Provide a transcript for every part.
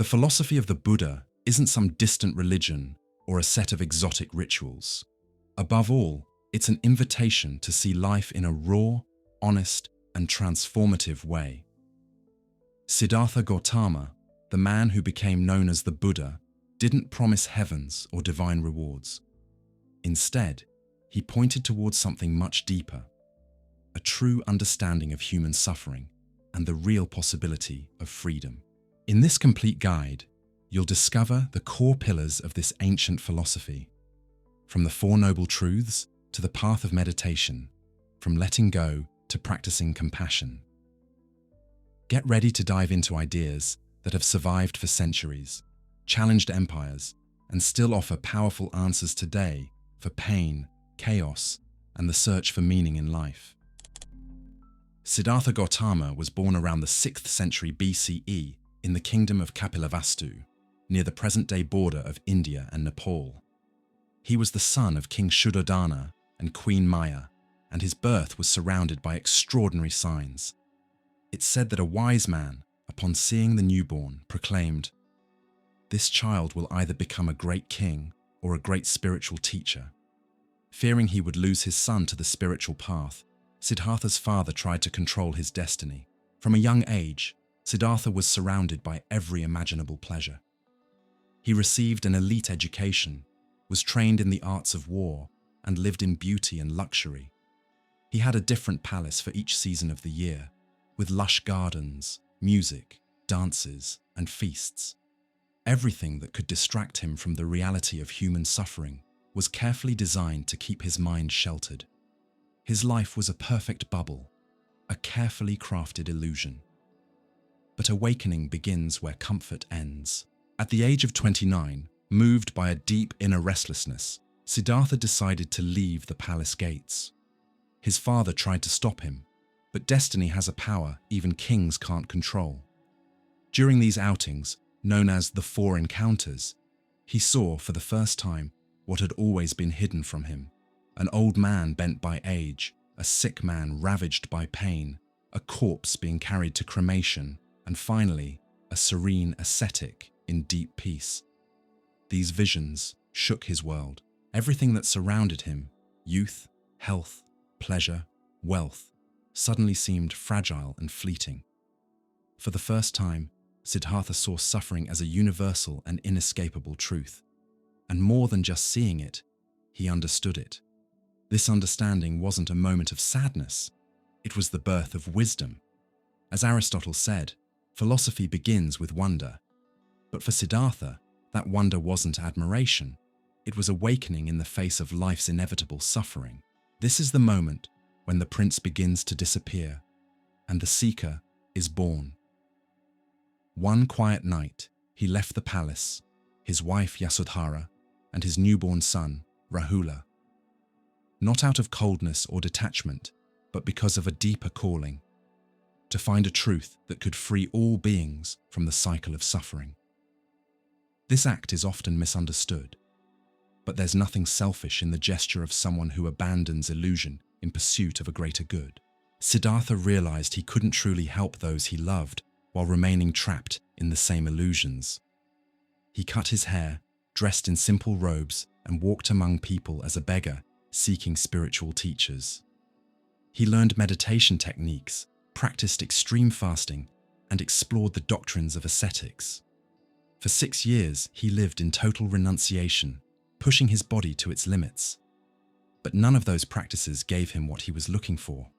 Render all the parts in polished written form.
The philosophy of the Buddha isn't some distant religion or a set of exotic rituals. Above all, it's an invitation to see life in a raw, honest, and transformative way. Siddhartha Gautama, the man who became known as the Buddha, didn't promise heavens or divine rewards. Instead, he pointed towards something much deeper, a true understanding of human suffering and the real possibility of freedom. In this complete guide, you'll discover the core pillars of this ancient philosophy, from the Four Noble Truths to the path of meditation, from letting go to practicing compassion. Get ready to dive into ideas that have survived for centuries, challenged empires, and still offer powerful answers today for pain, chaos, and the search for meaning in life. Siddhartha Gautama was born around the 6th century BCE in the kingdom of Kapilavastu, near the present-day border of India and Nepal. He was the son of King Shuddhodana and Queen Maya, and his birth was surrounded by extraordinary signs. It's said that a wise man, upon seeing the newborn, proclaimed, "This child will either become a great king or a great spiritual teacher." Fearing he would lose his son to the spiritual path, Siddhartha's father tried to control his destiny. From a young age, Siddhartha was surrounded by every imaginable pleasure. He received an elite education, was trained in the arts of war, and lived in beauty and luxury. He had a different palace for each season of the year, with lush gardens, music, dances, and feasts. Everything that could distract him from the reality of human suffering was carefully designed to keep his mind sheltered. His life was a perfect bubble, a carefully crafted illusion. But awakening begins where comfort ends. At the age of 29, moved by a deep inner restlessness, Siddhartha decided to leave the palace gates. His father tried to stop him, but destiny has a power even kings can't control. During these outings, known as the Four Encounters, he saw for the first time what had always been hidden from him: an old man bent by age, a sick man ravaged by pain, a corpse being carried to cremation, and finally, a serene ascetic in deep peace. These visions shook his world. Everything that surrounded him, youth, health, pleasure, wealth, suddenly seemed fragile and fleeting. For the first time, Siddhartha saw suffering as a universal and inescapable truth. And more than just seeing it, he understood it. This understanding wasn't a moment of sadness, it was the birth of wisdom. As Aristotle said, philosophy begins with wonder. But for Siddhartha, that wonder wasn't admiration, it was awakening in the face of life's inevitable suffering. This is the moment when the prince begins to disappear, and the seeker is born. One quiet night, he left the palace, his wife Yasodhara, and his newborn son, Rahula. Not out of coldness or detachment, but because of a deeper calling, to find a truth that could free all beings from the cycle of suffering. This act is often misunderstood, but there's nothing selfish in the gesture of someone who abandons illusion in pursuit of a greater good. Siddhartha realized he couldn't truly help those he loved while remaining trapped in the same illusions. He cut his hair, dressed in simple robes, and walked among people as a beggar, seeking spiritual teachers. He learned meditation techniques, practiced extreme fasting, and explored the doctrines of ascetics. For 6 years, he lived in total renunciation, pushing his body to its limits. But none of those practices gave him what he was looking for: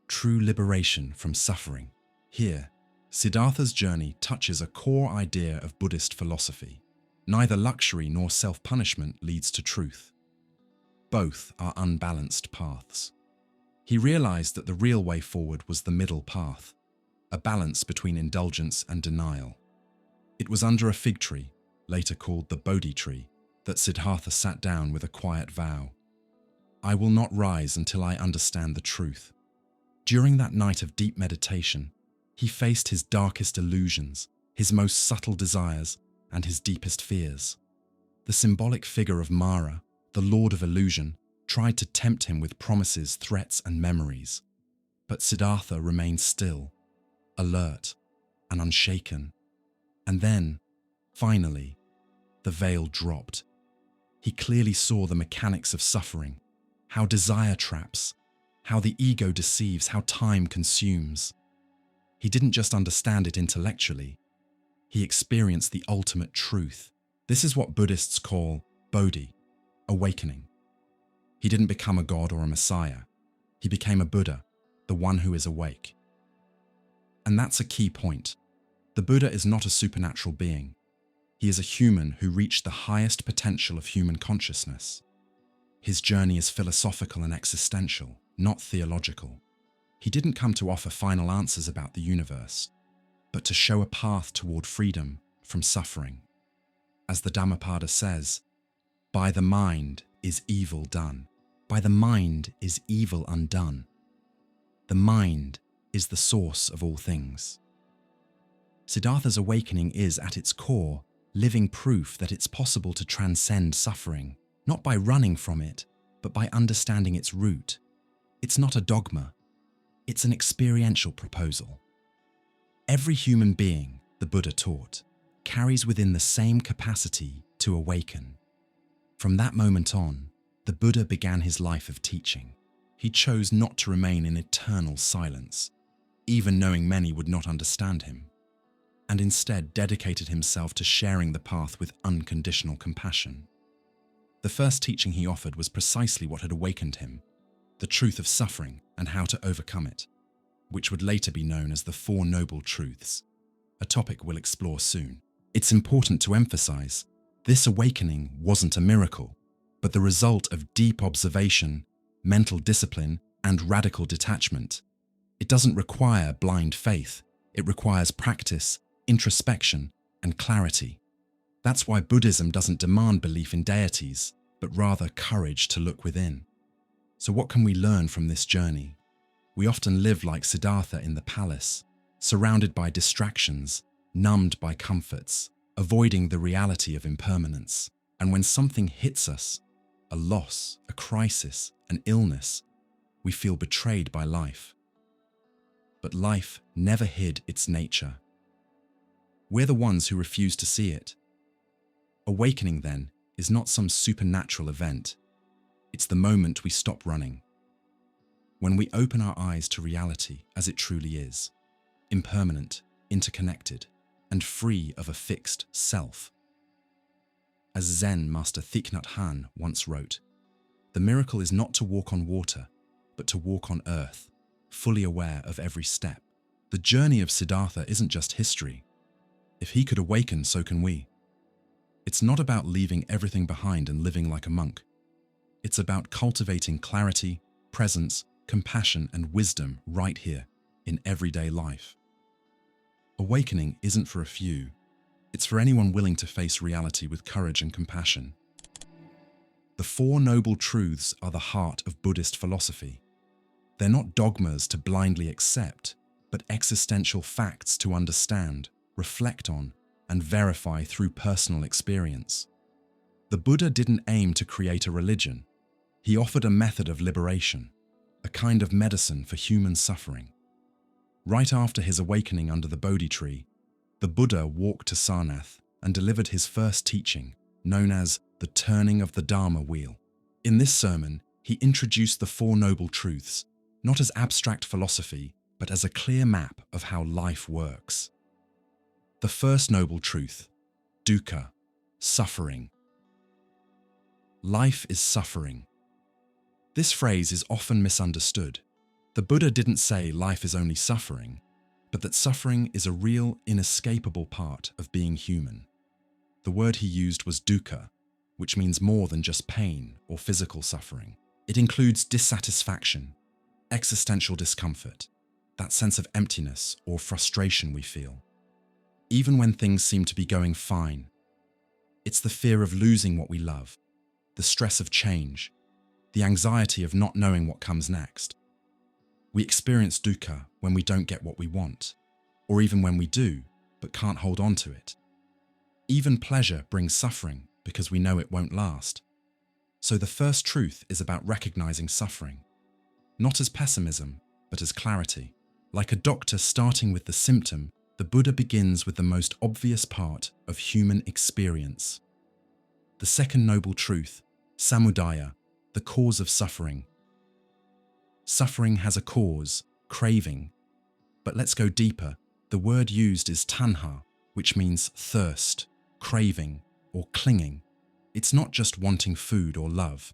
true liberation from suffering. Here, Siddhartha's journey touches a core idea of Buddhist philosophy. Neither luxury nor self-punishment leads to truth. Both are unbalanced paths. He realized that the real way forward was the middle path, a balance between indulgence and denial. It was under a fig tree, later called the Bodhi tree, that Siddhartha sat down with a quiet vow: "I will not rise until I understand the truth." During that night of deep meditation, he faced his darkest illusions, his most subtle desires, and his deepest fears. The symbolic figure of Mara, the Lord of Illusion, tried to tempt him with promises, threats, and memories. But Siddhartha remained still, alert, and unshaken. And then, Finally, the veil dropped. He clearly saw the mechanics of suffering, how desire traps, how the ego deceives, how time consumes. He didn't just understand it intellectually, he experienced the ultimate truth. This is what Buddhists call Bodhi, awakening. He didn't become a god or a messiah. He became a Buddha, the one who is awake. And that's a key point. The Buddha is not a supernatural being. He is a human who reached the highest potential of human consciousness. His journey is philosophical and existential, not theological. He didn't come to offer final answers about the universe, but to show a path toward freedom from suffering. As the Dhammapada says, by the mind is evil done. By the mind is evil undone. The mind is the source of all things. Siddhartha's awakening is, at its core, living proof that it's possible to transcend suffering, not by running from it, but by understanding its root. It's not a dogma, it's an experiential proposal. Every human being, the Buddha taught, carries within the same capacity to awaken. From that moment on, the Buddha began his life of teaching. He chose not to remain in eternal silence, even knowing many would not understand him, and instead dedicated himself to sharing the path with unconditional compassion. The first teaching he offered was precisely what had awakened him, the truth of suffering and how to overcome it, which would later be known as the Four Noble Truths, a topic we'll explore soon. It's important to emphasize, this awakening wasn't a miracle, but the result of deep observation, mental discipline, and radical detachment. It doesn't require blind faith, it requires practice, introspection, and clarity. That's why Buddhism doesn't demand belief in deities, but rather courage to look within. So what can we learn from this journey? We often live like Siddhartha in the palace, surrounded by distractions, numbed by comforts, avoiding the reality of impermanence. And when something hits us, a loss, a crisis, an illness, we feel betrayed by life. But life never hid its nature. We're the ones who refuse to see it. Awakening, then, is not some supernatural event. It's the moment we stop running. When we open our eyes to reality as it truly is, impermanent, interconnected, and free of a fixed self. As Zen master Thich Nhat Hanh once wrote, the miracle is not to walk on water, but to walk on earth, fully aware of every step. The journey of Siddhartha isn't just history. If he could awaken, so can we. It's not about leaving everything behind and living like a monk. It's about cultivating clarity, presence, compassion, and wisdom right here in everyday life. Awakening isn't for a few. It's for anyone willing to face reality with courage and compassion. The Four Noble Truths are the heart of Buddhist philosophy. They're not dogmas to blindly accept, but existential facts to understand, reflect on, and verify through personal experience. The Buddha didn't aim to create a religion. He offered a method of liberation, a kind of medicine for human suffering. Right after his awakening under the Bodhi tree, the Buddha walked to Sarnath and delivered his first teaching, known as the turning of the Dharma wheel. In this sermon, he introduced the Four Noble Truths, not as abstract philosophy, but as a clear map of how life works. The first noble truth, dukkha, suffering. Life is suffering. This phrase is often misunderstood. The Buddha didn't say life is only suffering, but that suffering is a real, inescapable part of being human. The word he used was dukkha, which means more than just pain or physical suffering. It includes dissatisfaction, existential discomfort, that sense of emptiness or frustration we feel. Even when things seem to be going fine, it's the fear of losing what we love, the stress of change, the anxiety of not knowing what comes next. We experience dukkha when we don't get what we want, or even when we do, but can't hold on to it. Even pleasure brings suffering because we know it won't last. So the first truth is about recognizing suffering, not as pessimism, but as clarity. Like a doctor starting with the symptom The Buddha begins with the most obvious part of human experience. The second noble truth, samudaya, the cause of suffering. Suffering has a cause, craving. But let's go deeper. The word used is tanha, which means thirst, craving, or clinging. It's not just wanting food or love.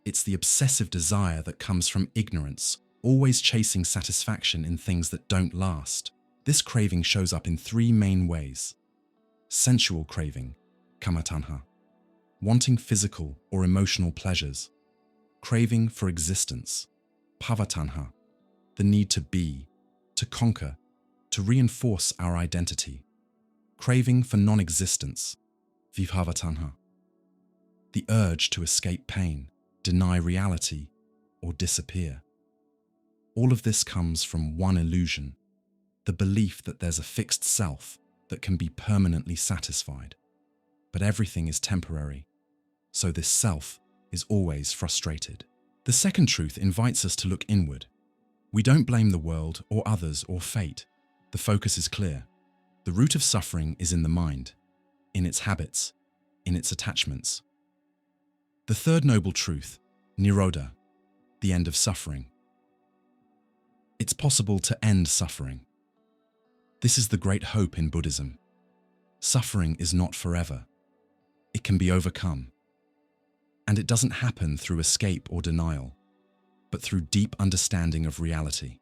It's the obsessive desire that comes from ignorance, always chasing satisfaction in things that don't last. This craving shows up in three main ways. Sensual craving, kamatanha, wanting physical or emotional pleasures. Craving for existence, bhavatanha, the need to be, to conquer, to reinforce our identity. Craving for non-existence, vibhavatanha, the urge to escape pain, deny reality, or disappear. All of this comes from one illusion, the belief that there's a fixed self that can be permanently satisfied. But everything is temporary, so this self is always frustrated. The second truth invites us to look inward. We don't blame the world or others or fate. The focus is clear. The root of suffering is in the mind, in its habits, in its attachments. The third noble truth, nirodha, the end of suffering. It's possible to end suffering. This is the great hope in Buddhism. Suffering is not forever. It can be overcome. And it doesn't happen through escape or denial, but through deep understanding of reality.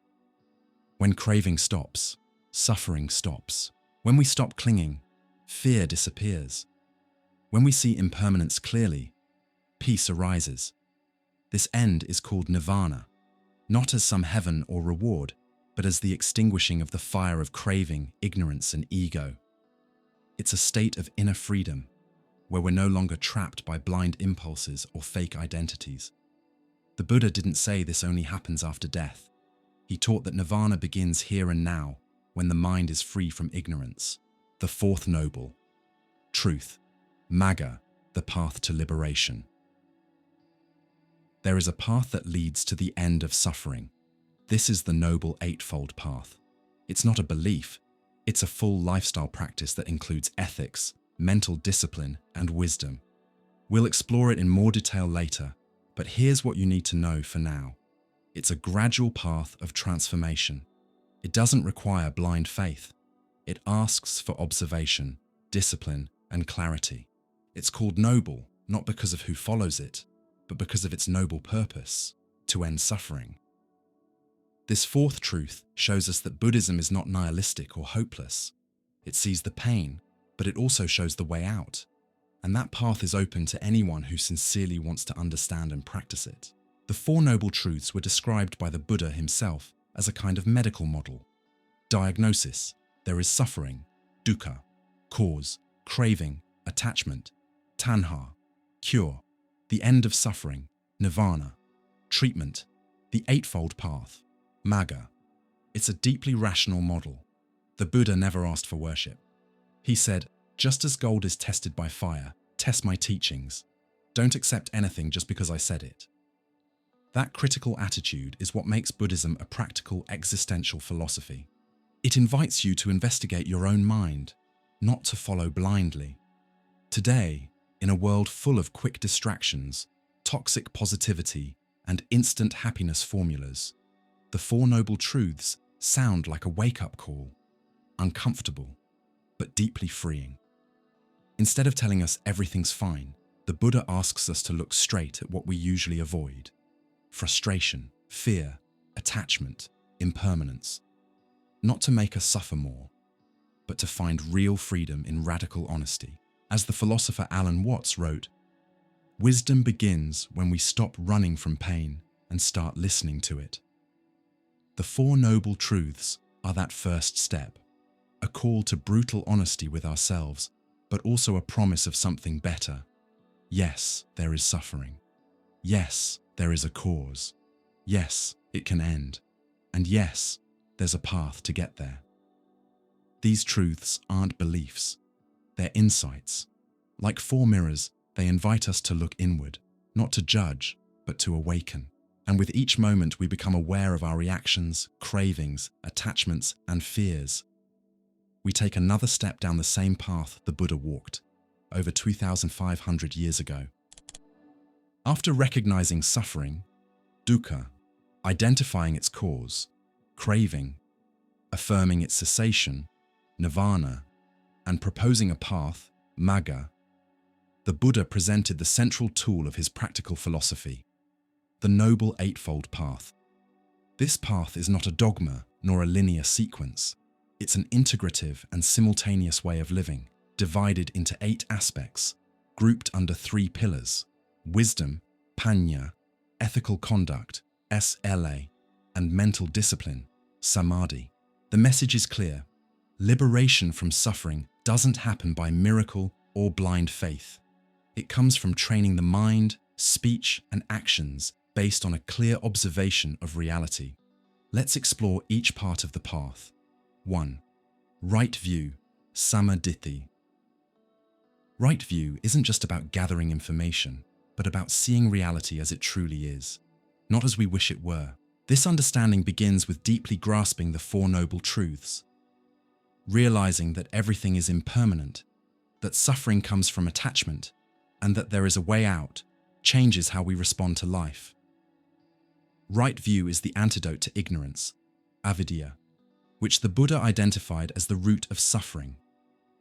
When craving stops, suffering stops. When we stop clinging, fear disappears. When we see impermanence clearly, peace arises. This end is called Nirvana, not as some heaven or reward, but as the extinguishing of the fire of craving, ignorance, and ego. It's a state of inner freedom, where we're no longer trapped by blind impulses or fake identities. The Buddha didn't say this only happens after death. He taught that Nirvana begins here and now, when the mind is free from ignorance. The fourth noble truth, magga, the path to liberation. There is a path that leads to the end of suffering. This is the noble Eightfold Path. It's not a belief, it's a full lifestyle practice that includes ethics, mental discipline, and wisdom. We'll explore it in more detail later, but here's what you need to know for now. It's a gradual path of transformation. It doesn't require blind faith. It asks for observation, discipline, and clarity. It's called noble, not because of who follows it, but because of its noble purpose, to end suffering. This fourth truth shows us that Buddhism is not nihilistic or hopeless. It sees the pain, but it also shows the way out. And that path is open to anyone who sincerely wants to understand and practice it. The Four Noble Truths were described by the Buddha himself as a kind of medical model. Diagnosis: there is suffering, dukkha; cause, craving, attachment; tanha, cure, the end of suffering, nirvana; treatment, the Eightfold Path, magga. It's a deeply rational model. The Buddha never asked for worship. He said, just as gold is tested by fire, test my teachings. Don't accept anything just because I said it. That critical attitude is what makes Buddhism a practical existential philosophy. It invites you to investigate your own mind, not to follow blindly. Today, in a world full of quick distractions, toxic positivity, and instant happiness formulas, the Four Noble Truths sound like a wake-up call, uncomfortable, but deeply freeing. Instead of telling us everything's fine, the Buddha asks us to look straight at what we usually avoid: frustration, fear, attachment, impermanence. Not to make us suffer more, but to find real freedom in radical honesty. As the philosopher Alan Watts wrote, wisdom begins when we stop running from pain and start listening to it. The Four Noble Truths are that first step, a call to brutal honesty with ourselves, but also a promise of something better. Yes, there is suffering. Yes, there is a cause. Yes, it can end. And yes, there's a path to get there. These truths aren't beliefs. They're insights. Like four mirrors, they invite us to look inward, not to judge, but to awaken. And with each moment, we become aware of our reactions, cravings, attachments, and fears. we take another step down the same path the Buddha walked over 2,500 years ago. After recognizing suffering, dukkha, identifying its cause, craving, affirming its cessation, nirvana, and proposing a path, magga, the Buddha presented the central tool of his practical philosophy, the Noble Eightfold Path. This path is not a dogma nor a linear sequence. It's an integrative and simultaneous way of living, divided into 8 aspects, grouped under 3 pillars: wisdom, panya, ethical conduct, sla, and mental discipline, samadhi. The message is clear. Liberation from suffering doesn't happen by miracle or blind faith. It comes from training the mind, speech, and actions based on a clear observation of reality. Let's explore each part of the path. 1. Right view, samadhi. Right view isn't just about gathering information, but about seeing reality as it truly is, not as we wish it were. This understanding begins with deeply grasping the 4 noble truths. Realizing that everything is impermanent, that suffering comes from attachment, and that there is a way out, changes how we respond to life. Right view is the antidote to ignorance, avidya, which the Buddha identified as the root of suffering.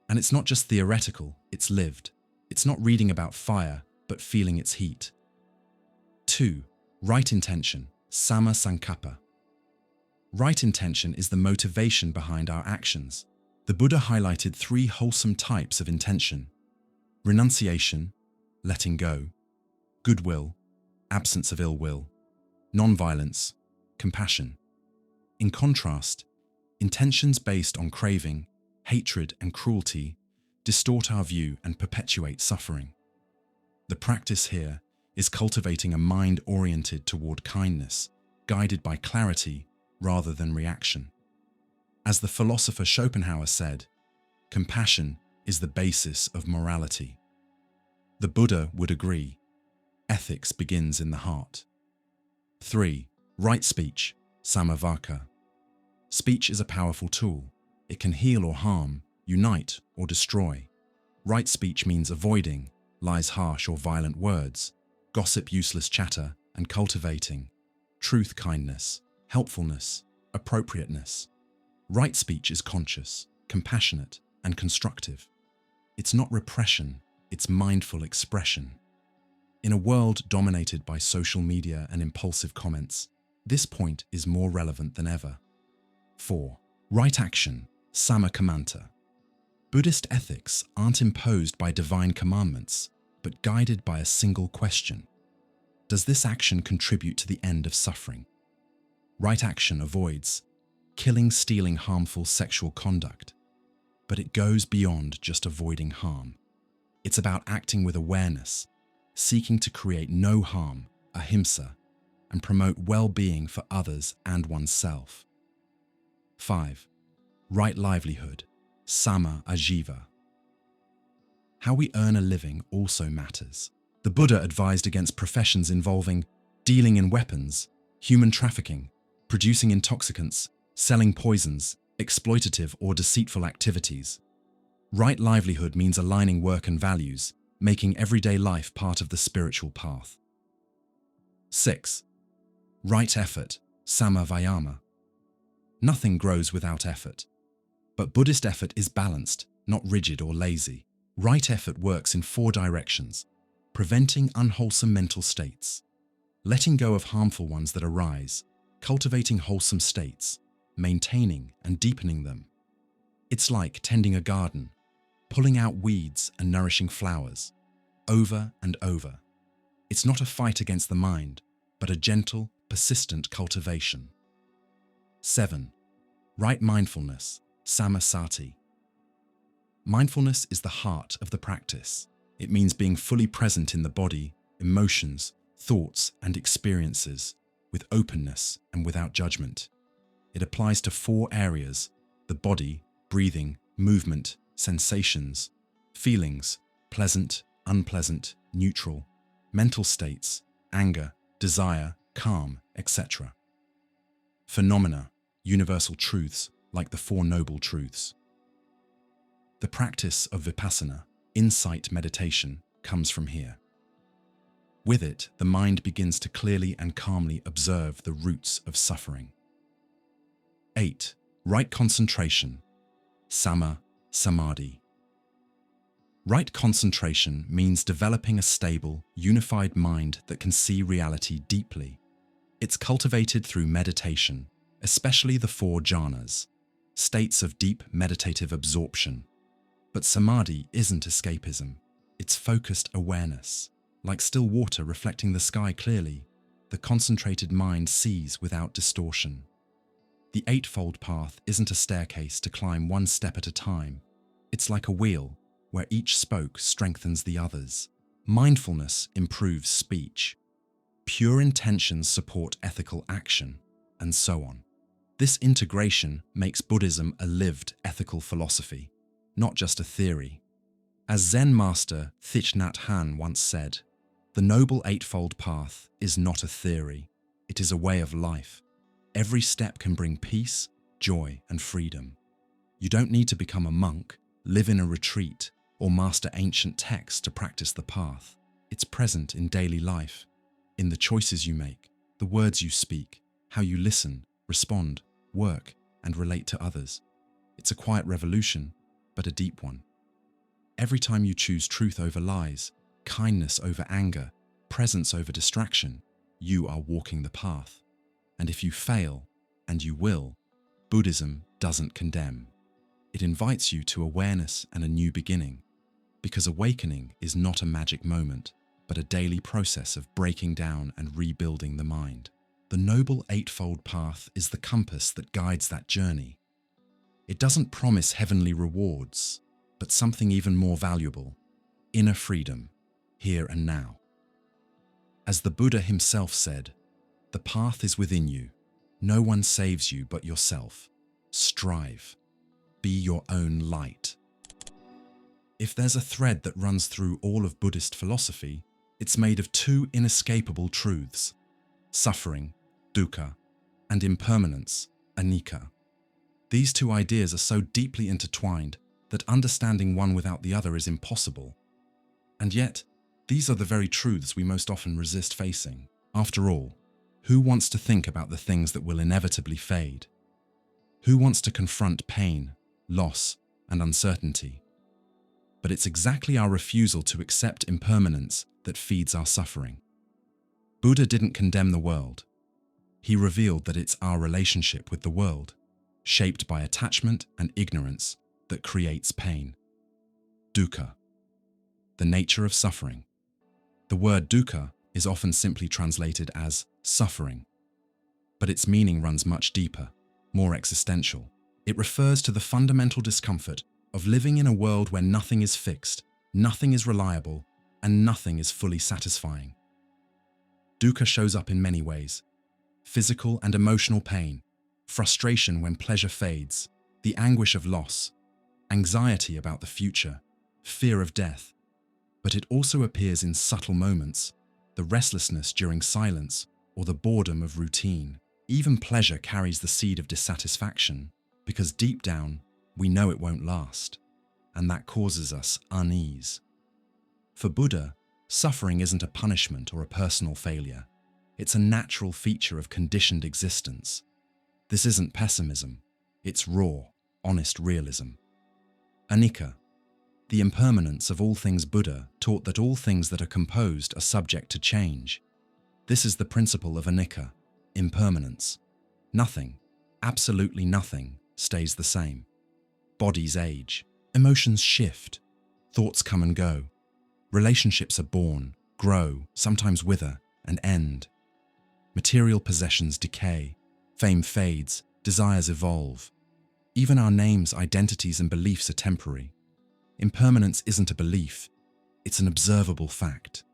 And it's not just theoretical, it's lived. It's not reading about fire, but feeling its heat. 2. Right intention, samma sankappa. Right intention is the motivation behind our actions. The Buddha highlighted 3 wholesome types of intention: renunciation, letting go; goodwill, absence of ill will; non-violence, compassion. In contrast, intentions based on craving, hatred, and cruelty distort our view and perpetuate suffering. The practice here is cultivating a mind oriented toward kindness, guided by clarity rather than reaction. As the philosopher Schopenhauer said, compassion is the basis of morality. The Buddha would agree. Ethics begins in the heart. 3. Right speech, samavaka. Speech is a powerful tool. It can heal or harm, unite or destroy. Right speech means avoiding lies, harsh or violent words, gossip, useless chatter, and cultivating truth, kindness, helpfulness, appropriateness. Right speech is conscious, compassionate, and constructive. It's not repression, it's mindful expression. In a world dominated by social media and impulsive comments, this point is more relevant than ever. 4. Right action, sammakamanta. Buddhist ethics aren't imposed by divine commandments, but guided by a single question. Does this action contribute to the end of suffering? Right action avoids killing, stealing, harmful sexual conduct, but it goes beyond just avoiding harm. It's about acting with awareness, seeking to create no harm, ahimsa, and promote well-being for others and oneself. 5. Right livelihood, samma ajiva. How we earn a living also matters. The Buddha advised against professions involving dealing in weapons, human trafficking, producing intoxicants, selling poisons, exploitative or deceitful activities. Right livelihood means aligning work and values, making everyday life part of the spiritual path. 6. Right effort, samma vayama. Nothing grows without effort. But Buddhist effort is balanced, not rigid or lazy. Right effort works in 4 directions: preventing unwholesome mental states, letting go of harmful ones that arise, cultivating wholesome states, maintaining and deepening them. It's like tending a garden, pulling out weeds and nourishing flowers, over and over. It's not a fight against the mind, but a gentle, persistent cultivation. 7. Right mindfulness, samasati. Mindfulness is the heart of the practice. It means being fully present in the body, emotions, thoughts, and experiences, with openness and without judgment. It applies to 4 areas: the body, breathing, movement, sensations, feelings, pleasant, unpleasant, neutral, mental states, anger, desire, calm, etc. Phenomena, universal truths like the 4 noble truths. The practice of Vipassana, insight meditation, comes from here. With it, the mind begins to clearly and calmly observe the roots of suffering. 8. Right concentration. Samadhi. Right concentration means developing a stable, unified mind that can see reality deeply. It's cultivated through meditation, especially the 4 jhanas, states of deep meditative absorption. But samadhi isn't escapism, it's focused awareness. Like still water reflecting the sky clearly, the concentrated mind sees without distortion. The Eightfold Path isn't a staircase to climb one step at a time. It's like a wheel, where each spoke strengthens the others. Mindfulness improves speech. Pure intentions support ethical action, and so on. This integration makes Buddhism a lived ethical philosophy, not just a theory. As Zen master Thich Nhat Hanh once said, "The Noble Eightfold Path is not a theory, it is a way of life. Every step can bring peace, joy, and freedom. You don't need to become a monk, live in a retreat, or master ancient texts to practice the path. It's present in daily life, in the choices you make, the words you speak, how you listen, respond, work, and relate to others. It's a quiet revolution, but a deep one. Every time you choose truth over lies, kindness over anger, presence over distraction, you are walking the path. And if you fail, and you will, Buddhism doesn't condemn. It invites you to awareness and a new beginning, because awakening is not a magic moment, but a daily process of breaking down and rebuilding the mind. The Noble Eightfold Path is the compass that guides that journey. It doesn't promise heavenly rewards, but something even more valuable: inner freedom, here and now. As the Buddha himself said, "The path is within you. No one saves you but yourself. Strive. Be your own light." If there's a thread that runs through all of Buddhist philosophy, it's made of 2 inescapable truths: suffering, Dukkha, and impermanence, Anicca. These 2 ideas are so deeply intertwined that understanding one without the other is impossible. And yet, these are the very truths we most often resist facing. After all, who wants to think about the things that will inevitably fade? Who wants to confront pain, loss, and uncertainty? But it's exactly our refusal to accept impermanence that feeds our suffering. Buddha didn't condemn the world. He revealed that it's our relationship with the world, shaped by attachment and ignorance, that creates pain. Dukkha, the nature of suffering. The word dukkha is often simply translated as suffering, but its meaning runs much deeper, more existential. It refers to the fundamental discomfort of living in a world where nothing is fixed, nothing is reliable, and nothing is fully satisfying. Dukkha shows up in many ways: physical and emotional pain, frustration when pleasure fades, the anguish of loss, anxiety about the future, fear of death. But it also appears in subtle moments: the restlessness during silence or the boredom of routine. Even pleasure carries the seed of dissatisfaction, because deep down, we know it won't last, and that causes us unease. For Buddha, suffering isn't a punishment or a personal failure. It's a natural feature of conditioned existence. This isn't pessimism, it's raw, honest realism. Anicca, the impermanence of all things. Buddha taught that all things that are composed are subject to change. This is the principle of Anicca, impermanence. Nothing, absolutely nothing, stays the same. Bodies age, emotions shift, thoughts come and go. Relationships are born, grow, sometimes wither, and end. Material possessions decay, fame fades, desires evolve. Even our names, identities, and beliefs are temporary. Impermanence isn't a belief, it's an observable fact.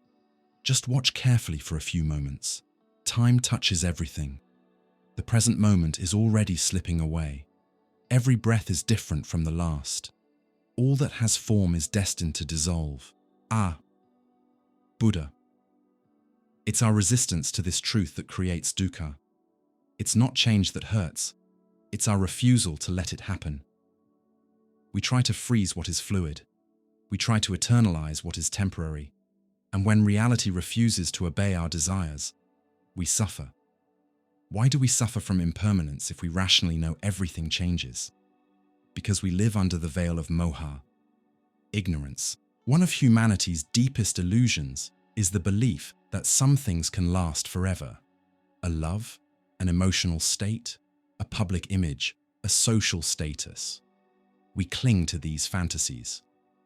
Just watch carefully for a few moments. Time touches everything. The present moment is already slipping away. Every breath is different from the last. All that has form is destined to dissolve. Buddha. It's our resistance to this truth that creates dukkha. It's not change that hurts, it's our refusal to let it happen. We try to freeze what is fluid. We try to eternalize what is temporary. And when reality refuses to obey our desires, we suffer. Why do we suffer from impermanence if we rationally know everything changes? Because we live under the veil of moha, ignorance. One of humanity's deepest illusions is the belief that some things can last forever. A love, an emotional state, a public image, a social status. We cling to these fantasies.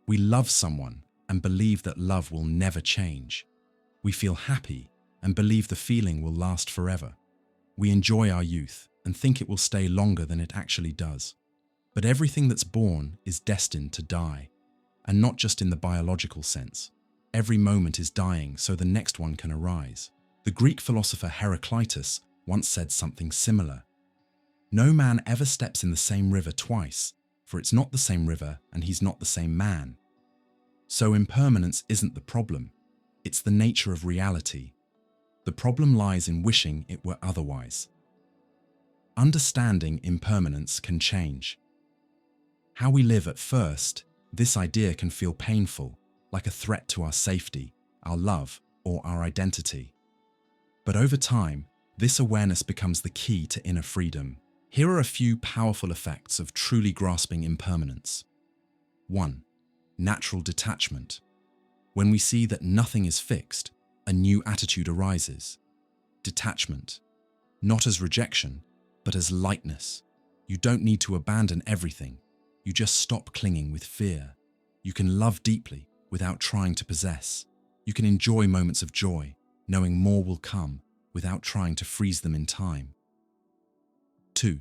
We love someone and believe that love will never change. We feel happy and believe the feeling will last forever. We enjoy our youth and think it will stay longer than it actually does. But everything that's born is destined to die, and not just in the biological sense. Every moment is dying so the next one can arise. The Greek philosopher Heraclitus once said something similar. No man ever steps in the same river twice, for it's not the same river and he's not the same man. So impermanence isn't the problem, it's the nature of reality. The problem lies in wishing it were otherwise. Understanding impermanence can change. How we live at first, this idea can feel painful, like a threat to our safety, our love, or our identity. But over time, this awareness becomes the key to inner freedom. Here are a few powerful effects of truly grasping impermanence. 1. Natural detachment. When we see that nothing is fixed, a new attitude arises. Detachment. Not as rejection, but as lightness. You don't need to abandon everything. You just stop clinging with fear. You can love deeply without trying to possess. You can enjoy moments of joy, knowing more will come without trying to freeze them in time. 2.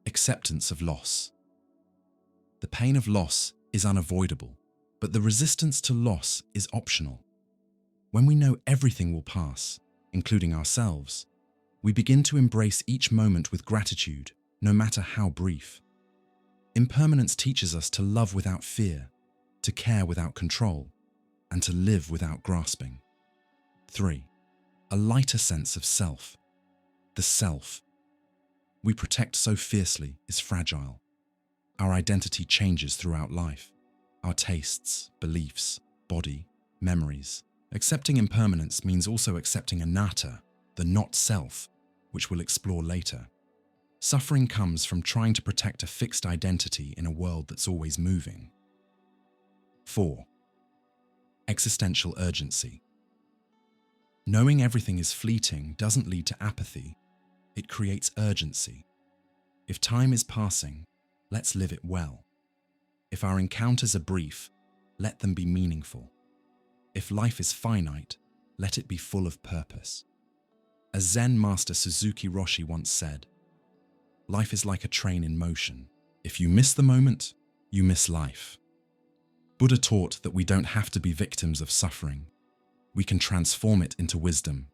Acceptance of loss. The pain of loss is unavoidable, but the resistance to loss is optional. When we know everything will pass, including ourselves, we begin to embrace each moment with gratitude, no matter how brief. Impermanence teaches us to love without fear, to care without control, and to live without grasping. 3. A lighter sense of self. The self we protect so fiercely is fragile. Our identity changes throughout life. Our tastes, beliefs, body, memories. Accepting impermanence means also accepting anatta, the not self, which we'll explore later. Suffering comes from trying to protect a fixed identity in a world that's always moving. 4. Existential urgency. Knowing everything is fleeting doesn't lead to apathy. It creates urgency. If time is passing, let's live it well. If our encounters are brief, let them be meaningful. If life is finite, let it be full of purpose. As Zen master Suzuki Roshi once said, life is like a train in motion. If you miss the moment, you miss life. Buddha taught that we don't have to be victims of suffering. We can transform it into wisdom.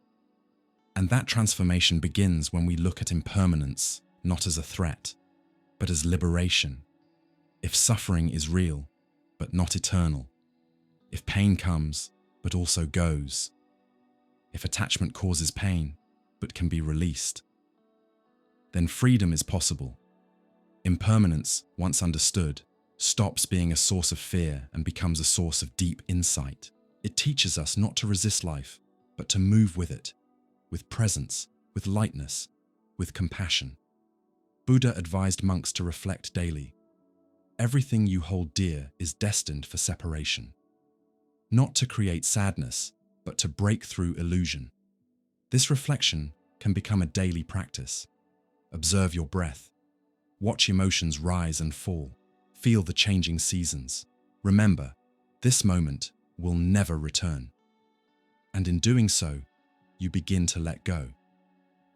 And that transformation begins when we look at impermanence not as a threat, but as liberation. If suffering is real, but not eternal. If pain comes, but also goes. If attachment causes pain, but can be released. Then freedom is possible. Impermanence, once understood, stops being a source of fear and becomes a source of deep insight. It teaches us not to resist life, but to move with it, with presence, with lightness, with compassion. Buddha advised monks to reflect daily. Everything you hold dear is destined for separation. Not to create sadness, but to break through illusion. This reflection can become a daily practice. Observe your breath. Watch emotions rise and fall. Feel the changing seasons. Remember, this moment will never return. And in doing so, you begin to let go.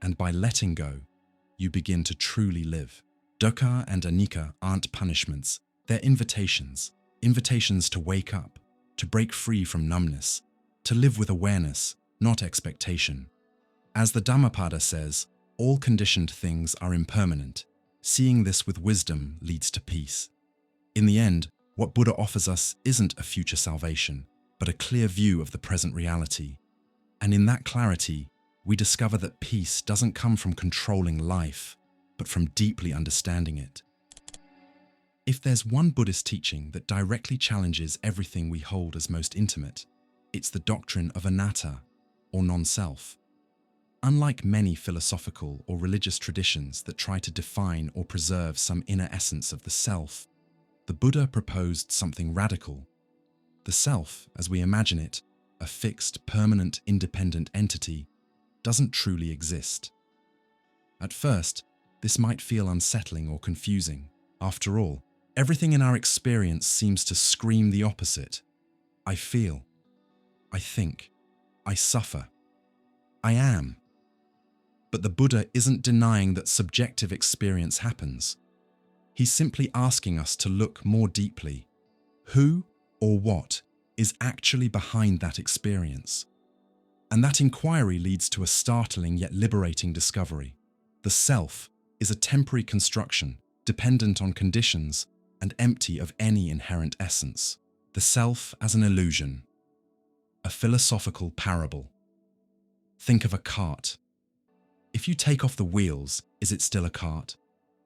And by letting go, you begin to truly live. Dukkha and Anicca aren't punishments, they're invitations. Invitations to wake up, to break free from numbness, to live with awareness, not expectation. As the Dhammapada says, all conditioned things are impermanent. Seeing this with wisdom leads to peace. In the end, what Buddha offers us isn't a future salvation, but a clear view of the present reality. And in that clarity, we discover that peace doesn't come from controlling life, but from deeply understanding it. If there's one Buddhist teaching that directly challenges everything we hold as most intimate, it's the doctrine of Anatta, or non-self. Unlike many philosophical or religious traditions that try to define or preserve some inner essence of the self, the Buddha proposed something radical. The self, as we imagine it, a fixed, permanent, independent entity, doesn't truly exist. At first, this might feel unsettling or confusing. After all, everything in our experience seems to scream the opposite. I feel, I think, I suffer, I am. But the Buddha isn't denying that subjective experience happens. He's simply asking us to look more deeply. Who or what is actually behind that experience? And that inquiry leads to a startling yet liberating discovery. The self is a temporary construction, dependent on conditions and empty of any inherent essence. The self as an illusion. A philosophical parable. Think of a cart. If you take off the wheels, is it still a cart?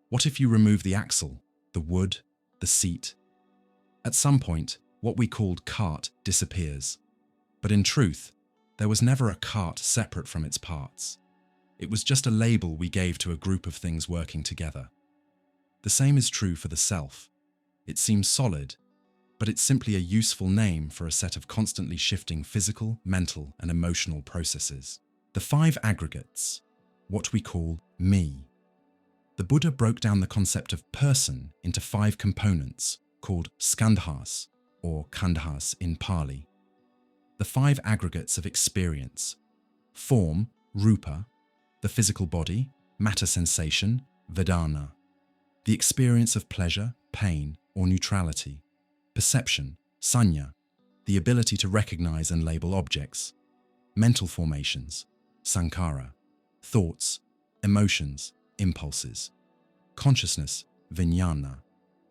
What if you remove the axle, the wood, the seat? At some point, what we called cart disappears. But in truth, there was never a cart separate from its parts. It was just a label we gave to a group of things working together. The same is true for the self. It seems solid, but it's simply a useful name for a set of constantly shifting physical, mental, and emotional processes. The 5 aggregates, what we call me. The Buddha broke down the concept of person into 5 components called skandhas, or khandhas in Pali. The 5 aggregates of experience: form, rupa, the physical body, matter sensation, vedana, the experience of pleasure, pain, or neutrality, perception, sanya, the ability to recognize and label objects, mental formations, sankhara, thoughts, emotions, impulses, consciousness, vijnana,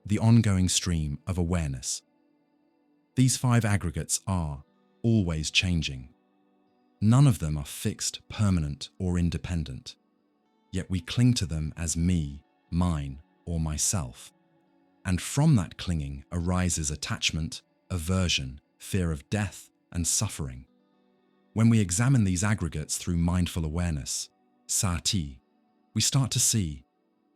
the ongoing stream of awareness. These 5 aggregates are always changing. None of them are fixed, permanent, or independent. Yet we cling to them as me, mine, or myself. And from that clinging arises attachment, aversion, fear of death, and suffering. When we examine these aggregates through mindful awareness, sati, we start to see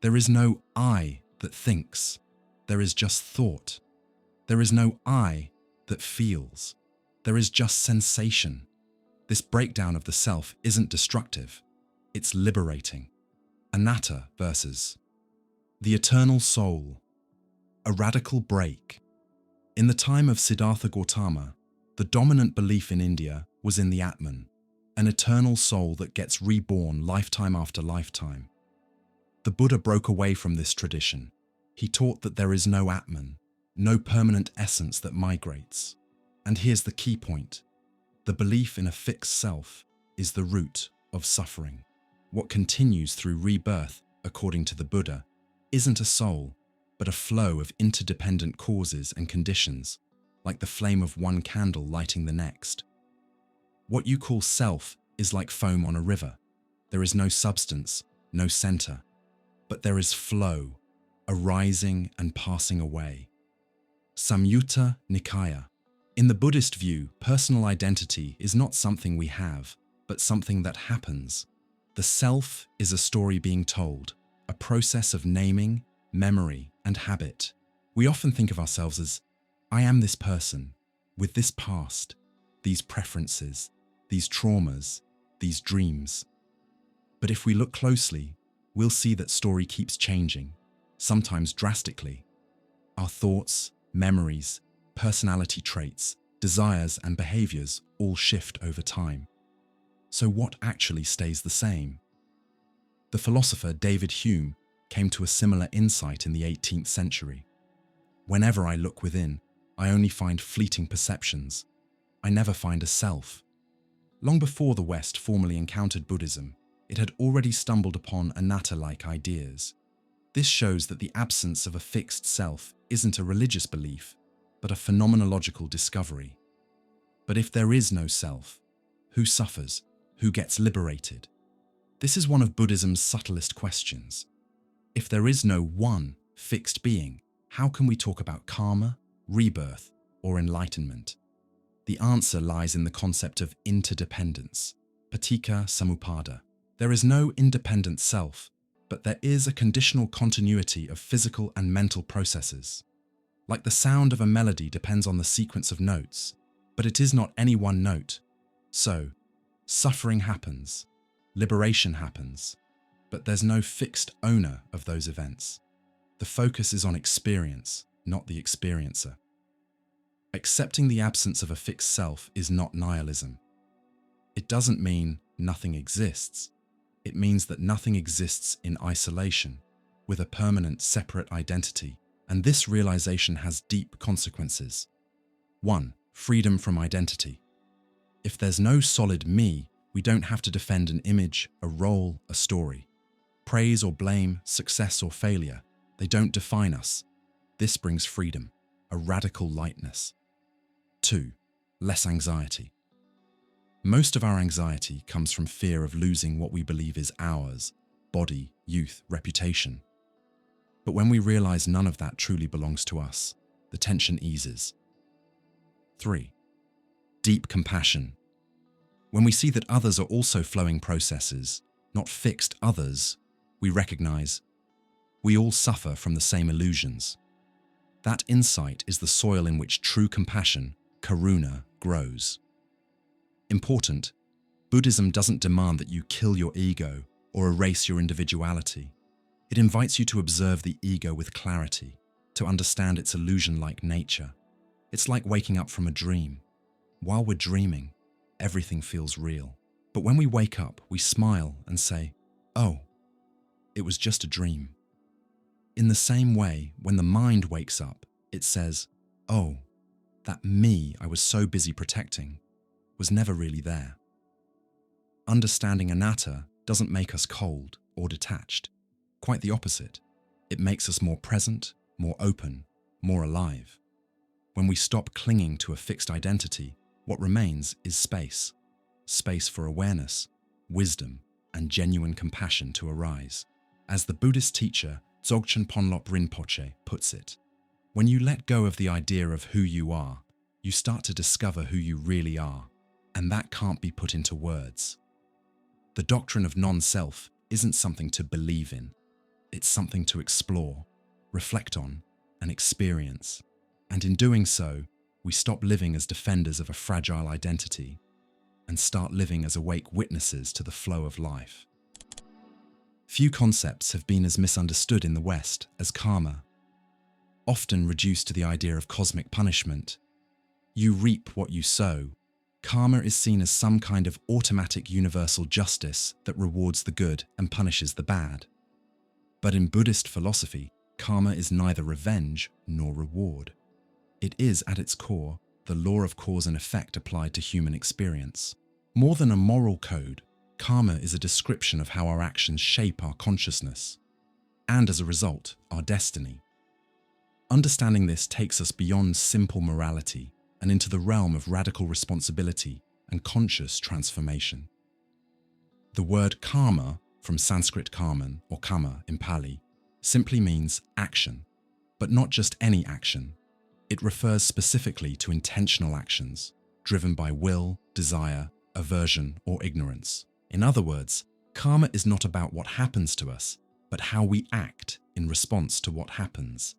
there is no I that thinks. There is just thought. There is no I that feels. There is just sensation. This breakdown of the self isn't destructive. It's liberating. Anatta versus the eternal soul. A radical break. In the time of Siddhartha Gautama, the dominant belief in India was in the Atman, an eternal soul that gets reborn lifetime after lifetime. The Buddha broke away from this tradition. He taught that there is no Atman, no permanent essence that migrates. And here's the key point. The belief in a fixed self is the root of suffering. What continues through rebirth, according to the Buddha, isn't a soul, but a flow of interdependent causes and conditions, like the flame of one candle lighting the next. What you call self is like foam on a river. There is no substance, no center, but there is flow, arising and passing away. Samyutta Nikaya. In the Buddhist view, personal identity is not something we have, but something that happens. The self is a story being told, a process of naming, memory, and habit. We often think of ourselves as, I am this person, with this past, these preferences, these traumas, these dreams. But if we look closely, we'll see that story keeps changing, sometimes drastically. Our thoughts, memories, personality traits, desires, and behaviors all shift over time. So what actually stays the same? The philosopher David Hume came to a similar insight in the 18th century. Whenever I look within, I only find fleeting perceptions. I never find a self. Long before the West formally encountered Buddhism, it had already stumbled upon anatta-like ideas. This shows that the absence of a fixed self isn't a religious belief, but a phenomenological discovery. But if there is no self, who suffers? Who gets liberated? This is one of Buddhism's subtlest questions. If there is no one fixed being, how can we talk about karma, rebirth, or enlightenment? The answer lies in the concept of interdependence, paticca samuppada. There is no independent self, but there is a conditional continuity of physical and mental processes. Like the sound of a melody depends on the sequence of notes, but it is not any one note. So, suffering happens, liberation happens, but there's no fixed owner of those events. The focus is on experience, not the experiencer. Accepting the absence of a fixed self is not nihilism. It doesn't mean nothing exists. It means that nothing exists in isolation, with a permanent separate identity, and this realization has deep consequences. 1. Freedom from identity. If there's no solid me, we don't have to defend an image, a role, a story. Praise or blame, success or failure, they don't define us. This brings freedom, a radical lightness. 2. Less anxiety. Most of our anxiety comes from fear of losing what we believe is ours: body, youth, reputation. But when we realize none of that truly belongs to us, the tension eases. 3. Deep compassion. When we see that others are also flowing processes, not fixed others, we recognize we all suffer from the same illusions. That insight is the soil in which true compassion, Karuna, grows. Important, Buddhism doesn't demand that you kill your ego or erase your individuality. It invites you to observe the ego with clarity, to understand its illusion-like nature. It's like waking up from a dream. While we're dreaming, everything feels real. But when we wake up, we smile and say, "Oh, it was just a dream." In the same way, when the mind wakes up, it says, "Oh, that me I was so busy protecting was never really there." Understanding Anatta doesn't make us cold or detached. Quite the opposite. It makes us more present, more open, more alive. When we stop clinging to a fixed identity, what remains is space. Space for awareness, wisdom, and genuine compassion to arise. As the Buddhist teacher Dzogchen Ponlop Rinpoche puts it, when you let go of the idea of who you are, you start to discover who you really are, and that can't be put into words. The doctrine of non-self isn't something to believe in. It's something to explore, reflect on, and experience. And in doing so, we stop living as defenders of a fragile identity and start living as awake witnesses to the flow of life. Few concepts have been as misunderstood in the West as karma. Often reduced to the idea of cosmic punishment, you reap what you sow. Karma is seen as some kind of automatic universal justice that rewards the good and punishes the bad. But in Buddhist philosophy, karma is neither revenge nor reward. It is, at its core, the law of cause and effect applied to human experience. More than a moral code, karma is a description of how our actions shape our consciousness, and as a result, our destiny. Understanding this takes us beyond simple morality and into the realm of radical responsibility and conscious transformation. The word karma, from Sanskrit karman or kama in Pali, simply means action, but not just any action. It refers specifically to intentional actions, driven by will, desire, aversion, or ignorance. In other words, karma is not about what happens to us, but how we act in response to what happens.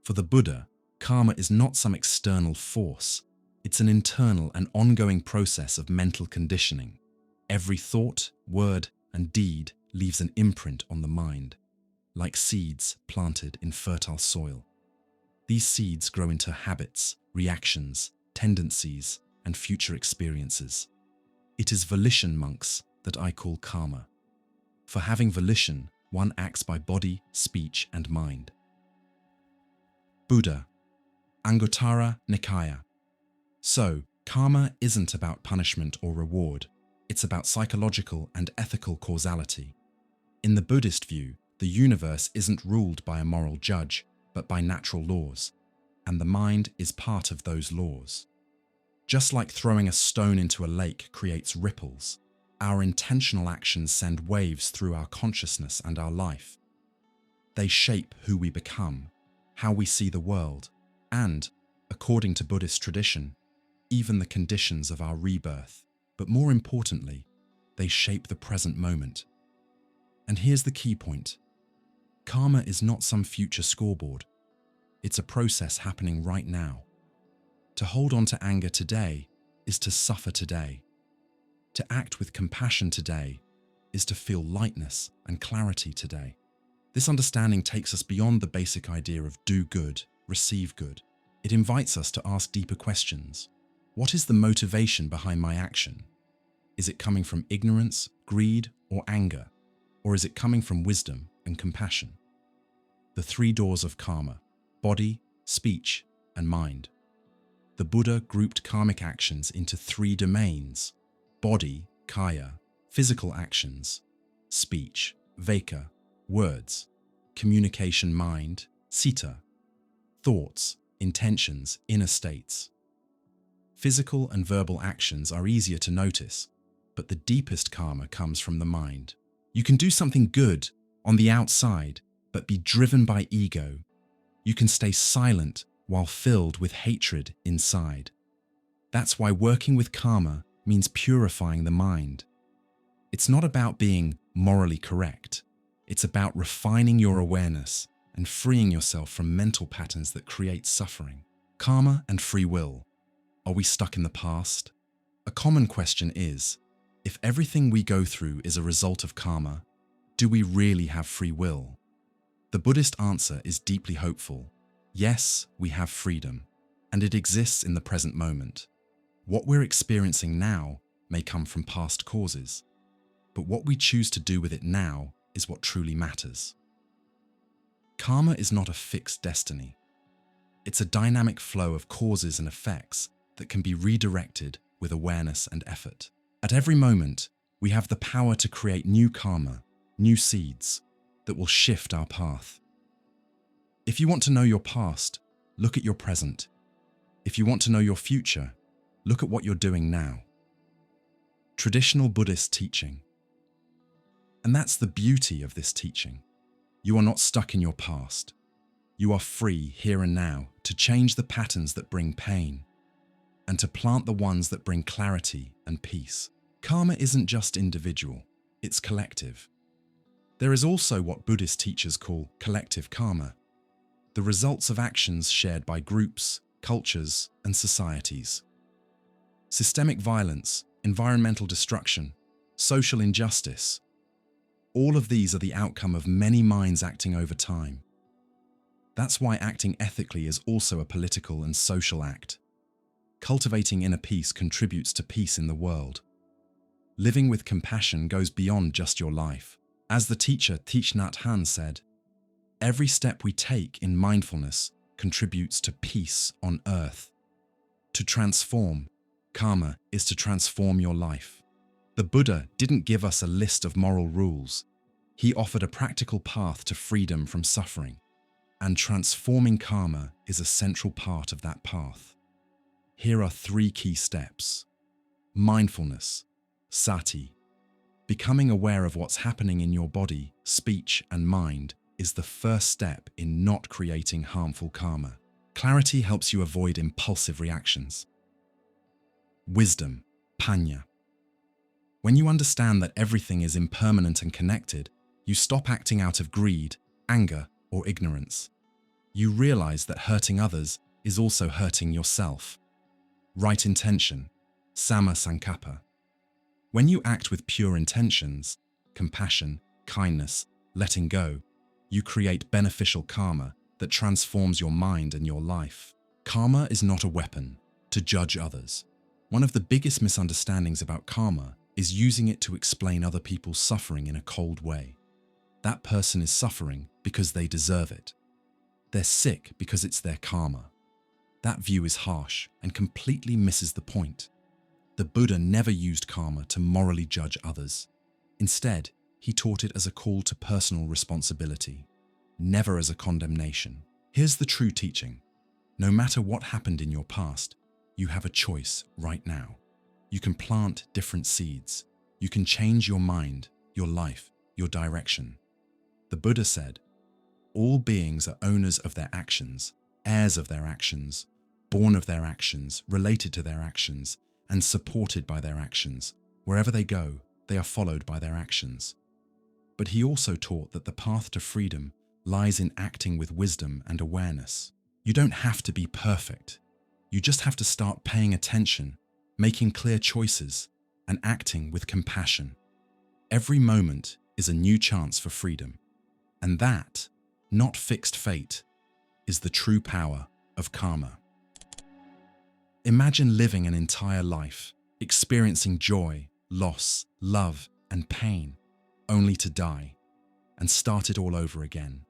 For the Buddha, karma is not some external force. It's an internal and ongoing process of mental conditioning. Every thought, word, and deed leaves an imprint on the mind, like seeds planted in fertile soil. These seeds grow into habits, reactions, tendencies, and future experiences. It is volition, monks, that I call karma. For having volition, one acts by body, speech, and mind. Buddha, Anguttara Nikaya. So, karma isn't about punishment or reward. It's about psychological and ethical causality. In the Buddhist view, the universe isn't ruled by a moral judge, but by natural laws, and the mind is part of those laws. Just like throwing a stone into a lake creates ripples, our intentional actions send waves through our consciousness and our life. They shape who we become, how we see the world, and, according to Buddhist tradition, even the conditions of our rebirth. But more importantly, they shape the present moment. And here's the key point. Karma is not some future scoreboard. It's a process happening right now. To hold on to anger today is to suffer today. To act with compassion today is to feel lightness and clarity today. This understanding takes us beyond the basic idea of do good, receive good. It invites us to ask deeper questions. What is the motivation behind my action? Is it coming from ignorance, greed, or anger? Or is it coming from wisdom and compassion? The three doors of karma: body, speech, and mind. The Buddha grouped karmic actions into three domains: body, kaya, physical actions; speech, vaka, words; communication, mind, citta; thoughts, intentions, inner states. Physical and verbal actions are easier to notice, but the deepest karma comes from the mind. You can do something good on the outside, but be driven by ego. You can stay silent while filled with hatred inside. That's why working with karma means purifying the mind. It's not about being morally correct. It's about refining your awareness and freeing yourself from mental patterns that create suffering. Karma and free will. Are we stuck in the past? A common question is, if everything we go through is a result of karma, do we really have free will? The Buddhist answer is deeply hopeful. Yes, we have freedom, and it exists in the present moment. What we're experiencing now may come from past causes, but what we choose to do with it now is what truly matters. Karma is not a fixed destiny. It's a dynamic flow of causes and effects that can be redirected with awareness and effort. At every moment, we have the power to create new karma, new seeds that will shift our path. If you want to know your past, look at your present. If you want to know your future, look at what you're doing now. Traditional Buddhist teaching. And that's the beauty of this teaching. You are not stuck in your past. You are free here and now to change the patterns that bring pain and to plant the ones that bring clarity and peace. Karma isn't just individual, it's collective. There is also what Buddhist teachers call collective karma, the results of actions shared by groups, cultures, and societies. Systemic violence, environmental destruction, social injustice, all of these are the outcome of many minds acting over time. That's why acting ethically is also a political and social act. Cultivating inner peace contributes to peace in the world. Living with compassion goes beyond just your life. As the teacher Thich Nhat Hanh said, every step we take in mindfulness contributes to peace on earth. To transform, karma is to transform your life. The Buddha didn't give us a list of moral rules. He offered a practical path to freedom from suffering, and transforming karma is a central part of that path. Here are three key steps. Mindfulness, sati. Becoming aware of what's happening in your body, speech, and mind is the first step in not creating harmful karma. Clarity helps you avoid impulsive reactions. Wisdom, panya. When you understand that everything is impermanent and connected, you stop acting out of greed, anger, or ignorance. You realize that hurting others is also hurting yourself. Right intention, samma sankappa. When you act with pure intentions, compassion, kindness, letting go, you create beneficial karma that transforms your mind and your life. Karma is not a weapon to judge others. One of the biggest misunderstandings about karma is using it to explain other people's suffering in a cold way. That person is suffering because they deserve it. They're sick because it's their karma. That view is harsh and completely misses the point. The Buddha never used karma to morally judge others. Instead, he taught it as a call to personal responsibility, never as a condemnation. Here's the true teaching. No matter what happened in your past, you have a choice right now. You can plant different seeds. You can change your mind, your life, your direction. The Buddha said, All beings are owners of their actions, heirs of their actions, born of their actions, related to their actions, and supported by their actions. Wherever they go, they are followed by their actions. But he also taught that the path to freedom lies in acting with wisdom and awareness. You don't have to be perfect. You just have to start paying attention, making clear choices, and acting with compassion. Every moment is a new chance for freedom. And that, not fixed fate, is the true power of karma. Imagine living an entire life, experiencing joy, loss, love, and pain, only to die and start it all over again.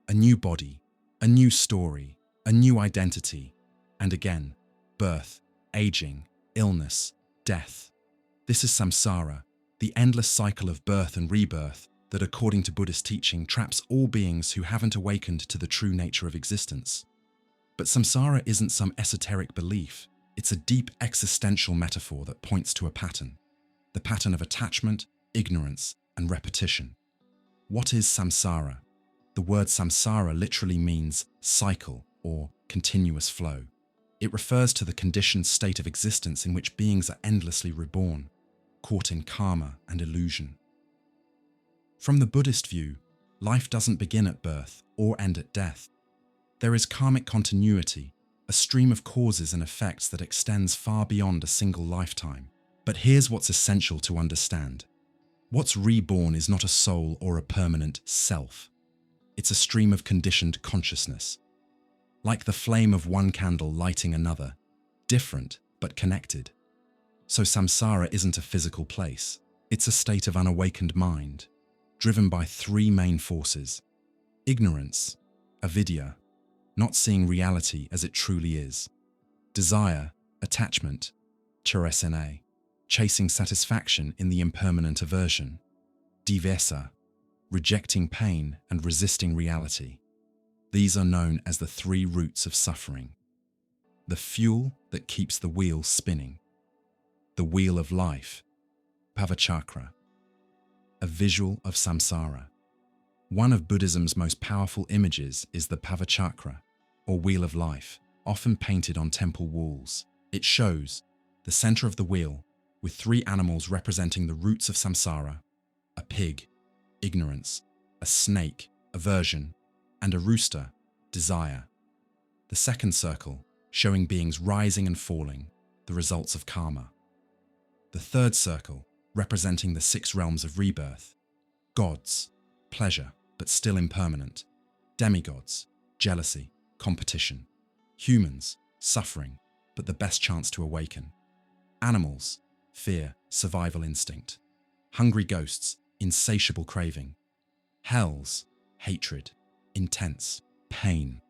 A new body, a new story, a new identity, and again, birth, aging, illness, death. This is samsara, the endless cycle of birth and rebirth that, according to Buddhist teaching, traps all beings who haven't awakened to the true nature of existence. But samsara isn't some esoteric belief. It's a deep existential metaphor that points to a pattern. The pattern of attachment, ignorance, and repetition. What is samsara? The word samsara literally means cycle or continuous flow. It refers to the conditioned state of existence in which beings are endlessly reborn, caught in karma and illusion. From the Buddhist view, life doesn't begin at birth or end at death. There is karmic continuity, a stream of causes and effects that extends far beyond a single lifetime. But here's what's essential to understand. What's reborn is not a soul or a permanent self. It's a stream of conditioned consciousness. Like the flame of one candle lighting another, different but connected. So samsara isn't a physical place. It's a state of unawakened mind, driven by three main forces. Ignorance, avidya, not seeing reality as it truly is. Desire, attachment, charesena, chasing satisfaction in the impermanent aversion. Divesa, rejecting pain and resisting reality. These are known as the three roots of suffering. The fuel that keeps the wheel spinning. The wheel of life, pavachakra, a visual of samsara. One of Buddhism's most powerful images is the pavachakra, or wheel of life, often painted on temple walls. It shows the center of the wheel, with three animals representing the roots of samsara: a pig, ignorance; a snake, aversion; and a rooster, desire. The second circle, showing beings rising and falling, the results of karma. The third circle, representing the six realms of rebirth: gods, pleasure, but still impermanent; demigods, jealousy, competition; humans, suffering, but the best chance to awaken; animals, fear, survival instinct; hungry ghosts, insatiable craving; hells, hatred, intense pain.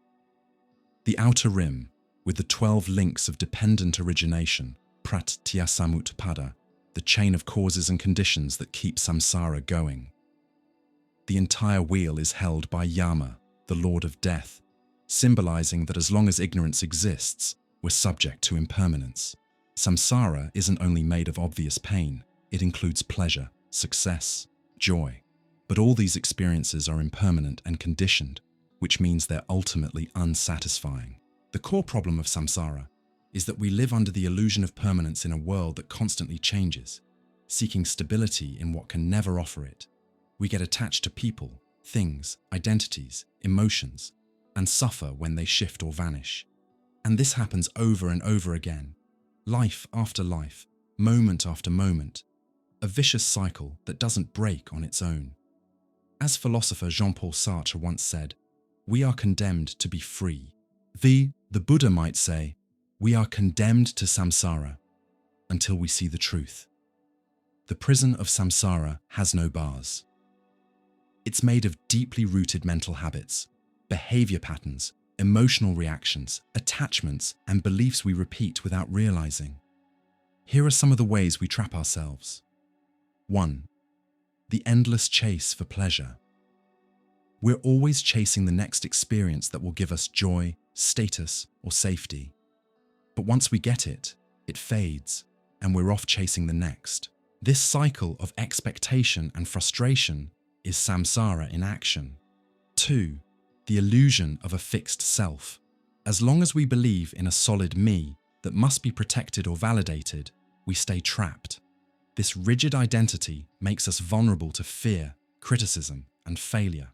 The outer rim, with the 12 links of dependent origination, pratyasamutpada, the chain of causes and conditions that keep samsara going. The entire wheel is held by Yama, the Lord of Death, symbolizing that as long as ignorance exists, we're subject to impermanence. Samsara isn't only made of obvious pain, it includes pleasure, success, joy. But all these experiences are impermanent and conditioned, which means they're ultimately unsatisfying. The core problem of samsara is that we live under the illusion of permanence in a world that constantly changes, seeking stability in what can never offer it. We get attached to people, things, identities, emotions, and suffer when they shift or vanish. And this happens over and over again, life after life, moment after moment, a vicious cycle that doesn't break on its own. As philosopher Jean-Paul Sartre once said, "We are condemned to be free." The Buddha might say, we are condemned to samsara until we see the truth. The prison of samsara has no bars. It's made of deeply rooted mental habits, behavior patterns, emotional reactions, attachments, and beliefs we repeat without realizing. Here are some of the ways we trap ourselves. 1. The endless chase for pleasure. We're always chasing the next experience that will give us joy, status, or safety. But once we get it, it fades, and we're off chasing the next. This cycle of expectation and frustration is samsara in action. 2. the illusion of a fixed self. As long as we believe in a solid me that must be protected or validated, we stay trapped. This rigid identity makes us vulnerable to fear, criticism, and failure,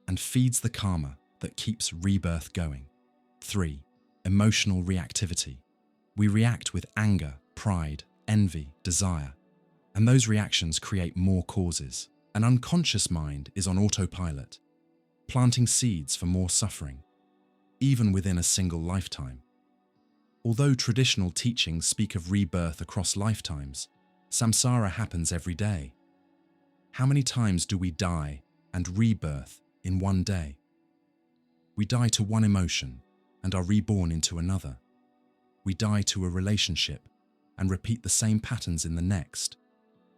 and feeds the karma that keeps rebirth going. 3. Emotional reactivity. We react with anger, pride, envy, desire, and those reactions create more causes. An unconscious mind is on autopilot, planting seeds for more suffering, even within a single lifetime. Although traditional teachings speak of rebirth across lifetimes, samsara happens every day. How many times do we die and rebirth in one day? We die to one emotion and are reborn into another. We die to a relationship and repeat the same patterns in the next.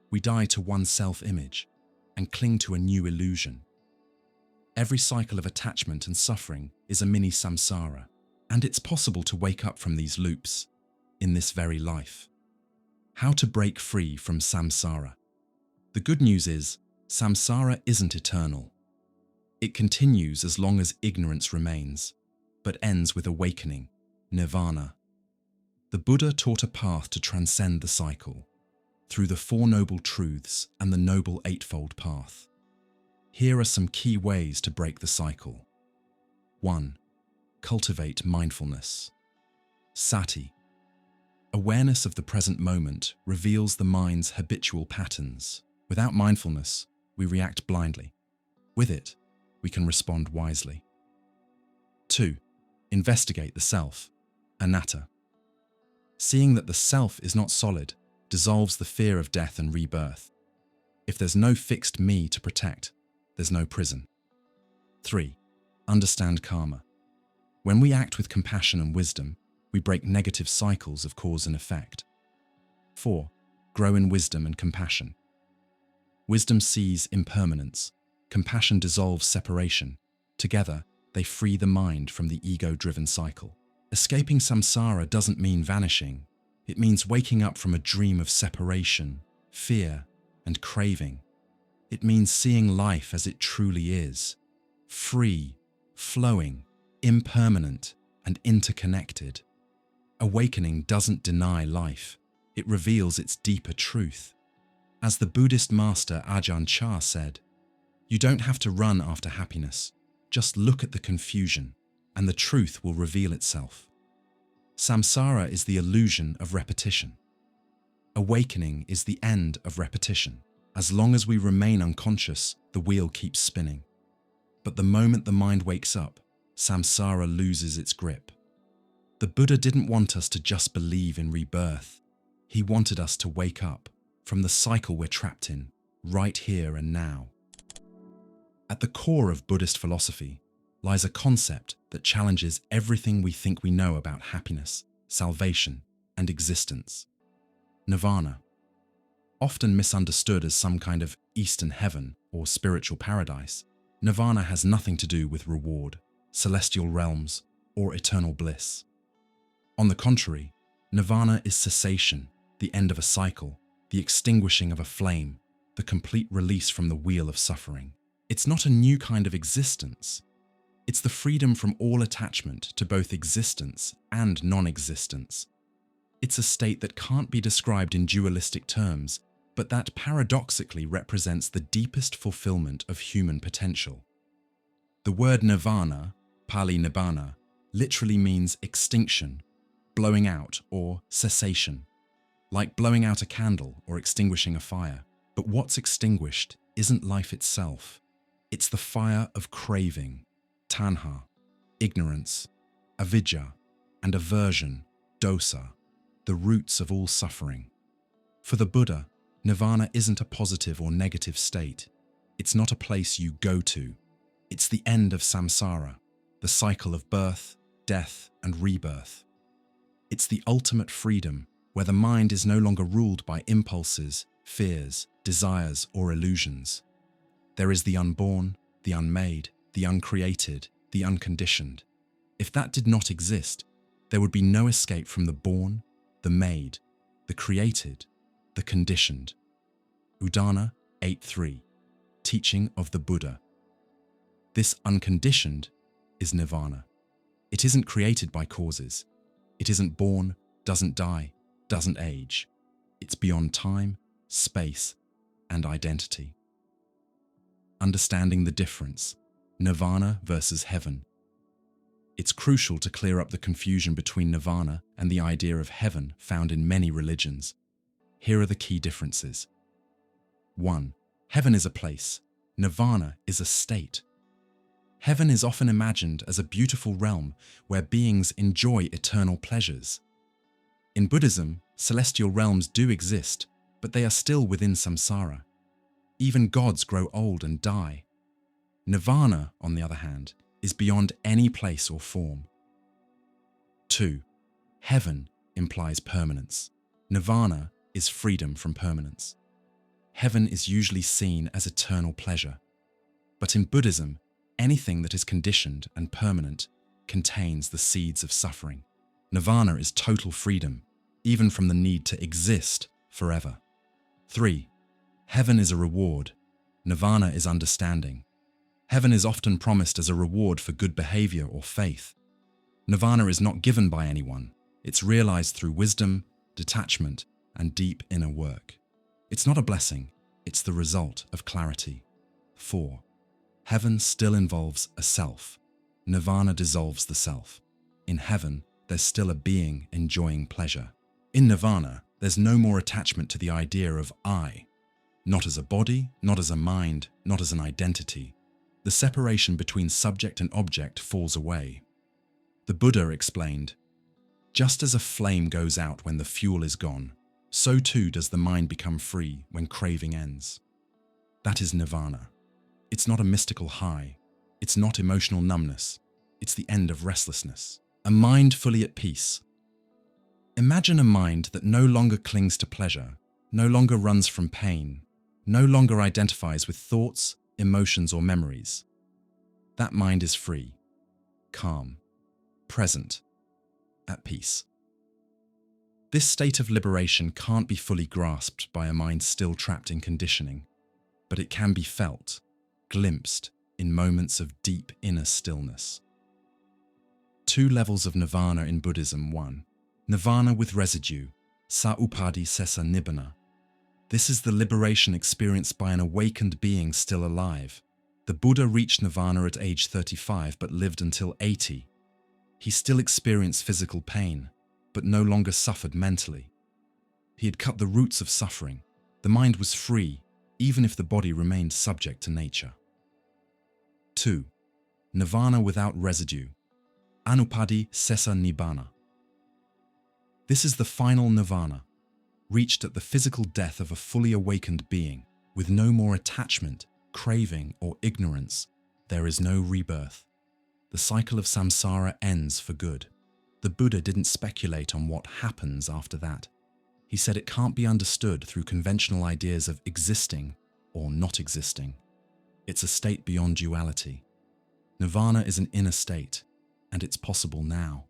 We die to one self-image and cling to a new illusion. Every cycle of attachment and suffering is a mini samsara, and it's possible to wake up from these loops in this very life. How to break free from samsara? The good news is, samsara isn't eternal. It continues as long as ignorance remains, but ends with awakening, nirvana. The Buddha taught a path to transcend the cycle, through the Four Noble Truths and the Noble Eightfold Path. Here are some key ways to break the cycle. 1. Cultivate mindfulness. Sati. Awareness of the present moment reveals the mind's habitual patterns. Without mindfulness, we react blindly. With it, we can respond wisely. 2. Investigate the self. Anatta. Seeing that the self is not solid dissolves the fear of death and rebirth. If there's no fixed me to protect, there's no prison. 3. Understand karma. When we act with compassion and wisdom, we break negative cycles of cause and effect. 4. Grow in wisdom and compassion. Wisdom sees impermanence. Compassion dissolves separation. Together, they free the mind from the ego-driven cycle. Escaping samsara doesn't mean vanishing. It means waking up from a dream of separation, fear, and craving. It means seeing life as it truly is, free, flowing, impermanent, and interconnected. Awakening doesn't deny life. It reveals its deeper truth. As the Buddhist master Ajahn Chah said, "You don't have to run after happiness. Just look at the confusion, and the truth will reveal itself." Samsara is the illusion of repetition. Awakening is the end of repetition. As long as we remain unconscious, the wheel keeps spinning. But the moment the mind wakes up, samsara loses its grip. The Buddha didn't want us to just believe in rebirth. He wanted us to wake up from the cycle we're trapped in, right here and now. At the core of Buddhist philosophy lies a concept that challenges everything we think we know about happiness, salvation, and existence. Nirvana. Often misunderstood as some kind of Eastern heaven or spiritual paradise, Nirvana has nothing to do with reward, celestial realms, or eternal bliss. On the contrary, Nirvana is cessation, the end of a cycle, the extinguishing of a flame, the complete release from the wheel of suffering. It's not a new kind of existence. It's the freedom from all attachment to both existence and non-existence. It's a state that can't be described in dualistic terms, but that paradoxically represents the deepest fulfillment of human potential. The word nirvana, Pali nibbana, literally means extinction, blowing out, or cessation, like blowing out a candle or extinguishing a fire. But what's extinguished isn't life itself. It's the fire of craving, tanha, ignorance, avidya, and aversion, dosa, the roots of all suffering. For the Buddha, nirvana isn't a positive or negative state. It's not a place you go to. It's the end of samsara, the cycle of birth, death, and rebirth. It's the ultimate freedom, where the mind is no longer ruled by impulses, fears, desires, or illusions. There is the unborn, the unmade, the uncreated, the unconditioned. If that did not exist, there would be no escape from the born, the made, the created, the conditioned. Udana 8.3, Teaching of the Buddha. This unconditioned is Nirvana. It isn't created by causes. It isn't born, doesn't die, doesn't age. It's beyond time, space, and identity. Understanding the difference, Nirvana versus heaven. It's crucial to clear up the confusion between Nirvana and the idea of heaven found in many religions. Here are the key differences. 1. Heaven is a place. Nirvana is a state. Heaven is often imagined as a beautiful realm where beings enjoy eternal pleasures. In Buddhism, celestial realms do exist, but they are still within samsara. Even gods grow old and die. Nirvana, on the other hand, is beyond any place or form. 2. Heaven implies permanence. Nirvana is freedom from permanence. Heaven is usually seen as eternal pleasure. But in Buddhism, anything that is conditioned and permanent contains the seeds of suffering. Nirvana is total freedom, even from the need to exist forever. 3. Heaven is a reward. Nirvana is understanding. Heaven is often promised as a reward for good behavior or faith. Nirvana is not given by anyone. It's realized through wisdom, detachment, and deep inner work. It's not a blessing, it's the result of clarity. 4. Heaven still involves a self. Nirvana dissolves the self. In heaven, there's still a being enjoying pleasure. In Nirvana, there's no more attachment to the idea of I. Not as a body, not as a mind, not as an identity. The separation between subject and object falls away. The Buddha explained, "Just as a flame goes out when the fuel is gone, so too does the mind become free when craving ends." That is Nirvana. It's not a mystical high. It's not emotional numbness. It's the end of restlessness. A mind fully at peace. Imagine a mind that no longer clings to pleasure, no longer runs from pain, no longer identifies with thoughts, emotions, or memories. That mind is free, calm, present, at peace. This state of liberation can't be fully grasped by a mind still trapped in conditioning, but it can be felt, glimpsed in moments of deep inner stillness. 2 levels of Nirvana in Buddhism. 1. Nirvana with residue, sa-upadhi sesa nibbana. This is the liberation experienced by an awakened being still alive. The Buddha reached Nirvana at age 35 but lived until 80. He still experienced physical pain, but no longer suffered mentally. He had cut the roots of suffering. The mind was free, even if the body remained subject to nature. 2. Nirvana without residue, anupadhi sesa nibbana. This is the final Nirvana, reached at the physical death of a fully awakened being. With no more attachment, craving, or ignorance, there is no rebirth. The cycle of samsara ends for good. The Buddha didn't speculate on what happens after that. He said it can't be understood through conventional ideas of existing or not existing. It's a state beyond duality. Nirvana is an inner state, and it's possible now.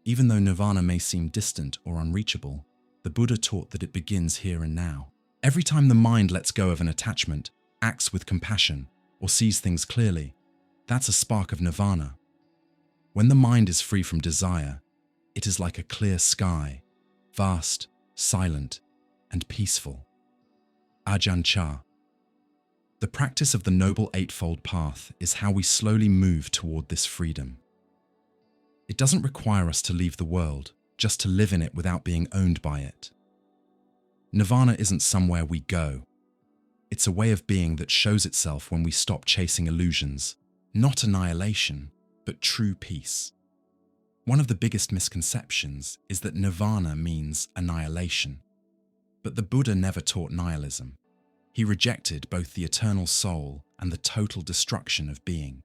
Even though Nirvana may seem distant or unreachable, the Buddha taught that it begins here and now. Every time the mind lets go of an attachment, acts with compassion, or sees things clearly, that's a spark of Nirvana. When the mind is free from desire, it is like a clear sky, vast, silent, and peaceful. Ajahn Chah. The practice of the Noble Eightfold Path is how we slowly move toward this freedom. It doesn't require us to leave the world, just to live in it without being owned by it. Nirvana isn't somewhere we go. It's a way of being that shows itself when we stop chasing illusions. Not annihilation, but true peace. One of the biggest misconceptions is that Nirvana means annihilation. But the Buddha never taught nihilism. He rejected both the eternal soul and the total destruction of being.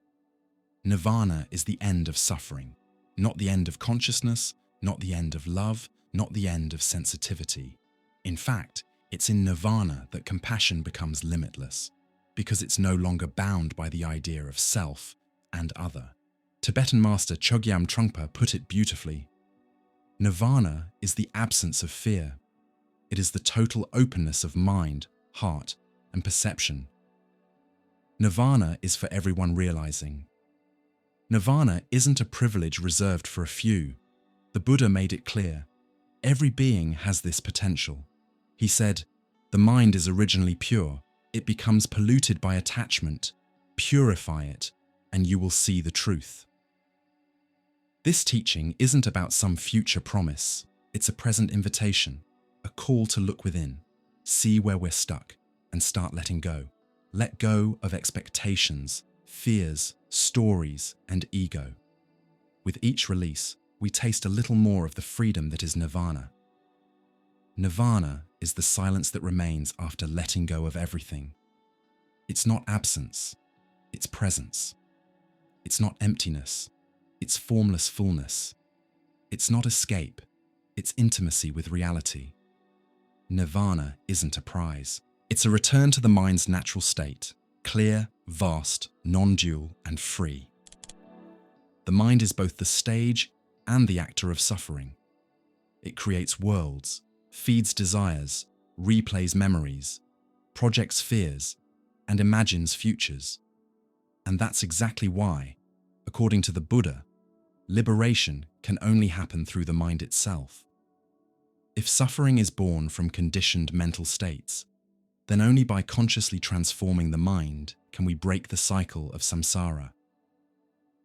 Nirvana is the end of suffering, not the end of consciousness, not the end of love, not the end of sensitivity. In fact, it's in Nirvana that compassion becomes limitless, because it's no longer bound by the idea of self and other. Tibetan master Chogyam Trungpa put it beautifully. Nirvana is the absence of fear. It is the total openness of mind, heart, and perception. Nirvana is for everyone realizing. Nirvana isn't a privilege reserved for a few. The Buddha made it clear. Every being has this potential. He said, "The mind is originally pure. It becomes polluted by attachment. Purify it, and you will see the truth." This teaching isn't about some future promise. It's a present invitation, a call to look within, see where we're stuck, and start letting go. Let go of expectations, fears, stories, and ego. With each release, we taste a little more of the freedom that is Nirvana. Nirvana is the silence that remains after letting go of everything. It's not absence, it's presence. It's not emptiness, it's formless fullness. It's not escape, it's intimacy with reality. Nirvana isn't a prize. It's a return to the mind's natural state, clear, vast, non-dual, and free. The mind is both the stage and the actor of suffering. It creates worlds, feeds desires, replays memories, projects fears, and imagines futures. And that's exactly why, according to the Buddha, liberation can only happen through the mind itself. If suffering is born from conditioned mental states, then only by consciously transforming the mind can we break the cycle of samsara.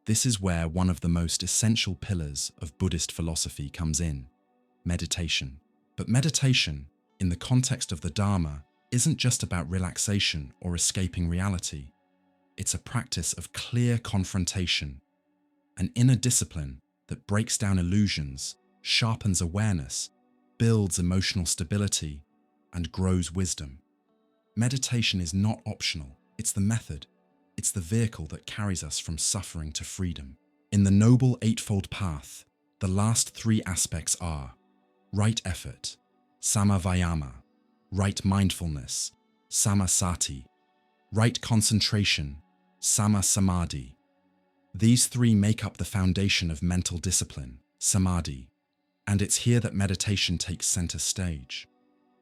This is where one of the most essential pillars of Buddhist philosophy comes in: meditation. But meditation, in the context of the Dharma, isn't just about relaxation or escaping reality. It's a practice of clear confrontation, an inner discipline that breaks down illusions, sharpens awareness, builds emotional stability, and grows wisdom. Meditation is not optional, it's the method. It's the vehicle that carries us from suffering to freedom. In the Noble Eightfold Path, the last three aspects are right effort, samavayama, right mindfulness, samasati, right concentration, samasamadhi. These three make up the foundation of mental discipline, samadhi, and it's here that meditation takes center stage.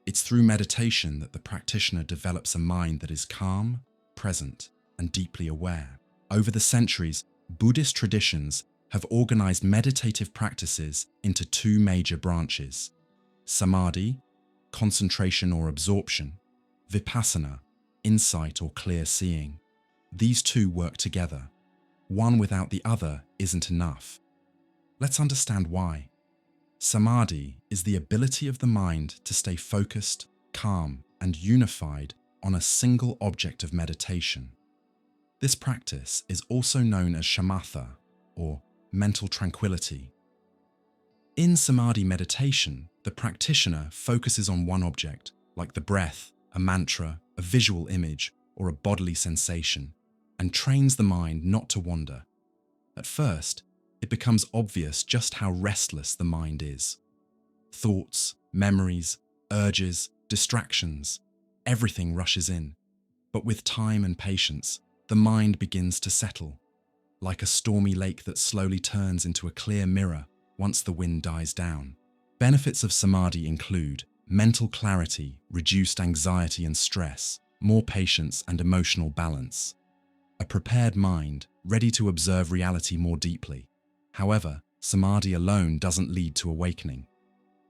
It's through meditation that the practitioner develops a mind that is calm, present, and deeply aware. Over the centuries, Buddhist traditions have organized meditative practices into two major branches: samadhi, concentration or absorption; vipassana, insight or clear seeing. These two work together. One without the other isn't enough. Let's understand why. Samadhi is the ability of the mind to stay focused, calm, and unified on a single object of meditation. This practice is also known as shamatha, or mental tranquility. In samadhi meditation, the practitioner focuses on one object, like the breath, a mantra, a visual image, or a bodily sensation, and trains the mind not to wander. At first, it becomes obvious just how restless the mind is. Thoughts, memories, urges, distractions, everything rushes in. But with time and patience, the mind begins to settle, like a stormy lake that slowly turns into a clear mirror once the wind dies down. Benefits of samadhi include mental clarity, reduced anxiety and stress, more patience and emotional balance, a prepared mind ready to observe reality more deeply. However, samadhi alone doesn't lead to awakening.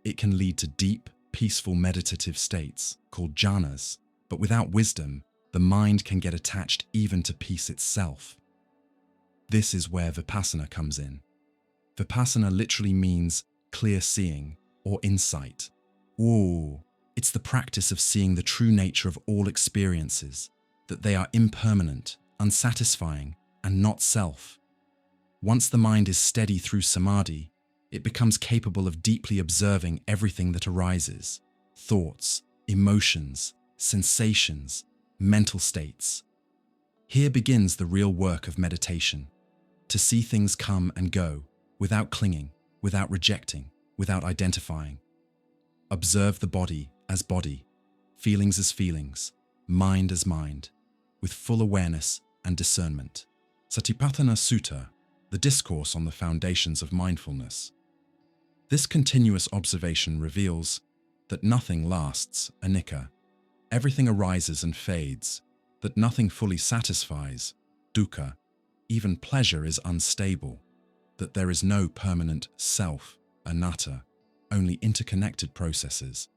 It can lead to deep, peaceful meditative states called jhanas, but without wisdom, the mind can get attached even to peace itself. This is where vipassana comes in. Vipassana literally means clear seeing or insight. It's the practice of seeing the true nature of all experiences, that they are impermanent, unsatisfying, and not self. Once the mind is steady through samadhi, it becomes capable of deeply observing everything that arises: thoughts, emotions, sensations, mental states. Here begins the real work of meditation: to see things come and go, without clinging, without rejecting, without identifying. Observe the body as body, feelings as feelings, mind as mind, with full awareness and discernment. Satipatthana Sutta, the discourse on the foundations of mindfulness. This continuous observation reveals that nothing lasts, Anicca. Everything arises and fades, that nothing fully satisfies, Dukkha, even pleasure is unstable, that there is no permanent self, anatta, only interconnected processes.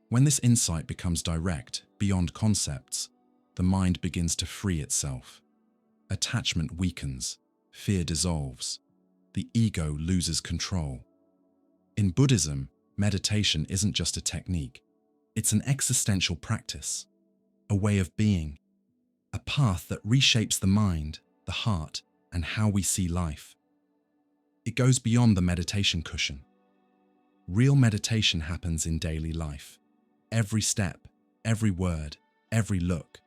When this insight becomes direct, beyond concepts, the mind begins to free itself. Attachment weakens, fear dissolves, the ego loses control. In Buddhism, meditation isn't just a technique, it's an existential practice, a way of being, a path that reshapes the mind, the heart, and how we see life. It goes beyond the meditation cushion. Real meditation happens in daily life. Every step, every word, every look.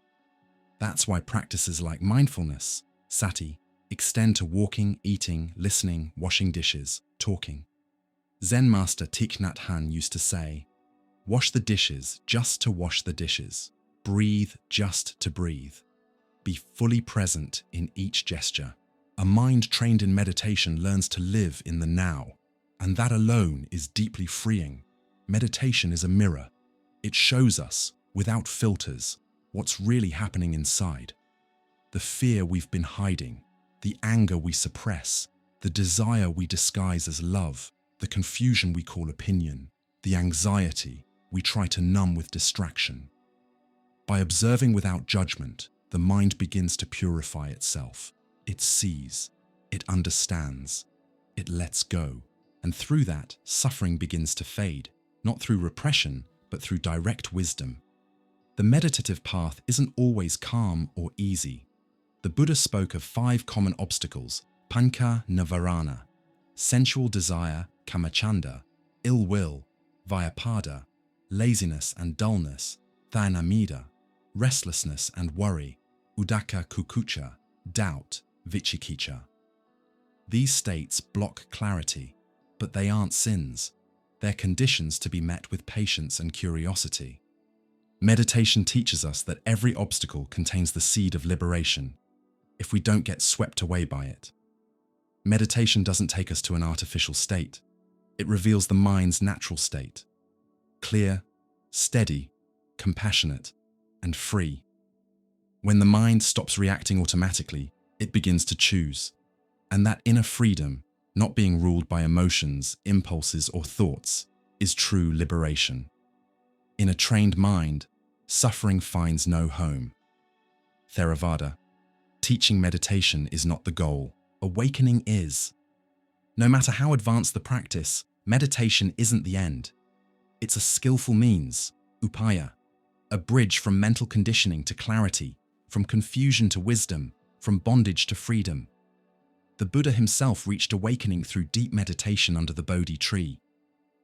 That's why practices like mindfulness, sati, extend to walking, eating, listening, washing dishes, talking. Zen master Thich Nhat Hanh used to say, "Wash the dishes just to wash the dishes. Breathe just to breathe. Be fully present in each gesture." A mind trained in meditation learns to live in the now, and that alone is deeply freeing. Meditation is a mirror. It shows us, without filters, what's really happening inside. The fear we've been hiding, the anger we suppress, the desire we disguise as love, the confusion we call opinion, the anxiety we try to numb with distraction. By observing without judgment, the mind begins to purify itself. It sees, it understands, it lets go, and through that, suffering begins to fade, not through repression, but through direct wisdom. The meditative path isn't always calm or easy. The Buddha spoke of 5 common obstacles: panca nivarana, sensual desire, kamachanda, ill will, vyapada, laziness and dullness, thanamida, restlessness and worry, uddhacca kukucha, doubt, vicikiccha. These states block clarity, but they aren't sins. They're conditions to be met with patience and curiosity. Meditation teaches us that every obstacle contains the seed of liberation, if we don't get swept away by it. Meditation doesn't take us to an artificial state. It reveals the mind's natural state: clear, steady, compassionate, and free. When the mind stops reacting automatically, it begins to choose. And that inner freedom, not being ruled by emotions, impulses, or thoughts, is true liberation. In a trained mind, suffering finds no home. Theravada, teaching meditation is not the goal. Awakening is. No matter how advanced the practice, meditation isn't the end. It's a skillful means, upaya, a bridge from mental conditioning to clarity, from confusion to wisdom, from bondage to freedom. The Buddha himself reached awakening through deep meditation under the Bodhi tree,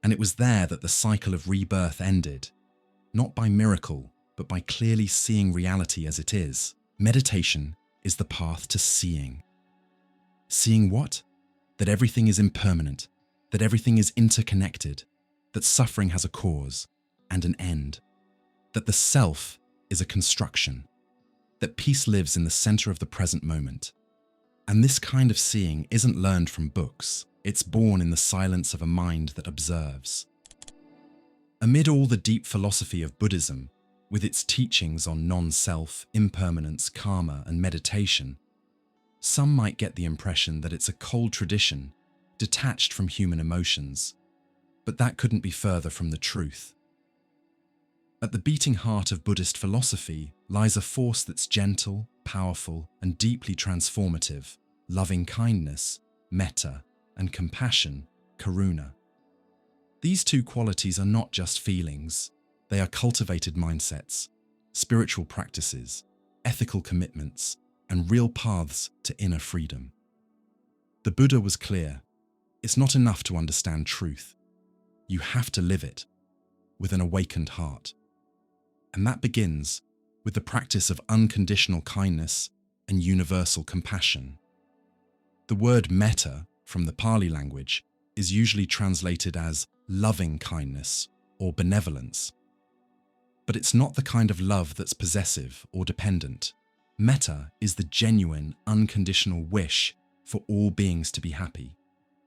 and it was there that the cycle of rebirth ended, not by miracle, but by clearly seeing reality as it is. Meditation is the path to seeing. Seeing what? That everything is impermanent, that everything is interconnected, that suffering has a cause and an end, that the self is a construction, that peace lives in the center of the present moment. And this kind of seeing isn't learned from books. It's born in the silence of a mind that observes. Amid all the deep philosophy of Buddhism, with its teachings on non-self, impermanence, karma, and meditation, some might get the impression that it's a cold tradition, detached from human emotions. But that couldn't be further from the truth. At the beating heart of Buddhist philosophy lies a force that's gentle, powerful, and deeply transformative: loving kindness, metta, and compassion, karuna. These 2 qualities are not just feelings. They are cultivated mindsets, spiritual practices, ethical commitments, and real paths to inner freedom. The Buddha was clear: it's not enough to understand truth. You have to live it with an awakened heart. And that begins with the practice of unconditional kindness and universal compassion. The word metta, from the Pali language, is usually translated as loving kindness or benevolence. But it's not the kind of love that's possessive or dependent. Metta is the genuine, unconditional wish for all beings to be happy.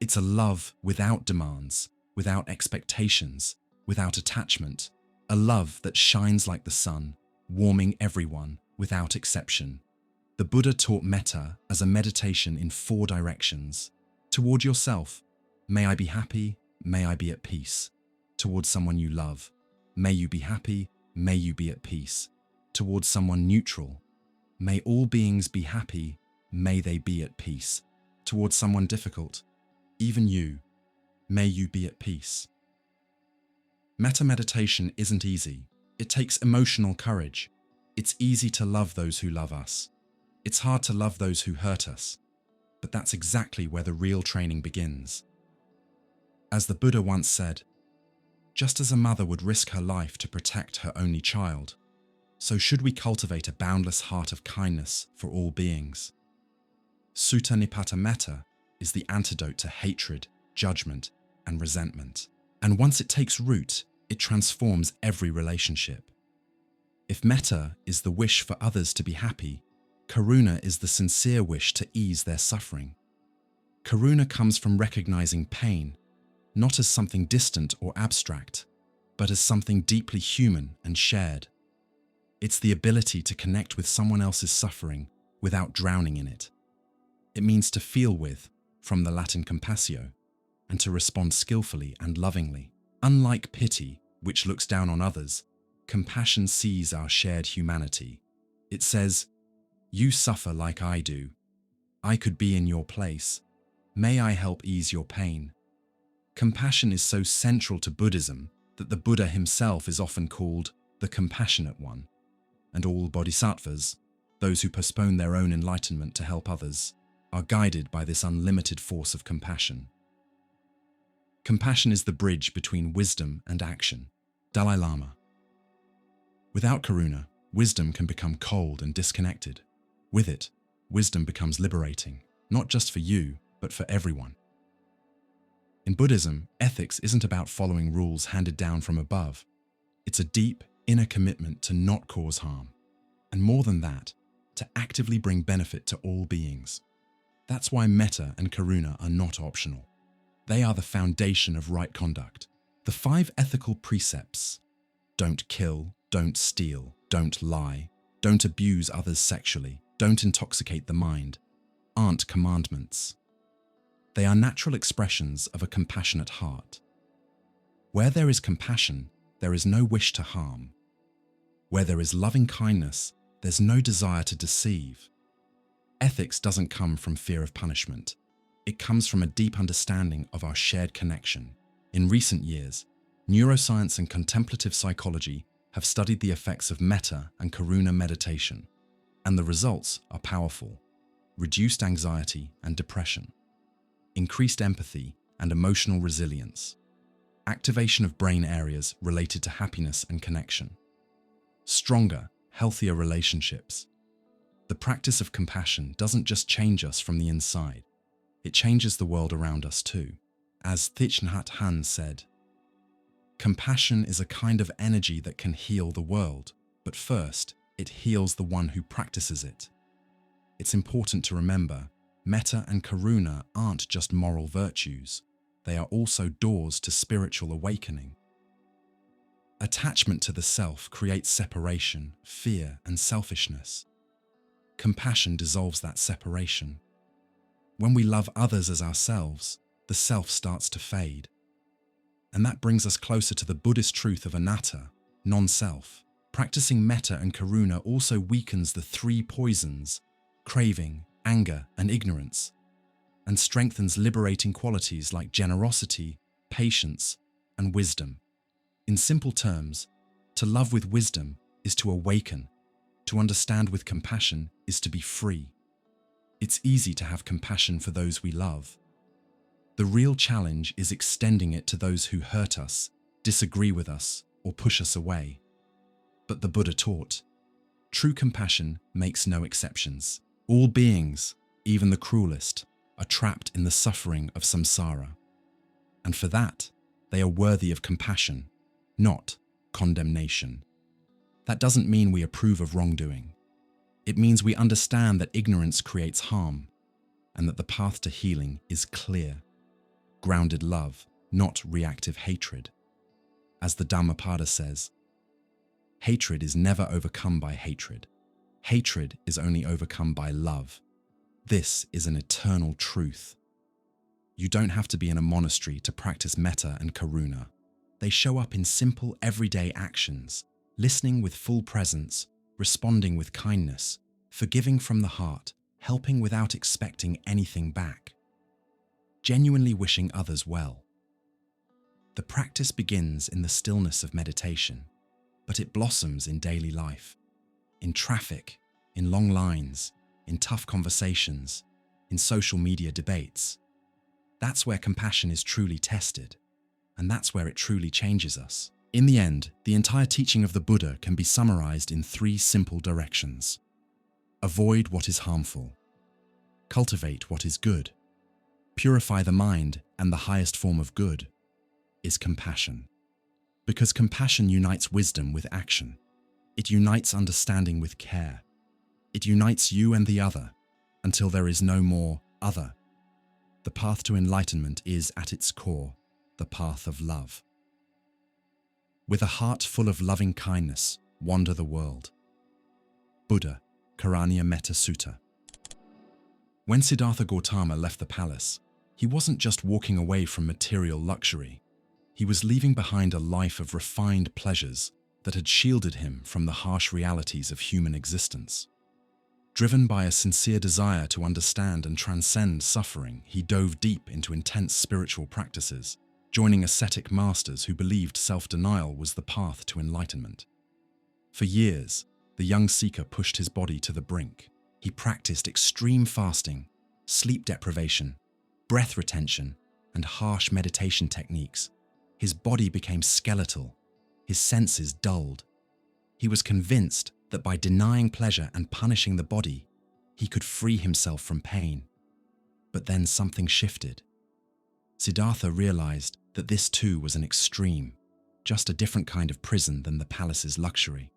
It's a love without demands, without expectations, without attachment, a love that shines like the sun, warming everyone without exception. The Buddha taught metta as a meditation in 4 directions. Toward yourself, may I be happy, may I be at peace. Towards someone you love, may you be happy, may you be at peace. Towards someone neutral, may all beings be happy, may they be at peace. Towards someone difficult, even you, may you be at peace. Metta meditation isn't easy. It takes emotional courage. It's easy to love those who love us. It's hard to love those who hurt us. But that's exactly where the real training begins. As the Buddha once said, just as a mother would risk her life to protect her only child, so should we cultivate a boundless heart of kindness for all beings. Sutta Nipata Metta is the antidote to hatred, judgment, and resentment. And once it takes root, it transforms every relationship. If metta is the wish for others to be happy, karuna is the sincere wish to ease their suffering. Karuna comes from recognizing pain, not as something distant or abstract, but as something deeply human and shared. It's the ability to connect with someone else's suffering without drowning in it. It means to feel with, from the Latin compassio, and to respond skillfully and lovingly. Unlike pity, which looks down on others, compassion sees our shared humanity. It says, you suffer like I do. I could be in your place. May I help ease your pain? Compassion is so central to Buddhism that the Buddha himself is often called the compassionate one. And all bodhisattvas, those who postpone their own enlightenment to help others, are guided by this unlimited force of compassion. Compassion is the bridge between wisdom and action. Dalai Lama. Without karuna, wisdom can become cold and disconnected. With it, wisdom becomes liberating, not just for you, but for everyone. In Buddhism, ethics isn't about following rules handed down from above. It's a deep, inner commitment to not cause harm. And more than that, to actively bring benefit to all beings. That's why metta and karuna are not optional. They are the foundation of right conduct. The 5 ethical precepts: don't kill, don't steal, don't lie, don't abuse others sexually, don't intoxicate the mind, aren't commandments. They are natural expressions of a compassionate heart. Where there is compassion, there is no wish to harm. Where there is loving kindness, there's no desire to deceive. Ethics doesn't come from fear of punishment. It comes from a deep understanding of our shared connection. In recent years, neuroscience and contemplative psychology have studied the effects of metta and karuna meditation, and the results are powerful. Reduced anxiety and depression, increased empathy and emotional resilience, activation of brain areas related to happiness and connection, stronger, healthier relationships. The practice of compassion doesn't just change us from the inside, it changes the world around us too. As Thich Nhat Hanh said, compassion is a kind of energy that can heal the world, but first, it heals the one who practices it. It's important to remember, metta and karuna aren't just moral virtues, they are also doors to spiritual awakening. Attachment to the self creates separation, fear, and selfishness. Compassion dissolves that separation. When we love others as ourselves, the self starts to fade. And that brings us closer to the Buddhist truth of anatta, non-self. Practicing metta and karuna also weakens the 3 poisons, craving, anger, and ignorance, and strengthens liberating qualities like generosity, patience, and wisdom. In simple terms, to love with wisdom is to awaken. To understand with compassion is to be free. It's easy to have compassion for those we love. The real challenge is extending it to those who hurt us, disagree with us, or push us away. But the Buddha taught, true compassion makes no exceptions. All beings, even the cruelest, are trapped in the suffering of samsara. And for that, they are worthy of compassion, not condemnation. That doesn't mean we approve of wrongdoing. It means we understand that ignorance creates harm, and that the path to healing is clear. Grounded love, not reactive hatred. As the Dhammapada says, hatred is never overcome by hatred. hatred is only overcome by love. This is an eternal truth. You don't have to be in a monastery to practice Metta and Karuna. They show up in simple, everyday actions, listening with full presence, responding with kindness, forgiving from the heart, helping without expecting anything back, genuinely wishing others well. The practice begins in the stillness of meditation, but it blossoms in daily life, in traffic, in long lines, in tough conversations, in social media debates. That's where compassion is truly tested, and that's where it truly changes us. In the end, the entire teaching of the Buddha can be summarized in 3 simple directions. Avoid what is harmful. Cultivate what is good. Purify the mind, and the highest form of good is compassion. Because compassion unites wisdom with action. It unites understanding with care. It unites you and the other until there is no more other. The path to enlightenment is, at its core, the path of love. With a heart full of loving kindness, wander the world. Buddha, Karaniya Metta Sutta. When Siddhartha Gautama left the palace, he wasn't just walking away from material luxury. He was leaving behind a life of refined pleasures that had shielded him from the harsh realities of human existence. Driven by a sincere desire to understand and transcend suffering, he dove deep into intense spiritual practices, joining ascetic masters who believed self-denial was the path to enlightenment. For years, the young seeker pushed his body to the brink. He practiced extreme fasting, sleep deprivation, breath retention, and harsh meditation techniques. His body became skeletal, his senses dulled. He was convinced that by denying pleasure and punishing the body, he could free himself from pain. But then something shifted. Siddhartha realized that this too was an extreme, just a different kind of prison than the palace's luxury.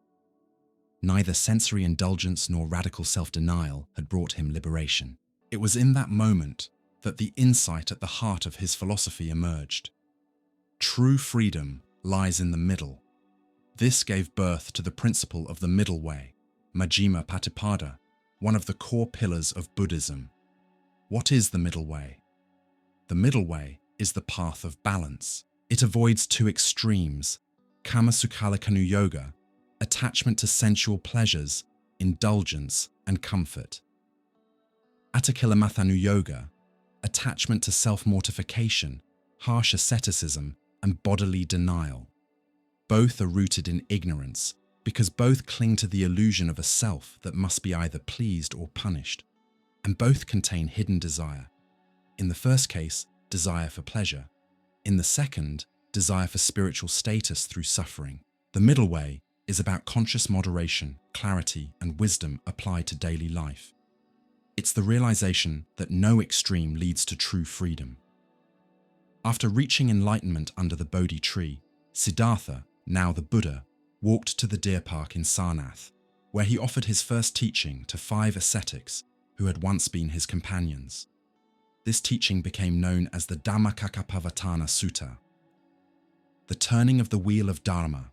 Neither sensory indulgence nor radical self-denial had brought him liberation. It was in that moment that the insight at the heart of his philosophy emerged. True freedom lies in the middle. This gave birth to the principle of the middle way, Majjhima Patipada, one of the core pillars of Buddhism. What is the middle way? The middle way is the path of balance. It avoids 2 extremes, Kamasukhalakanu yoga, attachment to sensual pleasures, indulgence, and comfort. Atthakilamathanu yoga, attachment to self-mortification, harsh asceticism, and bodily denial. Both are rooted in ignorance, because both cling to the illusion of a self that must be either pleased or punished, and both contain hidden desire. In the first case, desire for pleasure. In the second, desire for spiritual status through suffering. The middle way is about conscious moderation, clarity, and wisdom applied to daily life. It's the realization that no extreme leads to true freedom. After reaching enlightenment under the Bodhi tree, Siddhartha, now the Buddha, walked to the deer park in Sarnath, where he offered his first teaching to 5 ascetics who had once been his companions. This teaching became known as the Dhammacakkappavattana Sutta, the turning of the wheel of Dharma.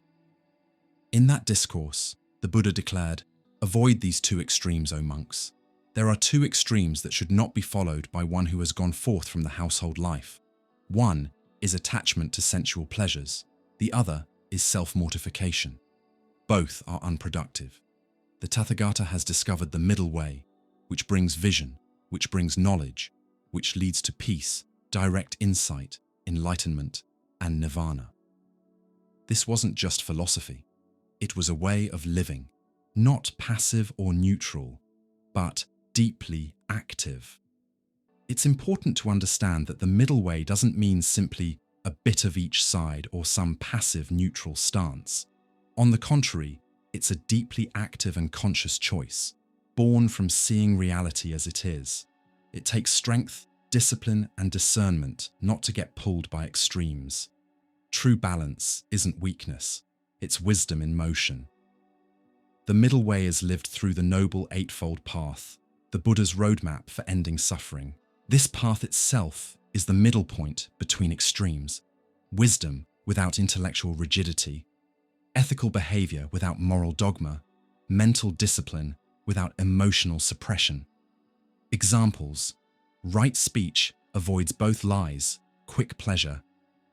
In that discourse, the Buddha declared, "Avoid these 2 extremes, O monks. There are 2 extremes that should not be followed by one who has gone forth from the household life. One is attachment to sensual pleasures. The other is self-mortification. Both are unproductive. The Tathagata has discovered the middle way, which brings vision, which brings knowledge, which leads to peace, direct insight, enlightenment, and nirvana." This wasn't just philosophy. It was a way of living, not passive or neutral, but deeply active. It's important to understand that the middle way doesn't mean simply a bit of each side or some passive neutral stance. On the contrary, it's a deeply active and conscious choice, born from seeing reality as it is. It takes strength, discipline, and discernment not to get pulled by extremes. True balance isn't weakness, it's wisdom in motion. The middle way is lived through the noble Eightfold Path, the Buddha's roadmap for ending suffering. This path itself is the middle point between extremes: wisdom without intellectual rigidity, ethical behavior without moral dogma, mental discipline without emotional suppression. Examples: right speech avoids both lies, quick pleasure,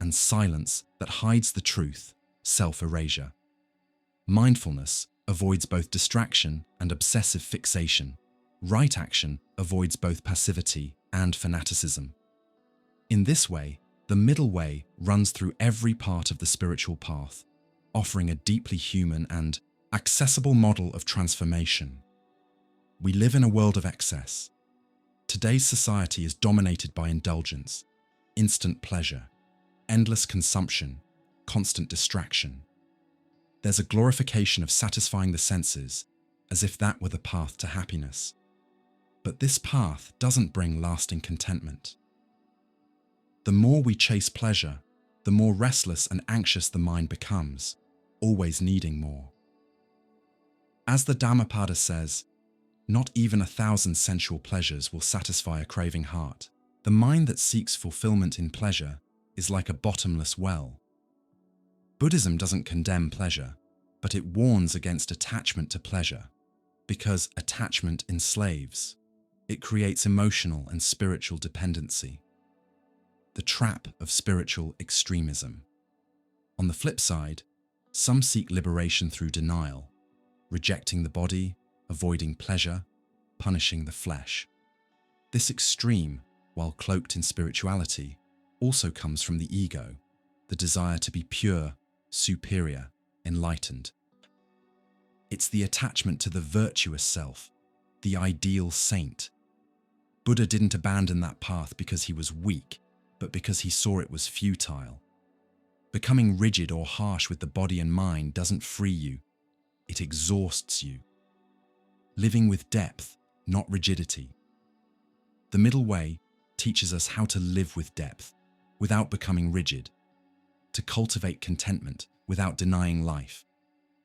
and silence that hides the truth, self-erasure. Mindfulness avoids both distraction and obsessive fixation. Right action avoids both passivity and fanaticism. In this way, the middle way runs through every part of the spiritual path, offering a deeply human and accessible model of transformation. We live in a world of excess. Today's society is dominated by indulgence, instant pleasure, endless consumption, constant distraction. There's a glorification of satisfying the senses, as if that were the path to happiness. But this path doesn't bring lasting contentment. The more we chase pleasure, the more restless and anxious the mind becomes, always needing more. As the Dhammapada says, not even 1,000 sensual pleasures will satisfy a craving heart. The mind that seeks fulfillment in pleasure is like a bottomless well. Buddhism doesn't condemn pleasure, but it warns against attachment to pleasure, because attachment enslaves. It creates emotional and spiritual dependency. The trap of spiritual extremism. On the flip side, some seek liberation through denial, rejecting the body, avoiding pleasure, punishing the flesh. This extreme, while cloaked in spirituality, also comes from the ego, the desire to be pure, superior, enlightened. It's the attachment to the virtuous self, the ideal saint. Buddha didn't abandon that path because he was weak, but because he saw it was futile. Becoming rigid or harsh with the body and mind doesn't free you, it exhausts you. Living with depth, not rigidity. The middle way teaches us how to live with depth, without becoming rigid, to cultivate contentment without denying life,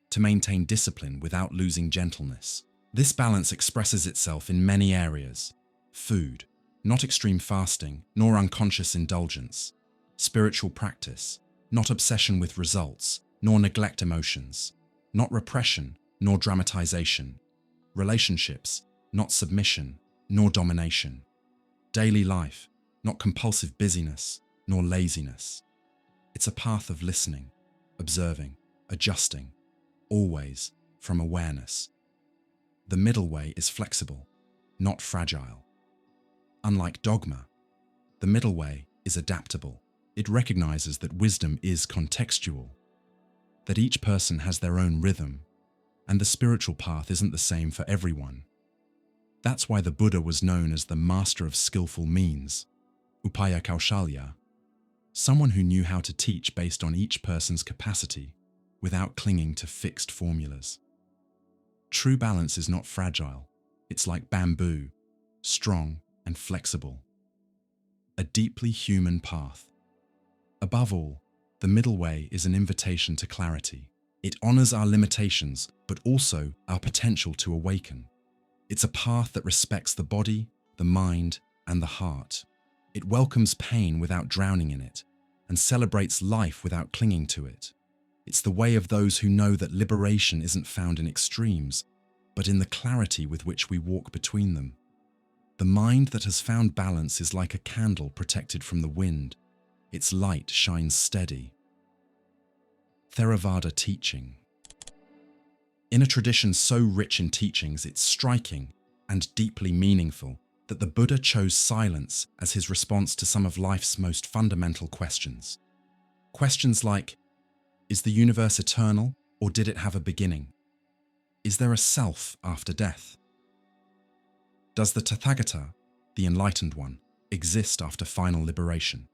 to maintain discipline without losing gentleness. This balance expresses itself in many areas. Food, not extreme fasting, nor unconscious indulgence. Spiritual practice, not obsession with results, nor neglect emotions. Not repression, nor dramatization. Relationships, not submission, nor domination. Daily life, not compulsive busyness, nor laziness. It's a path of listening, observing, adjusting, always from awareness. The middle way is flexible, not fragile. Unlike dogma, the middle way is adaptable. It recognizes that wisdom is contextual, that each person has their own rhythm, and the spiritual path isn't the same for everyone. That's why the Buddha was known as the master of skillful means, Upaya Kaushalya, someone who knew how to teach based on each person's capacity without clinging to fixed formulas. True balance is not fragile, it's like bamboo, strong and flexible. A deeply human path. Above all, the middle way is an invitation to clarity. It honors our limitations, but also our potential to awaken. It's a path that respects the body, the mind, and the heart. It welcomes pain without drowning in it, and celebrates life without clinging to it. It's the way of those who know that liberation isn't found in extremes, but in the clarity with which we walk between them. The mind that has found balance is like a candle protected from the wind. Its light shines steady. Theravada teaching. In a tradition so rich in teachings, it's striking and deeply meaningful that the Buddha chose silence as his response to some of life's most fundamental questions. Questions like, is the universe eternal, or did it have a beginning? Is there a self after death? Does the Tathagata, the enlightened one, exist after final liberation?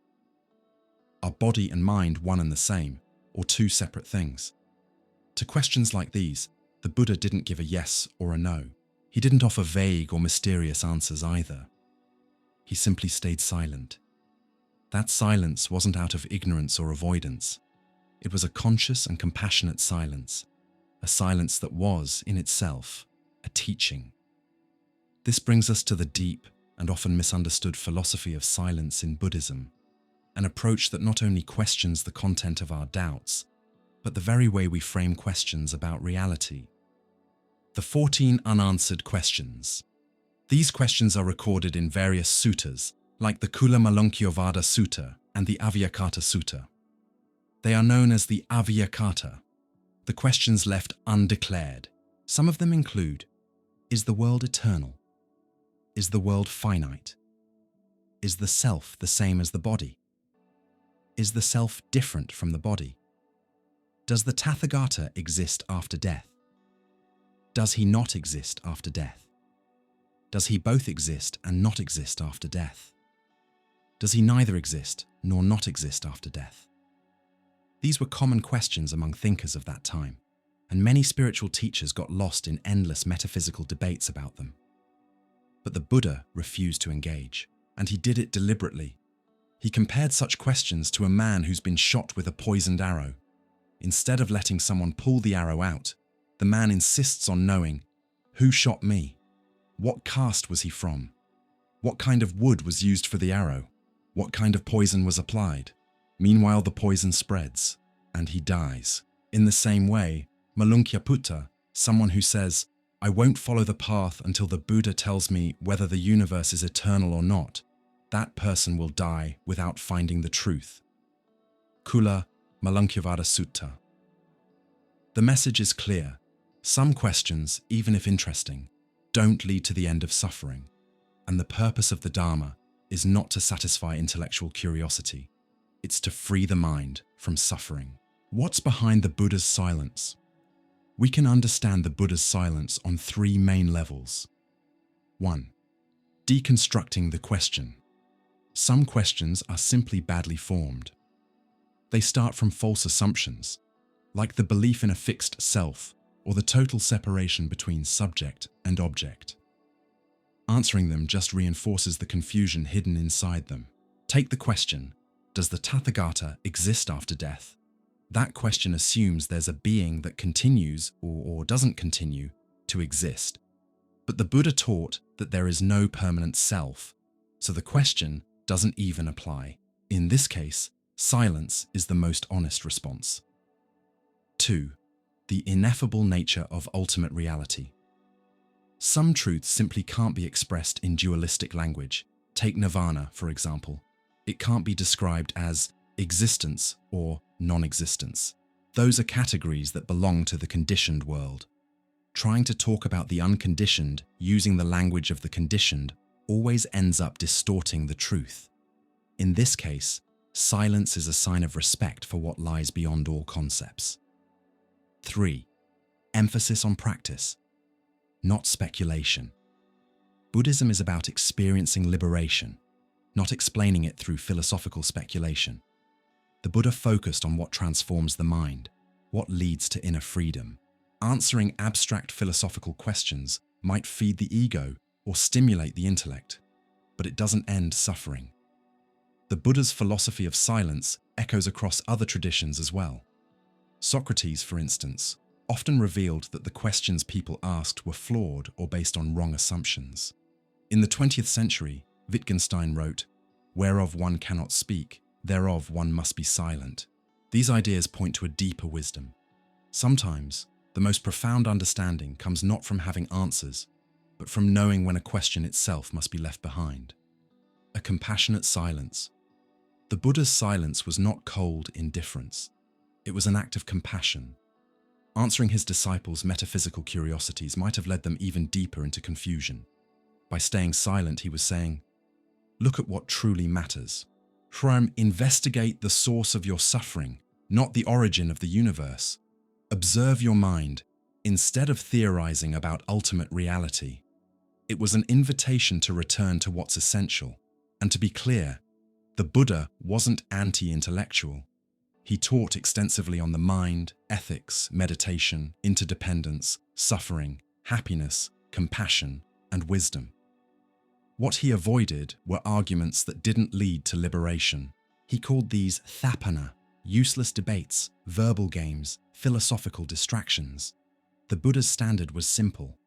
Are body and mind one and the same, or two separate things? To questions like these, the Buddha didn't give a yes or a no. He didn't offer vague or mysterious answers either. He simply stayed silent. That silence wasn't out of ignorance or avoidance. It was a conscious and compassionate silence, a silence that was, in itself, a teaching. This brings us to the deep and often misunderstood philosophy of silence in Buddhism, an approach that not only questions the content of our doubts, but the very way we frame questions about reality. the 14 unanswered questions. These questions are recorded in various suttas, like the Kula Malunkyavada Sutta and the Avyakata Sutta. They are known as the Avyakata, the questions left undeclared. Some of them include: is the world eternal? Is the world finite? Is the self the same as the body? Is the self different from the body? Does the Tathagata exist after death? Does he not exist after death? Does he both exist and not exist after death? Does he neither exist nor not exist after death? These were common questions among thinkers of that time, and many spiritual teachers got lost in endless metaphysical debates about them. But the Buddha refused to engage, and he did it deliberately. He compared such questions to a man who's been shot with a poisoned arrow. Instead of letting someone pull the arrow out, the man insists on knowing: who shot me? What caste was he from? What kind of wood was used for the arrow? What kind of poison was applied? Meanwhile, the poison spreads, and he dies. In the same way, Malunkyaputta, someone who says, "I won't follow the path until the Buddha tells me whether the universe is eternal or not," that person will die without finding the truth. Kula Malunkyavada Sutta. The message is clear. Some questions, even if interesting, don't lead to the end of suffering, and the purpose of the Dharma is not to satisfy intellectual curiosity. It's to free the mind from suffering. What's behind the Buddha's silence? We can understand the Buddha's silence on three main levels. 1. Deconstructing the question. Some questions are simply badly formed. They start from false assumptions, like the belief in a fixed self or the total separation between subject and object. Answering them just reinforces the confusion hidden inside them. Take the question: does the Tathagata exist after death? That question assumes there's a being that continues or doesn't continue to exist. But the Buddha taught that there is no permanent self, so the question doesn't even apply. In this case, silence is the most honest response. 2. The ineffable nature of ultimate reality. Some truths simply can't be expressed in dualistic language. Take Nirvana, for example. It can't be described as existence or non-existence. Those are categories that belong to the conditioned world. Trying to talk about the unconditioned using the language of the conditioned always ends up distorting the truth. In this case, silence is a sign of respect for what lies beyond all concepts. 3. Emphasis on practice, not speculation. Buddhism is about experiencing liberation, not explaining it through philosophical speculation. The Buddha focused on what transforms the mind, what leads to inner freedom. Answering abstract philosophical questions might feed the ego or stimulate the intellect, but it doesn't end suffering. The Buddha's philosophy of silence echoes across other traditions as well. Socrates, for instance, often revealed that the questions people asked were flawed or based on wrong assumptions. In the 20th century, Wittgenstein wrote, "Whereof one cannot speak, thereof one must be silent." These ideas point to a deeper wisdom. Sometimes, the most profound understanding comes not from having answers, but from knowing when a question itself must be left behind. A compassionate silence. The Buddha's silence was not cold indifference. It was an act of compassion. Answering his disciples' metaphysical curiosities might have led them even deeper into confusion. By staying silent, he was saying, "Look at what truly matters. Investigate the source of your suffering, not the origin of the universe. Observe your mind, instead of theorizing about ultimate reality." It was an invitation to return to what's essential. And to be clear, the Buddha wasn't anti-intellectual. He taught extensively on the mind, ethics, meditation, interdependence, suffering, happiness, compassion, and wisdom. What he avoided were arguments that didn't lead to liberation. He called these thapana, useless debates, verbal games, philosophical distractions. The Buddha's standard was simple.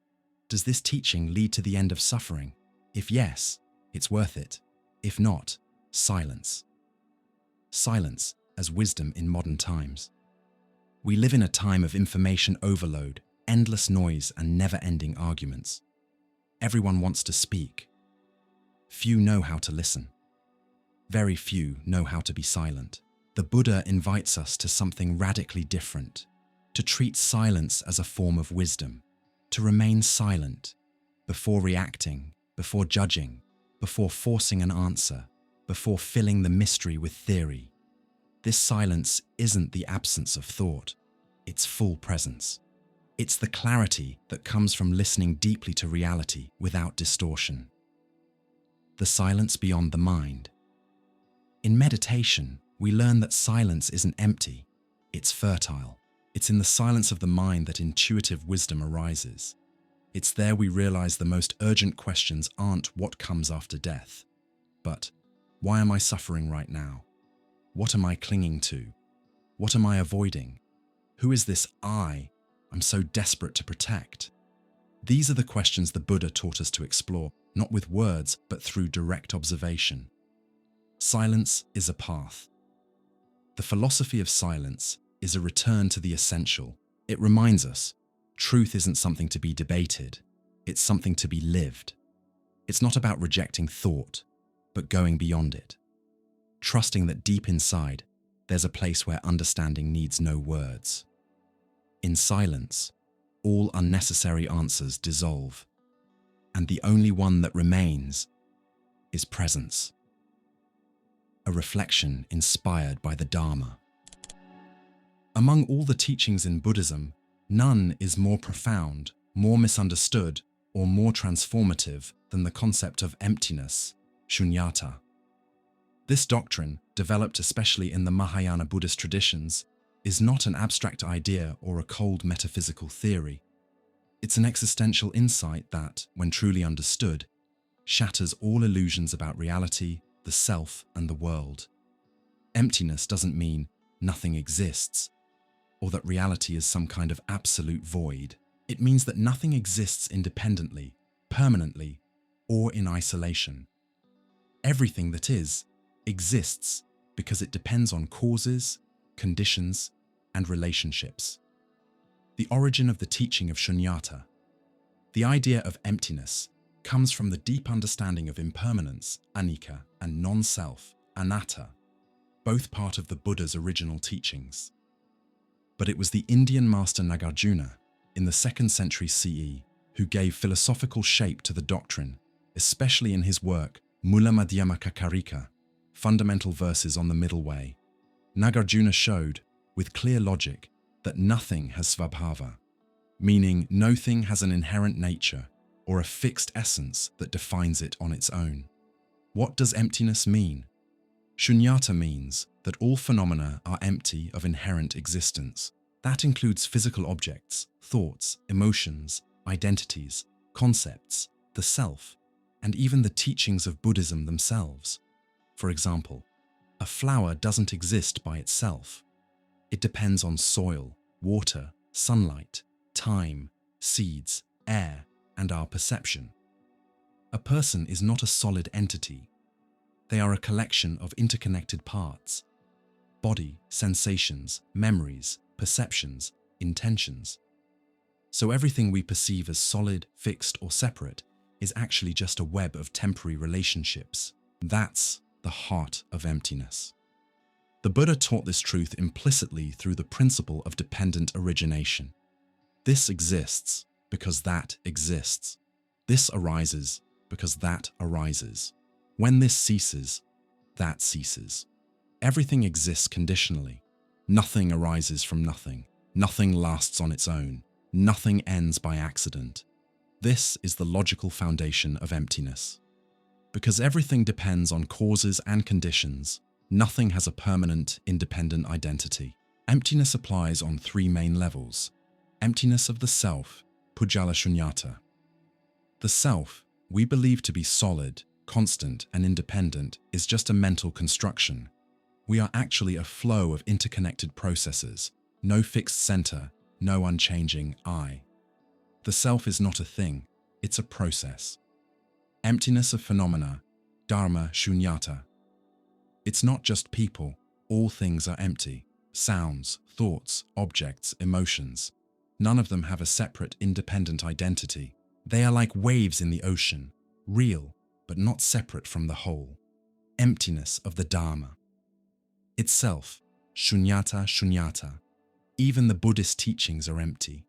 Does this teaching lead to the end of suffering? If yes, it's worth it. If not, silence. Silence as wisdom in modern times. We live in a time of information overload. endless noise and never-ending arguments. Everyone wants to speak. Few know how to listen. Very few know how to be silent. The Buddha invites us to something radically different, to treat silence as a form of wisdom, to remain silent before reacting, before judging, before forcing an answer, before filling the mystery with theory. This silence isn't the absence of thought, it's full presence. It's the clarity that comes from listening deeply to reality without distortion. The silence beyond the mind. In meditation, we learn that silence isn't empty, it's fertile. It's in the silence of the mind that intuitive wisdom arises. It's there we realize the most urgent questions aren't what comes after death, but why am I suffering right now? What am I clinging to? What am I avoiding? Who is this I I'm so desperate to protect? These are the questions the Buddha taught us to explore, not with words, but through direct observation. Silence is a path. The philosophy of silence is a return to the essential. It reminds us, truth isn't something to be debated, it's something to be lived. It's not about rejecting thought, but going beyond it. Trusting that deep inside, there's a place where understanding needs no words. In silence, all unnecessary answers dissolve, and the only one that remains is presence. A reflection inspired by the Dharma. Among all the teachings in Buddhism, none is more profound, more misunderstood, or more transformative than the concept of emptiness, Shunyata. This doctrine, developed especially in the Mahayana Buddhist traditions, is not an abstract idea or a cold metaphysical theory. It's an existential insight that, when truly understood, shatters all illusions about reality, the self, and the world. Emptiness doesn't mean nothing exists, or that reality is some kind of absolute void. It means that nothing exists independently, permanently, or in isolation. Everything that is, exists because it depends on causes, conditions, and relationships. The origin of the teaching of Shunyata, the idea of emptiness, comes from the deep understanding of impermanence, Anicca, and non-self, Anatta, both part of the Buddha's original teachings. But it was the Indian master Nagarjuna, in the 2nd century CE, who gave philosophical shape to the doctrine, especially in his work Mula Madhyamaka Karika, Fundamental Verses on the Middle Way. Nagarjuna showed, with clear logic, that nothing has svabhava, meaning no thing has an inherent nature or a fixed essence that defines it on its own. What does emptiness mean? Shunyata means that all phenomena are empty of inherent existence. That includes physical objects, thoughts, emotions, identities, concepts, the self, and even the teachings of Buddhism themselves. For example, a flower doesn't exist by itself. It depends on soil, water, sunlight, time, seeds, air, and our perception. A person is not a solid entity. They are a collection of interconnected parts: body, sensations, memories, perceptions, intentions. So everything we perceive as solid, fixed, or separate is actually just a web of temporary relationships. That's the heart of emptiness. The Buddha taught this truth implicitly through the principle of dependent origination. This exists because that exists. This arises because that arises. When this ceases, that ceases. Everything exists conditionally. Nothing arises from nothing. Nothing lasts on its own. Nothing ends by accident. This is the logical foundation of emptiness. Because everything depends on causes and conditions, nothing has a permanent, independent identity. Emptiness applies on 3 main levels. Emptiness of the self, Pujjala Shunyata. The self, we believe to be solid, constant, and independent, is just a mental construction. We are actually a flow of interconnected processes, no fixed center, no unchanging I. The self is not a thing, it's a process. Emptiness of phenomena, Dharma Shunyata. It's not just people, all things are empty. Sounds, thoughts, objects, emotions. None of them have a separate, independent identity. They are like waves in the ocean, real, but not separate from the whole. Emptiness of the Dharma. Itself, Shunyata, Shunyata. Even the Buddhist teachings are empty.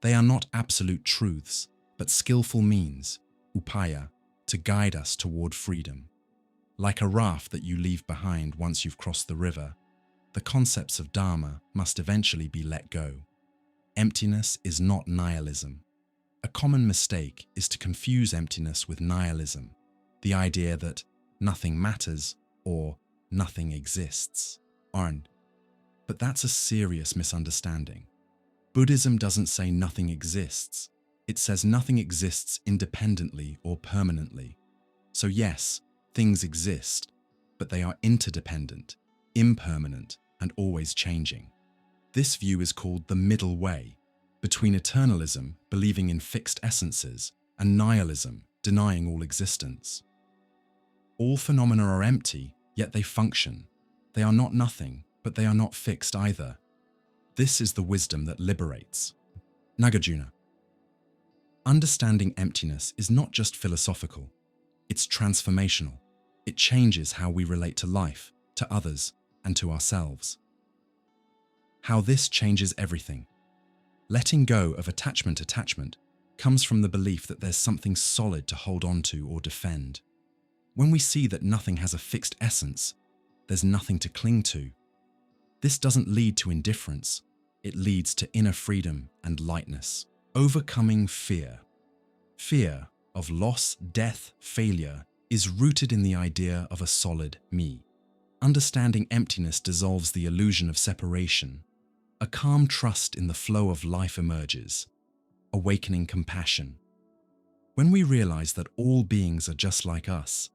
They are not absolute truths, but skillful means, upaya, to guide us toward freedom. Like a raft that you leave behind once you've crossed the river, the concepts of Dharma must eventually be let go. Emptiness is not nihilism. A common mistake is to confuse emptiness with nihilism, the idea that nothing matters or nothing exists. But that's a serious misunderstanding. Buddhism doesn't say nothing exists. It says nothing exists independently or permanently. So yes, things exist, but they are interdependent, impermanent, and always changing. This view is called the middle way, between eternalism, believing in fixed essences, and nihilism, denying all existence. All phenomena are empty, yet they function. They are not nothing, but they are not fixed either. This is the wisdom that liberates. Nagarjuna. Understanding emptiness is not just philosophical, it's transformational. It changes how we relate to life, to others, and to ourselves. How this changes everything. Letting go of attachment comes from the belief that there's something solid to hold on to or defend. When we see that nothing has a fixed essence, there's nothing to cling to. This doesn't lead to indifference, it leads to inner freedom and lightness. Overcoming fear. Fear of loss, death, failure is rooted in the idea of a solid me. Understanding emptiness dissolves the illusion of separation. A calm trust in the flow of life emerges, awakening compassion. When we realize that all beings are just like us,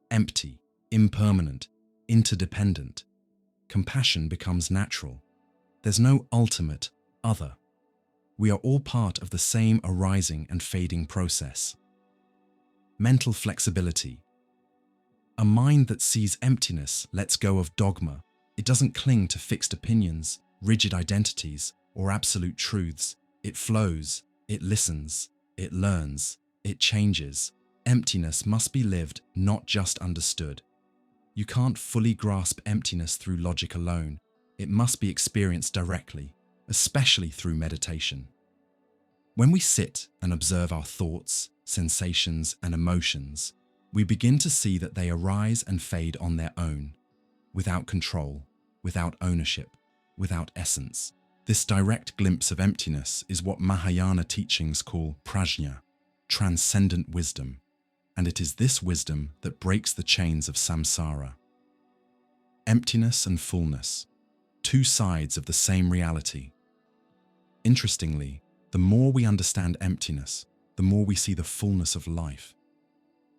empty, impermanent, interdependent, compassion becomes natural. There's no ultimate other. We are all part of the same arising and fading process. Mental flexibility. A mind that sees emptiness lets go of dogma. It doesn't cling to fixed opinions, rigid identities, or absolute truths. It flows, it listens, it learns, it changes. Emptiness must be lived, not just understood. You can't fully grasp emptiness through logic alone. It must be experienced directly, especially through meditation. When we sit and observe our thoughts, sensations, and emotions, we begin to see that they arise and fade on their own, without control, without ownership, without essence. This direct glimpse of emptiness is what Mahayana teachings call prajna, transcendent wisdom, and it is this wisdom that breaks the chains of samsara. Emptiness and fullness, two sides of the same reality. Interestingly, the more we understand emptiness, the more we see the fullness of life.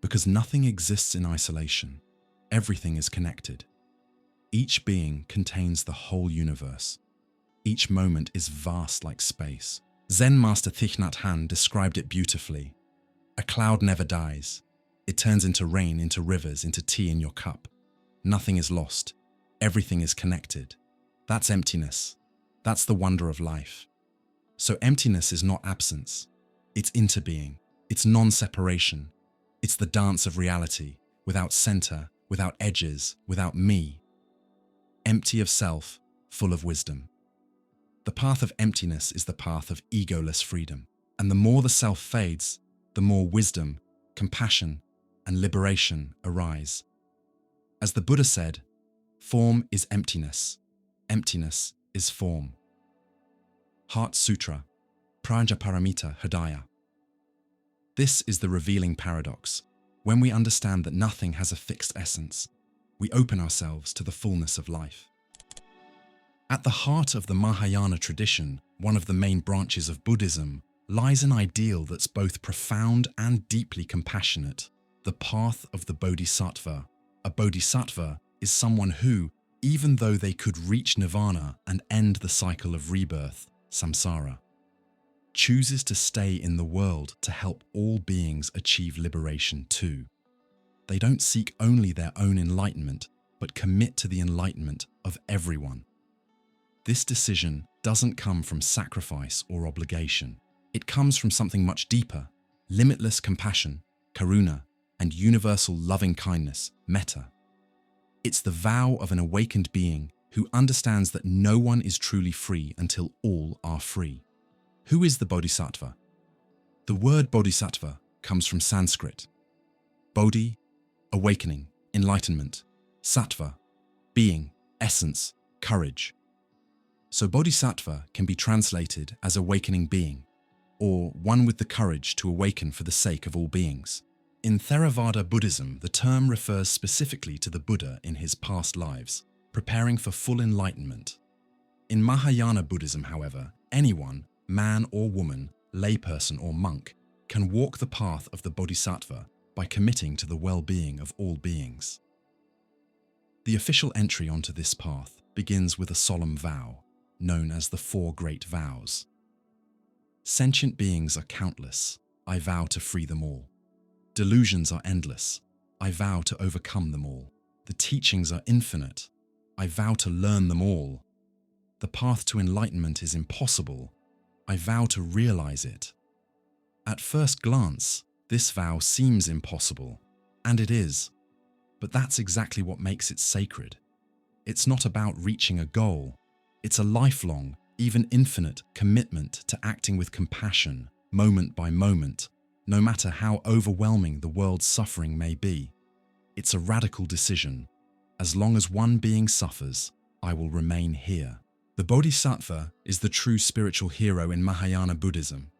Because nothing exists in isolation, everything is connected. Each being contains the whole universe. Each moment is vast like space. Zen master Thich Nhat Hanh described it beautifully. A cloud never dies. It turns into rain, into rivers, into tea in your cup. Nothing is lost. Everything is connected. That's emptiness. That's the wonder of life. So emptiness is not absence. It's interbeing. It's non-separation. It's the dance of reality, without center, without edges, without me. Empty of self, full of wisdom. The path of emptiness is the path of egoless freedom. And the more the self fades, the more wisdom, compassion, and liberation arise. As the Buddha said, form is emptiness. Emptiness is form. Heart Sutra, Prajaparamita Hridaya. This is the revealing paradox. When we understand that nothing has a fixed essence, we open ourselves to the fullness of life. At the heart of the Mahayana tradition, one of the main branches of Buddhism, lies an ideal that's both profound and deeply compassionate, the path of the Bodhisattva. A Bodhisattva is someone who, even though they could reach Nirvana and end the cycle of rebirth, Samsara, chooses to stay in the world to help all beings achieve liberation too. They don't seek only their own enlightenment, but commit to the enlightenment of everyone. This decision doesn't come from sacrifice or obligation. It comes from something much deeper: limitless compassion, Karuna, and universal loving-kindness, Metta. It's the vow of an awakened being who understands that no one is truly free until all are free. Who is the Bodhisattva? The word Bodhisattva comes from Sanskrit. Bodhi, awakening, enlightenment; sattva, being, essence, courage. So Bodhisattva can be translated as awakening being, or one with the courage to awaken for the sake of all beings. In Theravada Buddhism, the term refers specifically to the Buddha in his past lives, preparing for full enlightenment. In Mahayana Buddhism, however, anyone, man or woman, layperson or monk, can walk the path of the Bodhisattva by committing to the well-being of all beings. The official entry onto this path begins with a solemn vow, known as the Four Great Vows. Sentient beings are countless. I vow to free them all. Delusions are endless. I vow to overcome them all. The teachings are infinite. I vow to learn them all. The path to enlightenment is impossible. I vow to realize it. At first glance, this vow seems impossible, and it is. But that's exactly what makes it sacred. It's not about reaching a goal. It's a lifelong, even infinite, commitment to acting with compassion, moment by moment, no matter how overwhelming the world's suffering may be. It's a radical decision. As long as one being suffers, I will remain here. The Bodhisattva is the true spiritual hero in Mahayana Buddhism.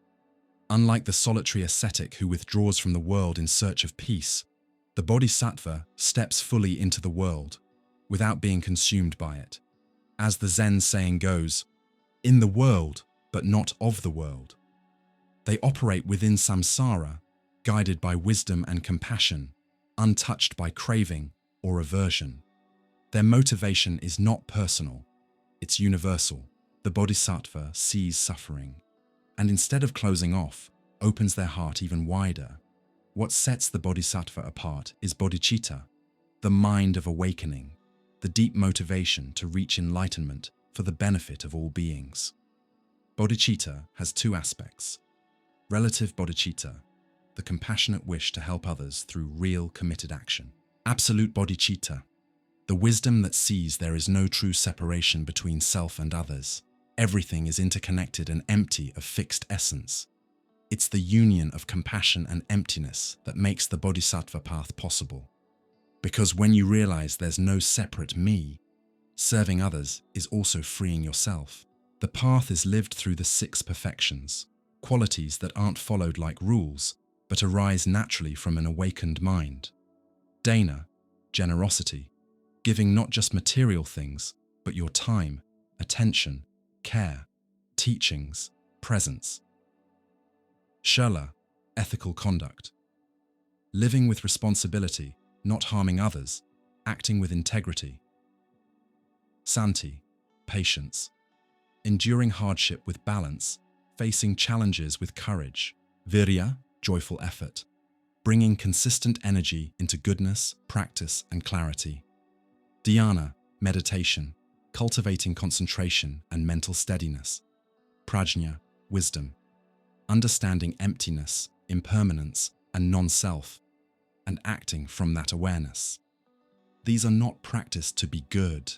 Unlike the solitary ascetic who withdraws from the world in search of peace, the Bodhisattva steps fully into the world, without being consumed by it. As the Zen saying goes, in the world, but not of the world. They operate within samsara, guided by wisdom and compassion, untouched by craving or aversion. Their motivation is not personal, it's universal. The Bodhisattva sees suffering, and instead of closing off, opens their heart even wider. What sets the Bodhisattva apart is bodhicitta, the mind of awakening, the deep motivation to reach enlightenment for the benefit of all beings. Bodhicitta has two aspects: relative bodhicitta, the compassionate wish to help others through real committed action; absolute bodhicitta, the wisdom that sees there is no true separation between self and others. Everything is interconnected and empty of fixed essence. It's the union of compassion and emptiness that makes the Bodhisattva path possible. Because when you realize there's no separate me, serving others is also freeing yourself. The path is lived through the six perfections, qualities that aren't followed like rules, but arise naturally from an awakened mind. Dana, generosity, giving not just material things, but your time, attention, care, teachings, presence. Shala, ethical conduct, living with responsibility, not harming others, acting with integrity. Santi, patience, enduring hardship with balance, facing challenges with courage. Virya, joyful effort, bringing consistent energy into goodness, practice, and clarity. Dhyana, meditation, cultivating concentration and mental steadiness. Prajna, wisdom, understanding emptiness, impermanence, and non-self, and acting from that awareness. These are not practiced to be good.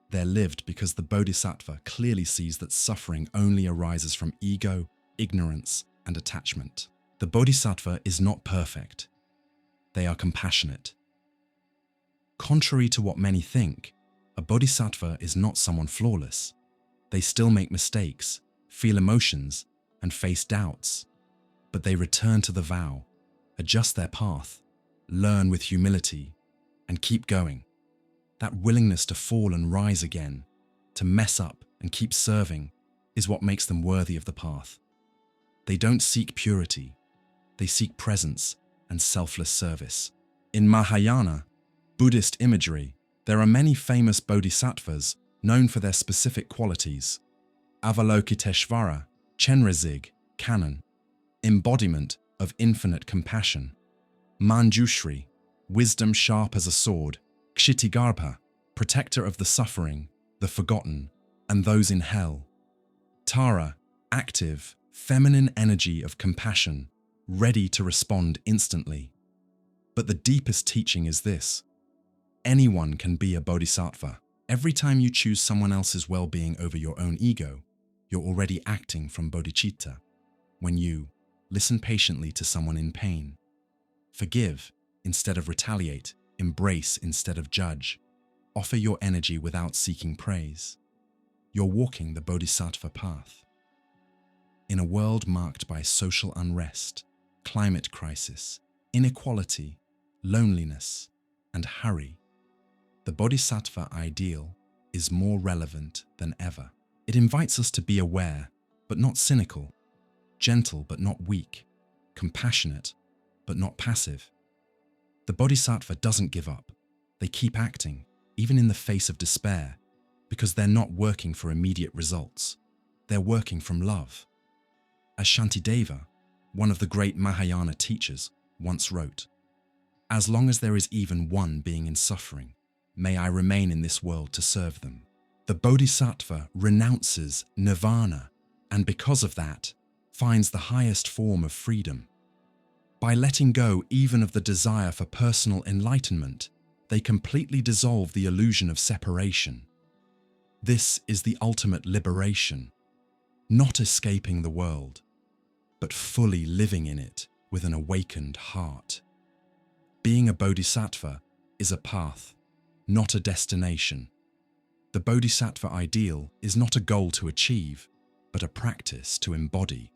They're lived because the Bodhisattva clearly sees that suffering only arises from ego, ignorance, and attachment. The Bodhisattva is not perfect. They are compassionate. Contrary to what many think, a Bodhisattva is not someone flawless. They still make mistakes, feel emotions, and face doubts. But they return to the vow, adjust their path, learn with humility, and keep going. That willingness to fall and rise again, to mess up and keep serving, is what makes them worthy of the path. They don't seek purity. They seek presence and selfless service. In Mahayana, Buddhist imagery, there are many famous bodhisattvas known for their specific qualities. Avalokiteshvara, Chenrezig, canon, embodiment of infinite compassion. Manjushri, wisdom sharp as a sword. Kshitigarbha, protector of the suffering, the forgotten, and those in hell. Tara, active, feminine energy of compassion, ready to respond instantly. But the deepest teaching is this: anyone can be a bodhisattva. Every time you choose someone else's well-being over your own ego, you're already acting from bodhicitta. When you listen patiently to someone in pain, forgive instead of retaliate, embrace instead of judge, offer your energy without seeking praise, you're walking the bodhisattva path. In a world marked by social unrest, climate crisis, inequality, loneliness, and hurry, the bodhisattva ideal is more relevant than ever. It invites us to be aware, but not cynical, gentle but not weak, compassionate but not passive. The bodhisattva doesn't give up. They keep acting, even in the face of despair, because they're not working for immediate results. They're working from love. As Shantideva, one of the great Mahayana teachers, once wrote, "As long as there is even one being in suffering, may I remain in this world to serve them." The bodhisattva renounces nirvana, and because of that, finds the highest form of freedom. By letting go even of the desire for personal enlightenment, they completely dissolve the illusion of separation. This is the ultimate liberation, not escaping the world, but fully living in it with an awakened heart. Being a bodhisattva is a path, not a destination. The bodhisattva ideal is not a goal to achieve, but a practice to embody.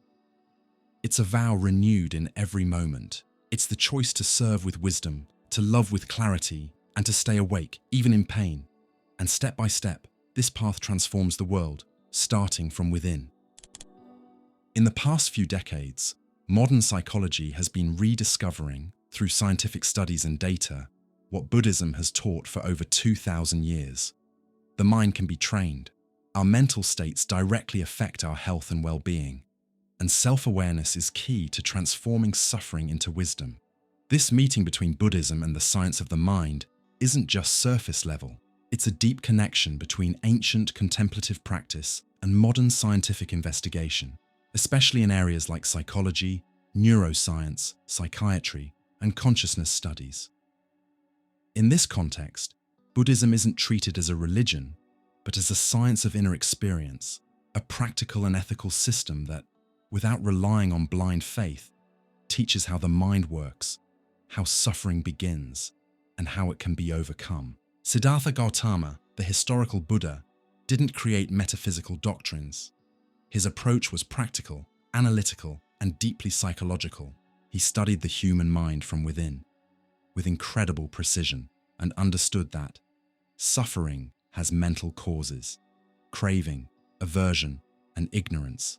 It's a vow renewed in every moment. It's the choice to serve with wisdom, to love with clarity, and to stay awake, even in pain. And step by step, this path transforms the world, starting from within. In the past few decades, modern psychology has been rediscovering, through scientific studies and data, what Buddhism has taught for over 2,000 years. The mind can be trained. Our mental states directly affect our health and well-being, and self-awareness is key to transforming suffering into wisdom. This meeting between Buddhism and the science of the mind isn't just surface level. It's a deep connection between ancient contemplative practice and modern scientific investigation, especially in areas like psychology, neuroscience, psychiatry, and consciousness studies. In this context, Buddhism isn't treated as a religion, but as a science of inner experience, a practical and ethical system that, without relying on blind faith, teaches how the mind works, how suffering begins, and how it can be overcome. Siddhartha Gautama, the historical Buddha, didn't create metaphysical doctrines. His approach was practical, analytical, and deeply psychological. He studied the human mind from within, with incredible precision, and understood that suffering has mental causes: craving, aversion, and ignorance.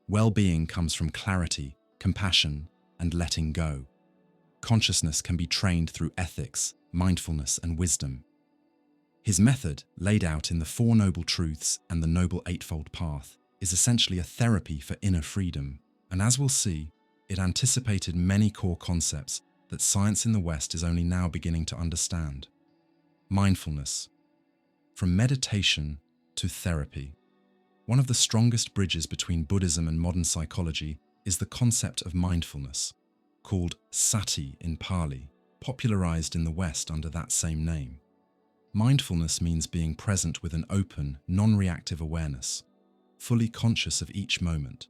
Well-being comes from clarity, compassion, and letting go. Consciousness can be trained through ethics, mindfulness, and wisdom. His method, laid out in the Four Noble Truths and the Noble Eightfold Path, is essentially a therapy for inner freedom, and as we'll see, it anticipated many core concepts that science in the West is only now beginning to understand. Mindfulness. From meditation to therapy. One of the strongest bridges between Buddhism and modern psychology is the concept of mindfulness, called sati in Pali, popularized in the West under that same name. Mindfulness means being present with an open, non-reactive awareness, fully conscious of each moment,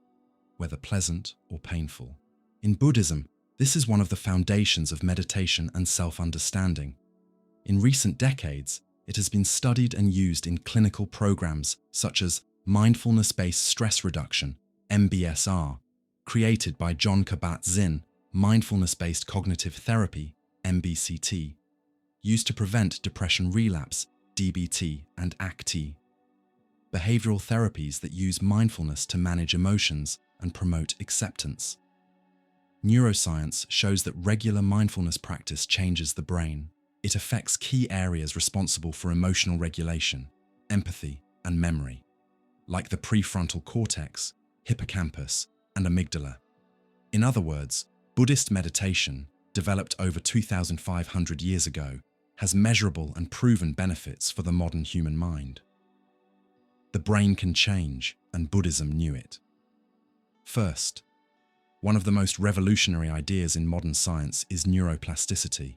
whether pleasant or painful. In Buddhism, this is one of the foundations of meditation and self-understanding. In recent decades, it has been studied and used in clinical programs such as mindfulness-based stress reduction, MBSR, created by Jon Kabat-Zinn, mindfulness-based cognitive therapy, MBCT, used to prevent depression relapse, DBT, and ACT. Behavioral therapies that use mindfulness to manage emotions and promote acceptance. Neuroscience shows that regular mindfulness practice changes the brain. It affects key areas responsible for emotional regulation, empathy, and memory, like the prefrontal cortex, hippocampus, and amygdala. In other words, Buddhist meditation, developed over 2,500 years ago, has measurable and proven benefits for the modern human mind. The The brain can change, and Buddhism knew it. First, one of the most revolutionary ideas in modern science is neuroplasticity,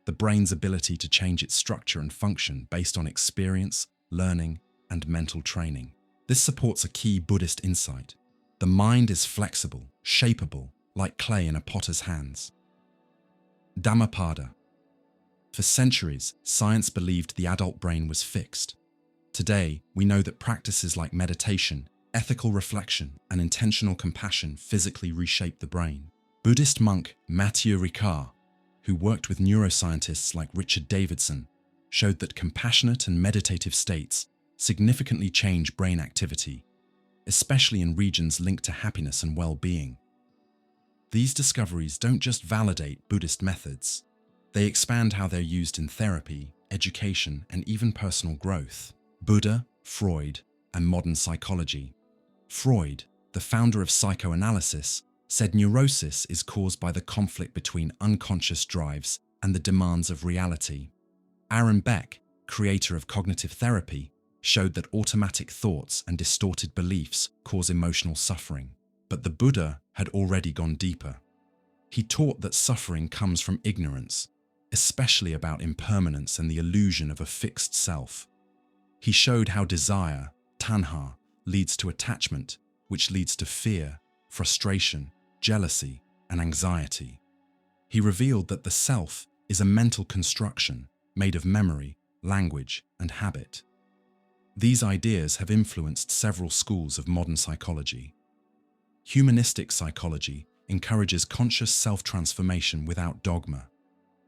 the brain's ability to change its structure and function based on experience, learning, and mental training. This supports a key Buddhist insight. The mind is flexible, shapeable, like clay in a potter's hands. Dhammapada. For centuries, science believed the adult brain was fixed. Today, we know that practices like meditation, ethical reflection, and intentional compassion physically reshape the brain. Buddhist monk Matthieu Ricard, who worked with neuroscientists like Richard Davidson, showed that compassionate and meditative states significantly change brain activity, especially in regions linked to happiness and well-being. These discoveries don't just validate Buddhist methods, they expand how they're used in therapy, education, and even personal growth. Buddha, Freud, and modern psychology. Freud, the founder of psychoanalysis, said neurosis is caused by the conflict between unconscious drives and the demands of reality. Aaron Beck, creator of cognitive therapy, showed that automatic thoughts and distorted beliefs cause emotional suffering. But the Buddha had already gone deeper. He taught that suffering comes from ignorance, especially about impermanence and the illusion of a fixed self. He showed how desire, tanha, leads to attachment, which leads to fear, frustration, jealousy, and anxiety. He revealed that the self is a mental construction made of memory, language, and habit. These ideas have influenced several schools of modern psychology. Humanistic psychology encourages conscious self-transformation without dogma.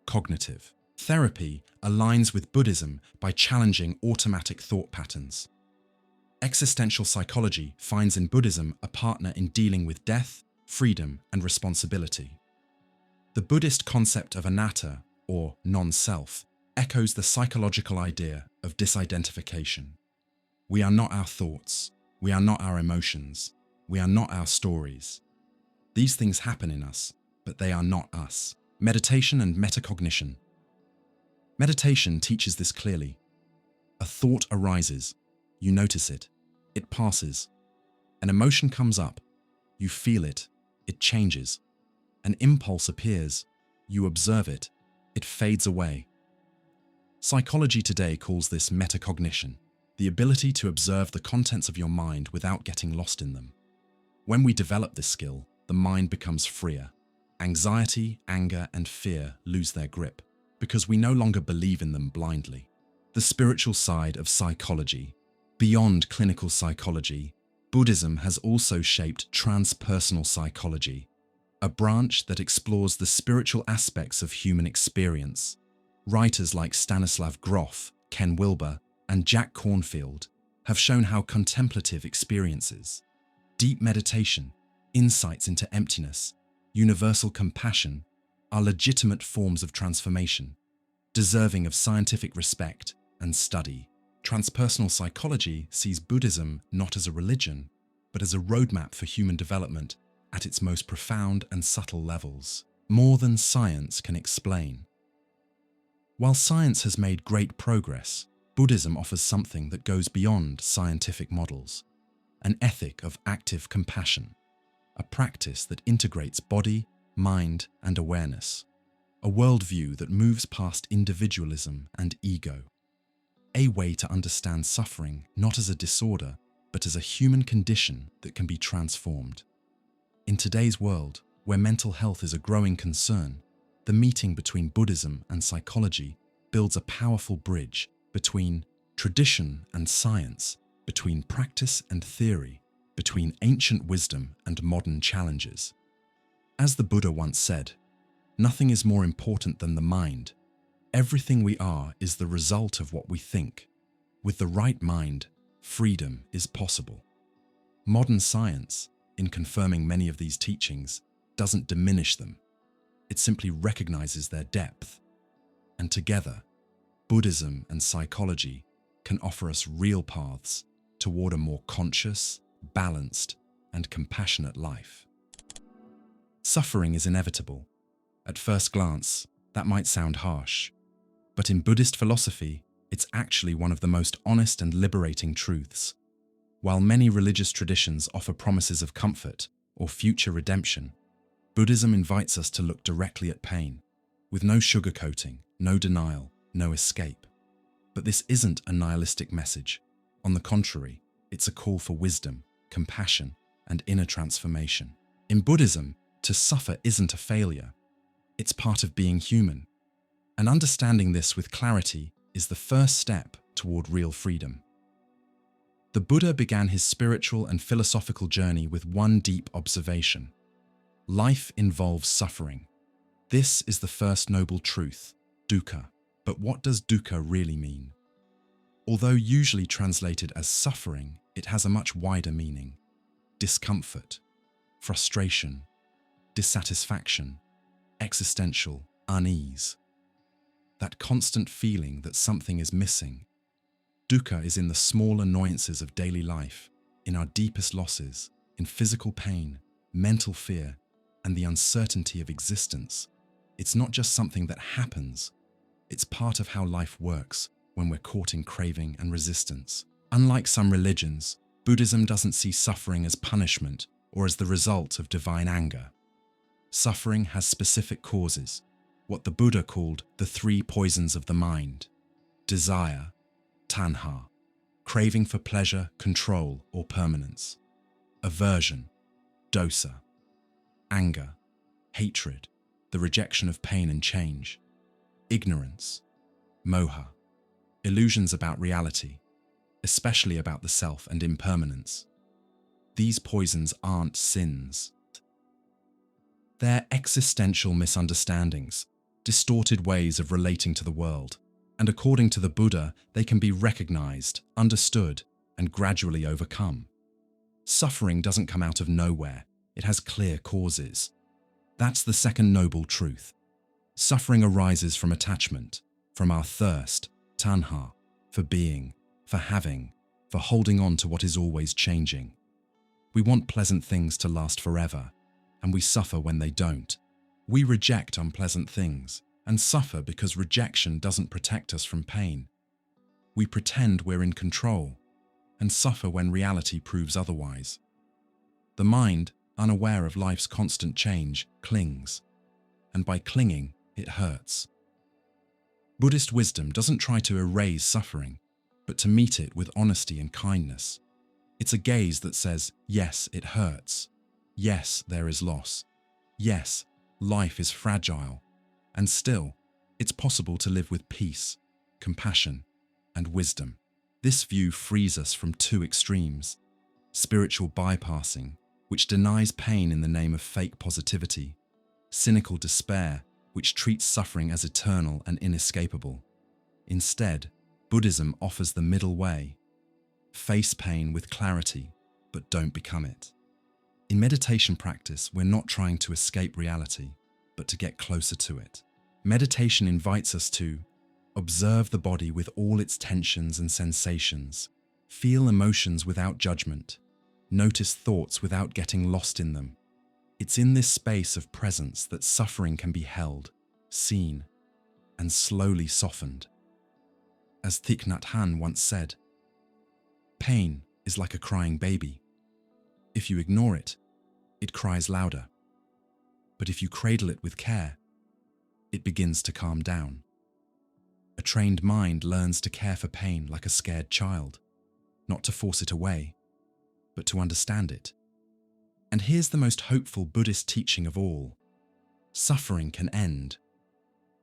Cognitive therapy aligns with Buddhism by challenging automatic thought patterns. Existential psychology finds in Buddhism a partner in dealing with death, freedom, and responsibility. The Buddhist concept of anatta, or non-self, echoes the psychological idea of disidentification. We are not our thoughts, we are not our emotions, we are not our stories. These things happen in us, but they are not us. Meditation and metacognition. Meditation teaches this clearly. A thought arises, you notice it, it passes. An emotion comes up, you feel it, it changes. An impulse appears, you observe it, it fades away. Psychology today calls this metacognition, the ability to observe the contents of your mind without getting lost in them. When we develop this skill, the mind becomes freer. Anxiety, anger, and fear lose their grip because we no longer believe in them blindly. The spiritual side of psychology. Beyond clinical psychology, Buddhism has also shaped transpersonal psychology, a branch that explores the spiritual aspects of human experience. Writers like Stanislav Grof, Ken Wilber, and Jack Kornfield have shown how contemplative experiences, deep meditation, insights into emptiness, universal compassion are legitimate forms of transformation, deserving of scientific respect and study. Transpersonal psychology sees Buddhism not as a religion, but as a roadmap for human development at its most profound and subtle levels, more than science can explain. While science has made great progress, Buddhism offers something that goes beyond scientific models, an ethic of active compassion, a practice that integrates body, mind, and awareness, a worldview that moves past individualism and ego, a way to understand suffering not as a disorder, but as a human condition that can be transformed. In today's world, where mental health is a growing concern, the meeting between Buddhism and psychology builds a powerful bridge between tradition and science, between practice and theory, between ancient wisdom and modern challenges. As the Buddha once said, "Nothing is more important than the mind. Everything we are is the result of what we think. With the right mind, freedom is possible." Modern science, in confirming many of these teachings, doesn't diminish them. It simply recognizes their depth. And together, Buddhism and psychology can offer us real paths toward a more conscious, balanced, and compassionate life. Suffering is inevitable. At first glance, that might sound harsh, but in Buddhist philosophy, it's actually one of the most honest and liberating truths. While many religious traditions offer promises of comfort or future redemption, Buddhism invites us to look directly at pain, with no sugarcoating, no denial, no escape. But this isn't a nihilistic message. On the contrary, it's a call for wisdom, compassion, and inner transformation. In Buddhism, to suffer isn't a failure. It's part of being human. And understanding this with clarity is the first step toward real freedom. The Buddha began his spiritual and philosophical journey with one deep observation. Life involves suffering. This is the first noble truth, dukkha. But what does dukkha really mean? Although usually translated as suffering, it has a much wider meaning. Discomfort, frustration, dissatisfaction, existential unease. That constant feeling that something is missing. Dukkha is in the small annoyances of daily life, in our deepest losses, in physical pain, mental fear, and the uncertainty of existence. It's not just something that happens, it's part of how life works when we're caught in craving and resistance. Unlike some religions, Buddhism doesn't see suffering as punishment or as the result of divine anger. Suffering has specific causes, what the Buddha called the three poisons of the mind: desire, tanha, craving for pleasure, control, or permanence; aversion, dosa; anger, hatred, the rejection of pain and change; ignorance, moha, illusions about reality, especially about the self and impermanence. These poisons aren't sins. They're existential misunderstandings, distorted ways of relating to the world, and according to the Buddha, they can be recognized, understood, and gradually overcome. Suffering doesn't come out of nowhere, it has clear causes. That's the second noble truth. Suffering arises from attachment, from our thirst, tanha, for being, for having, for holding on to what is always changing. We want pleasant things to last forever, and we suffer when they don't. We reject unpleasant things and suffer because rejection doesn't protect us from pain. We pretend we're in control and suffer when reality proves otherwise. The mind, unaware of life's constant change, clings, and by clinging, it hurts. Buddhist wisdom doesn't try to erase suffering, but to meet it with honesty and kindness. It's a gaze that says, yes, it hurts. Yes, there is loss. Yes, life is fragile. And still, it's possible to live with peace, compassion, and wisdom. This view frees us from two extremes: spiritual bypassing, which denies pain in the name of fake positivity; cynical despair, which treats suffering as eternal and inescapable. Instead, Buddhism offers the middle way. Face pain with clarity, but don't become it. In meditation practice, we're not trying to escape reality, but to get closer to it. Meditation invites us to observe the body with all its tensions and sensations, feel emotions without judgment, notice thoughts without getting lost in them. It's in this space of presence that suffering can be held, seen, and slowly softened. As Thich Nhat Hanh once said, pain is like a crying baby. If you ignore it, it cries louder. But if you cradle it with care, it begins to calm down. A trained mind learns to care for pain like a scared child, not to force it away, but to understand it. And here's the most hopeful Buddhist teaching of all: suffering can end.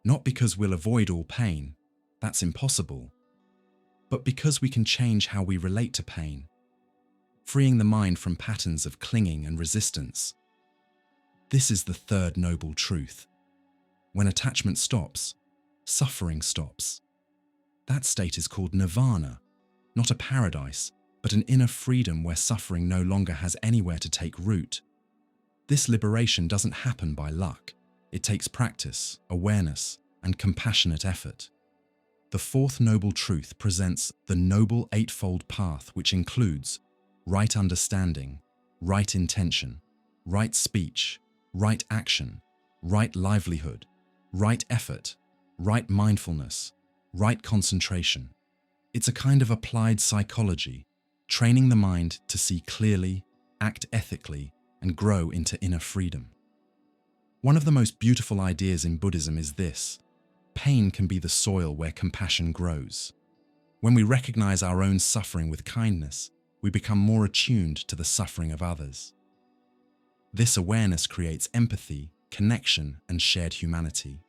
Not because we'll avoid all pain, that's impossible, but because we can change how we relate to pain, freeing the mind from patterns of clinging and resistance. This is the third noble truth. When attachment stops, suffering stops. That state is called Nirvana, not a paradise, but an inner freedom where suffering no longer has anywhere to take root. This liberation doesn't happen by luck. It takes practice, awareness, and compassionate effort. The fourth noble truth presents the noble Eightfold Path, which includes right understanding, right intention, right speech, right action, right livelihood, right effort, right mindfulness, right concentration. It's a kind of applied psychology, training the mind to see clearly, act ethically, and grow into inner freedom. One of the most beautiful ideas in Buddhism is this: pain can be the soil where compassion grows. When we recognize our own suffering with kindness, we become more attuned to the suffering of others. This awareness creates empathy, connection, and shared humanity.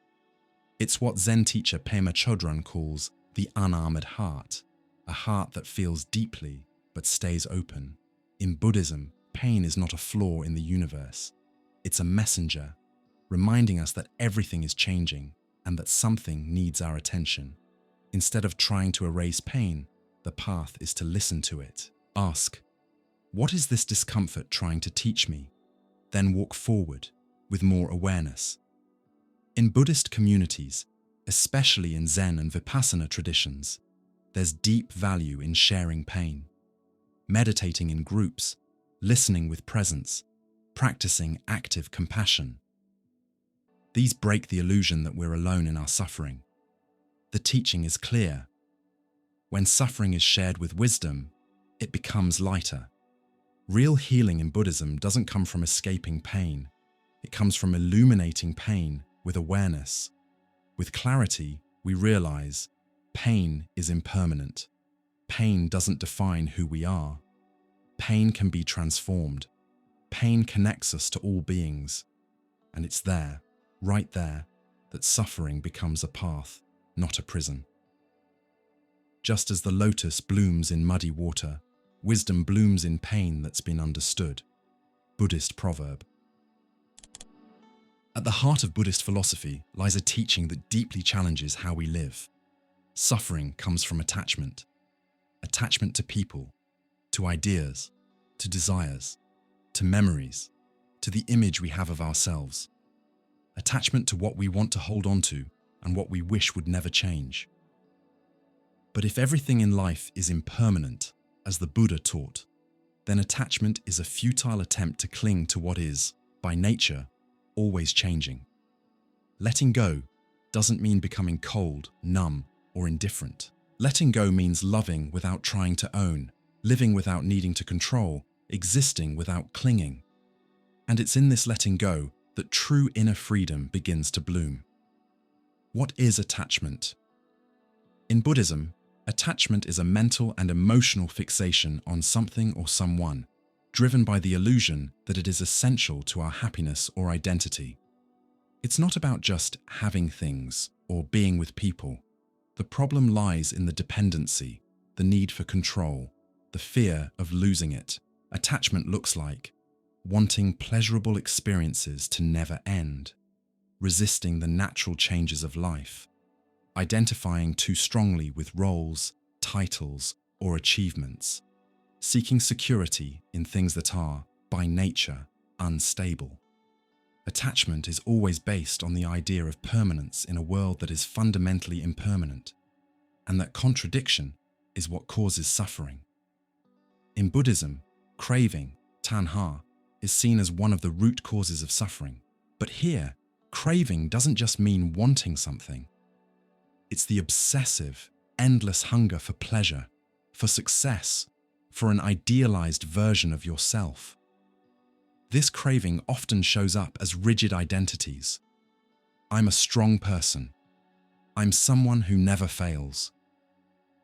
It's what Zen teacher Pema Chodron calls the unarmored heart, a heart that feels deeply but stays open. In Buddhism, pain is not a flaw in the universe. It's a messenger, reminding us that everything is changing and that something needs our attention. Instead of trying to erase pain, the path is to listen to it. Ask, what is this discomfort trying to teach me? Then walk forward with more awareness. In Buddhist communities, especially in Zen and Vipassana traditions, there's deep value in sharing pain. Meditating in groups, listening with presence, practicing active compassion. These break the illusion that we're alone in our suffering. The teaching is clear. When suffering is shared with wisdom, it becomes lighter. Real healing in Buddhism doesn't come from escaping pain. It comes from illuminating pain with awareness. With clarity, we realize pain is impermanent. Pain doesn't define who we are. Pain can be transformed. Pain connects us to all beings. And it's there, right there, that suffering becomes a path, not a prison. Just as the lotus blooms in muddy water, wisdom blooms in pain that's been understood. Buddhist proverb. At the heart of Buddhist philosophy lies a teaching that deeply challenges how we live. Suffering comes from attachment. Attachment to people, to ideas, to desires, to memories, to the image we have of ourselves. Attachment to what we want to hold on to and what we wish would never change. But if everything in life is impermanent, as the Buddha taught, then attachment is a futile attempt to cling to what is, by nature, always changing. Letting go doesn't mean becoming cold, numb, or indifferent. Letting go means loving without trying to own, living without needing to control, existing without clinging. And it's in this letting go that true inner freedom begins to bloom. What is attachment? In Buddhism, attachment is a mental and emotional fixation on something or someone, driven by the illusion that it is essential to our happiness or identity. It's not about just having things or being with people. The problem lies in the dependency, the need for control, the fear of losing it. Attachment looks like wanting pleasurable experiences to never end, resisting the natural changes of life, identifying too strongly with roles, titles, or achievements, seeking security in things that are, by nature, unstable. Attachment is always based on the idea of permanence in a world that is fundamentally impermanent, and that contradiction is what causes suffering. In Buddhism, craving, tanha, is seen as one of the root causes of suffering. But here, craving doesn't just mean wanting something. It's the obsessive, endless hunger for pleasure, for success, for an idealized version of yourself. This craving often shows up as rigid identities. I'm a strong person. I'm someone who never fails.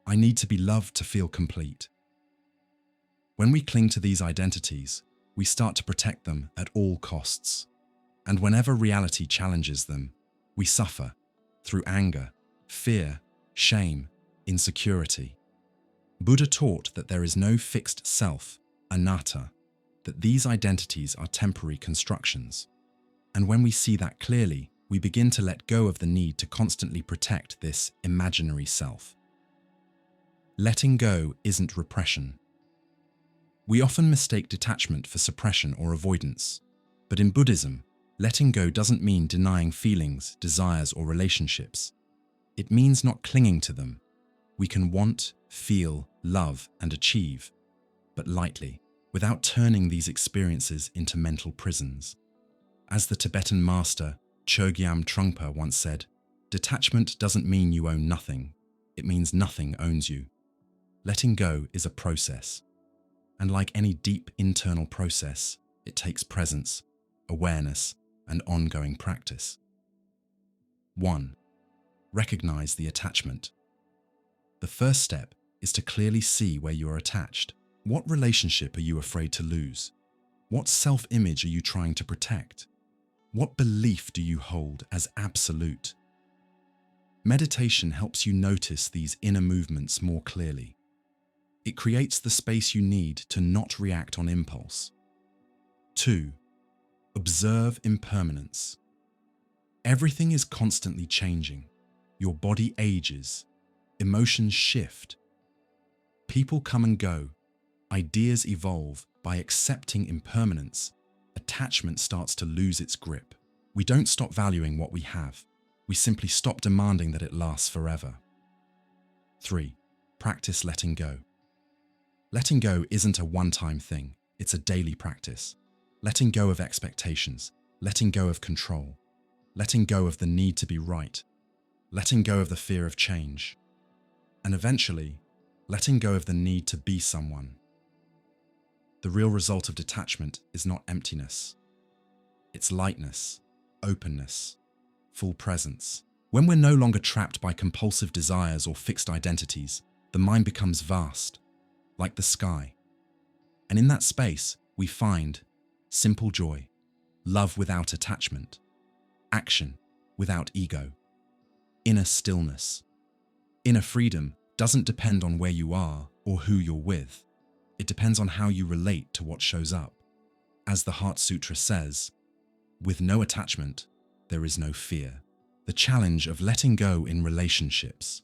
I need to be loved to feel complete. When we cling to these identities, we start to protect them at all costs. And whenever reality challenges them, we suffer through anger, fear, shame, insecurity. Buddha taught that there is no fixed self, Anatta, that these identities are temporary constructions. And when we see that clearly, we begin to let go of the need to constantly protect this imaginary self. Letting go isn't repression. We often mistake detachment for suppression or avoidance, but in Buddhism, letting go doesn't mean denying feelings, desires, or relationships. It means not clinging to them. We can want, feel, love, and achieve, but lightly, without turning these experiences into mental prisons. As the Tibetan master Chogyam Trungpa once said, detachment doesn't mean you own nothing, it means nothing owns you. Letting go is a process. And like any deep internal process, it takes presence, awareness, and ongoing practice. 1. Recognize the attachment. The first step is to clearly see where you are attached. What relationship are you afraid to lose? What self-image are you trying to protect? What belief do you hold as absolute? Meditation helps you notice these inner movements more clearly. It creates the space you need to not react on impulse. 2. Observe impermanence. Everything is constantly changing. Your body ages. Emotions shift. People come and go. Ideas evolve. By accepting impermanence, attachment starts to lose its grip. We don't stop valuing what we have. We simply stop demanding that it lasts forever. 3. Practice letting go. Letting go isn't a one-time thing. It's a daily practice. Letting go of expectations. Letting go of control. Letting go of the need to be right. Letting go of the fear of change. And eventually, letting go of the need to be someone. The real result of detachment is not emptiness. It's lightness, openness, full presence. When we're no longer trapped by compulsive desires or fixed identities, the mind becomes vast, like the sky. And in that space, we find simple joy, love without attachment, action without ego, inner stillness. Inner freedom doesn't depend on where you are or who you're with. It depends on how you relate to what shows up. As the Heart Sutra says, with no attachment, there is no fear. The challenge of letting go in relationships.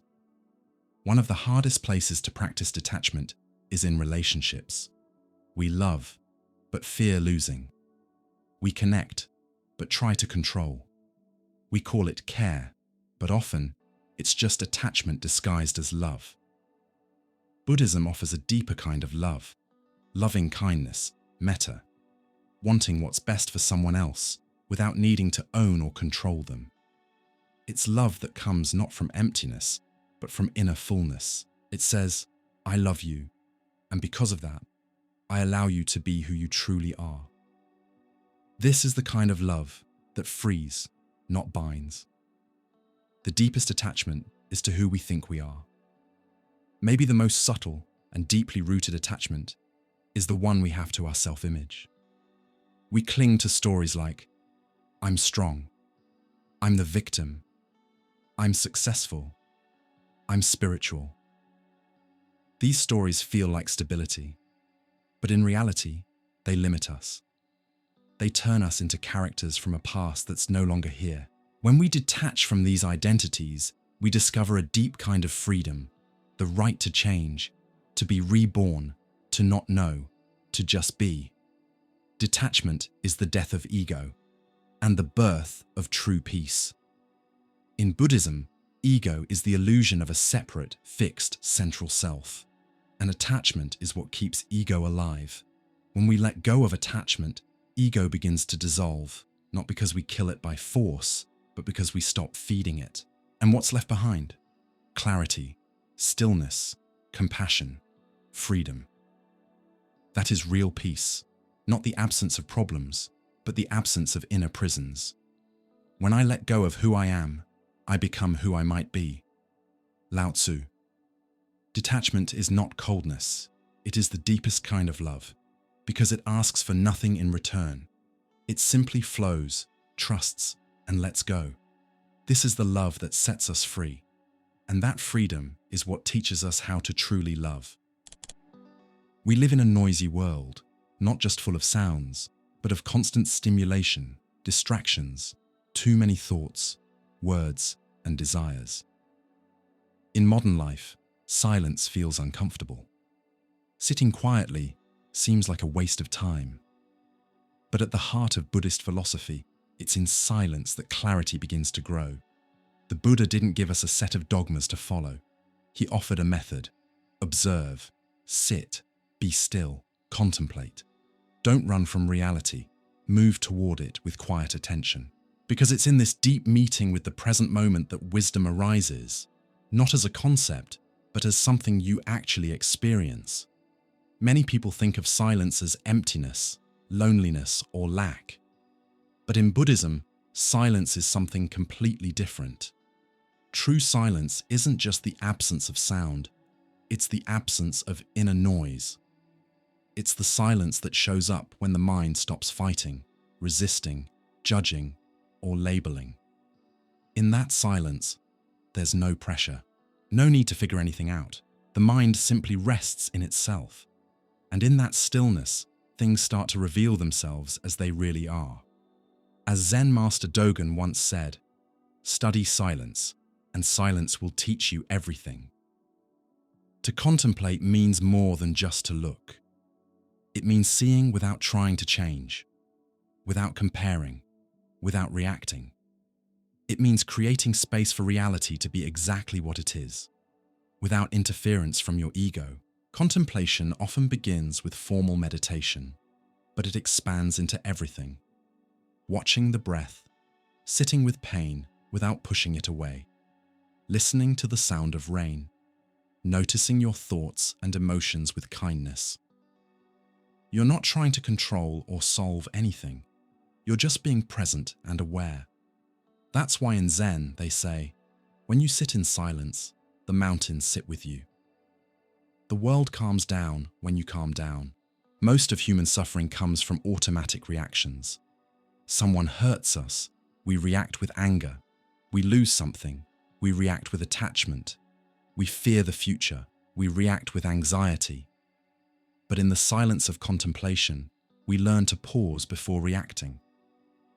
One of the hardest places to practice detachment is in relationships. We love, but fear losing. We connect, but try to control. We call it care, but often it's just attachment disguised as love. Buddhism offers a deeper kind of love, loving kindness, metta, wanting what's best for someone else without needing to own or control them. It's love that comes not from emptiness, but from inner fullness. It says, I love you, and because of that, I allow you to be who you truly are. This is the kind of love that frees, not binds. The deepest attachment is to who we think we are. Maybe the most subtle and deeply rooted attachment is the one we have to our self-image. We cling to stories like, I'm strong, I'm the victim, I'm successful, I'm spiritual. These stories feel like stability, but in reality, they limit us. They turn us into characters from a past that's no longer here. When we detach from these identities, we discover a deep kind of freedom, the right to change, to be reborn, to not know, to just be. Detachment is the death of ego and the birth of true peace. In Buddhism, ego is the illusion of a separate, fixed, central self. And attachment is what keeps ego alive. When we let go of attachment, ego begins to dissolve, not because we kill it by force, but because we stop feeding it. And what's left behind? Clarity, stillness, compassion, freedom. That is real peace, not the absence of problems, but the absence of inner prisons. When I let go of who I am, I become who I might be. Lao Tzu. Detachment is not coldness. It is the deepest kind of love, because it asks for nothing in return. It simply flows, trusts, and lets go. This is the love that sets us free. And that freedom is what teaches us how to truly love. We live in a noisy world, not just full of sounds, but of constant stimulation, distractions, too many thoughts, words, and desires. In modern life, silence feels uncomfortable. Sitting quietly seems like a waste of time. But at the heart of Buddhist philosophy, it's in silence that clarity begins to grow. The Buddha didn't give us a set of dogmas to follow. He offered a method. Observe, sit, be still, contemplate. Don't run from reality. Move toward it with quiet attention. Because it's in this deep meeting with the present moment that wisdom arises, not as a concept, but as something you actually experience. Many people think of silence as emptiness, loneliness, or lack. But in Buddhism, silence is something completely different. True silence isn't just the absence of sound, it's the absence of inner noise. It's the silence that shows up when the mind stops fighting, resisting, judging, or labeling. In that silence, there's no pressure, no need to figure anything out. The mind simply rests in itself. And in that stillness, things start to reveal themselves as they really are. As Zen Master Dogen once said, "Study silence, and silence will teach you everything." To contemplate means more than just to look. It means seeing without trying to change, without comparing, without reacting. It means creating space for reality to be exactly what it is, without interference from your ego. Contemplation often begins with formal meditation, but it expands into everything. Watching the breath, sitting with pain without pushing it away, listening to the sound of rain, noticing your thoughts and emotions with kindness. You're not trying to control or solve anything. You're just being present and aware. That's why in Zen they say, when you sit in silence, the mountains sit with you. The world calms down when you calm down. Most of human suffering comes from automatic reactions. Someone hurts us, we react with anger. We lose something, we react with attachment. We fear the future, we react with anxiety. But in the silence of contemplation, we learn to pause before reacting.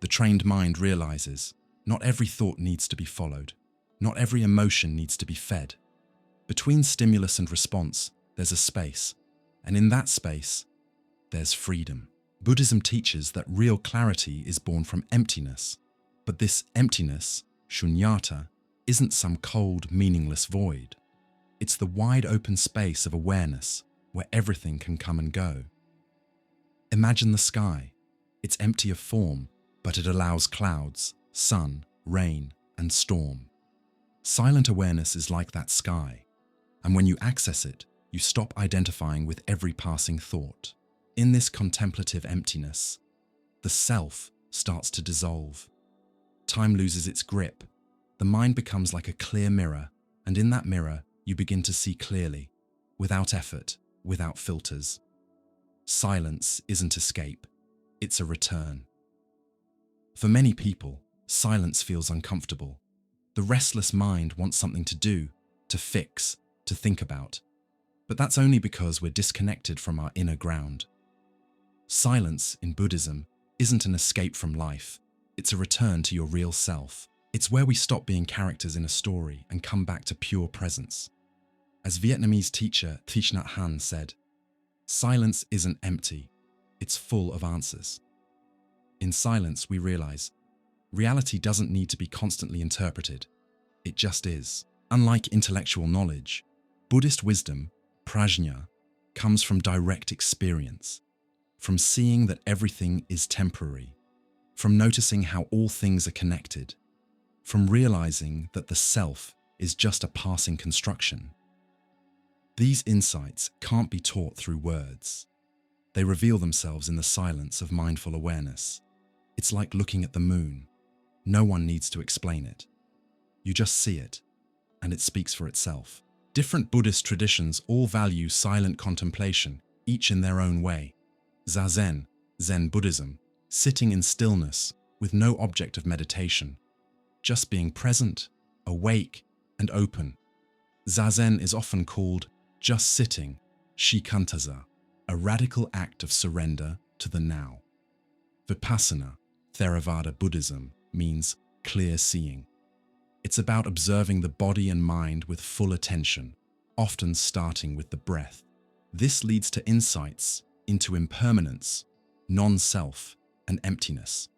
The trained mind realizes, not every thought needs to be followed. Not every emotion needs to be fed. Between stimulus and response, there's a space, and in that space, there's freedom. Buddhism teaches that real clarity is born from emptiness, but this emptiness, Shunyata, isn't some cold, meaningless void. It's the wide open space of awareness where everything can come and go. Imagine the sky. It's empty of form, but it allows clouds, sun, rain, and storm. Silent awareness is like that sky, and when you access it, you stop identifying with every passing thought. In this contemplative emptiness, the self starts to dissolve. Time loses its grip. The mind becomes like a clear mirror, and in that mirror, you begin to see clearly, without effort, without filters. Silence isn't escape, it's a return. For many people, silence feels uncomfortable. The restless mind wants something to do, to fix, to think about. But that's only because we're disconnected from our inner ground. Silence in Buddhism isn't an escape from life, it's a return to your real self. It's where we stop being characters in a story and come back to pure presence. As Vietnamese teacher Thich Nhat Hanh said, silence isn't empty, it's full of answers. In silence, we realize reality doesn't need to be constantly interpreted. It just is. Unlike intellectual knowledge, Buddhist wisdom, prajna, comes from direct experience, from seeing that everything is temporary, from noticing how all things are connected, from realizing that the self is just a passing construction. These insights can't be taught through words. They reveal themselves in the silence of mindful awareness. It's like looking at the moon. No one needs to explain it. You just see it, and it speaks for itself. Different Buddhist traditions all value silent contemplation, each in their own way. Zazen, Zen Buddhism, sitting in stillness with no object of meditation, just being present, awake, and open. Zazen is often called just sitting, shikantaza, a radical act of surrender to the now. Vipassana, Theravada Buddhism, means clear seeing. It's about observing the body and mind with full attention, often starting with the breath. This leads to insights into impermanence, non-self, and emptiness.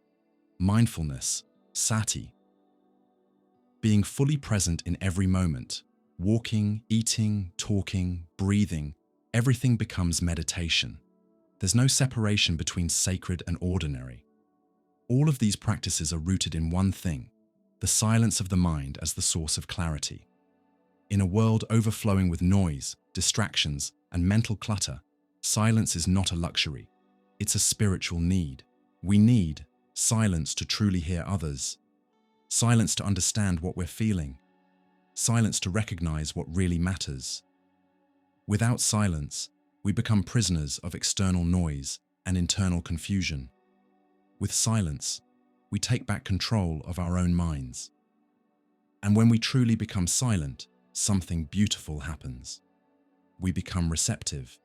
Mindfulness, sati. Being fully present in every moment, walking, eating, talking, breathing, everything becomes meditation. There's no separation between sacred and ordinary. All of these practices are rooted in one thing, the silence of the mind as the source of clarity. In a world overflowing with noise, distractions, and mental clutter, Silence is not a luxury. It's a spiritual need. We need silence to truly hear others, silence to understand what we're feeling, silence to recognize what really matters. Without silence, we become prisoners of external noise and internal confusion. With silence, we take back control of our own minds. And when we truly become silent, something beautiful happens. We become receptive.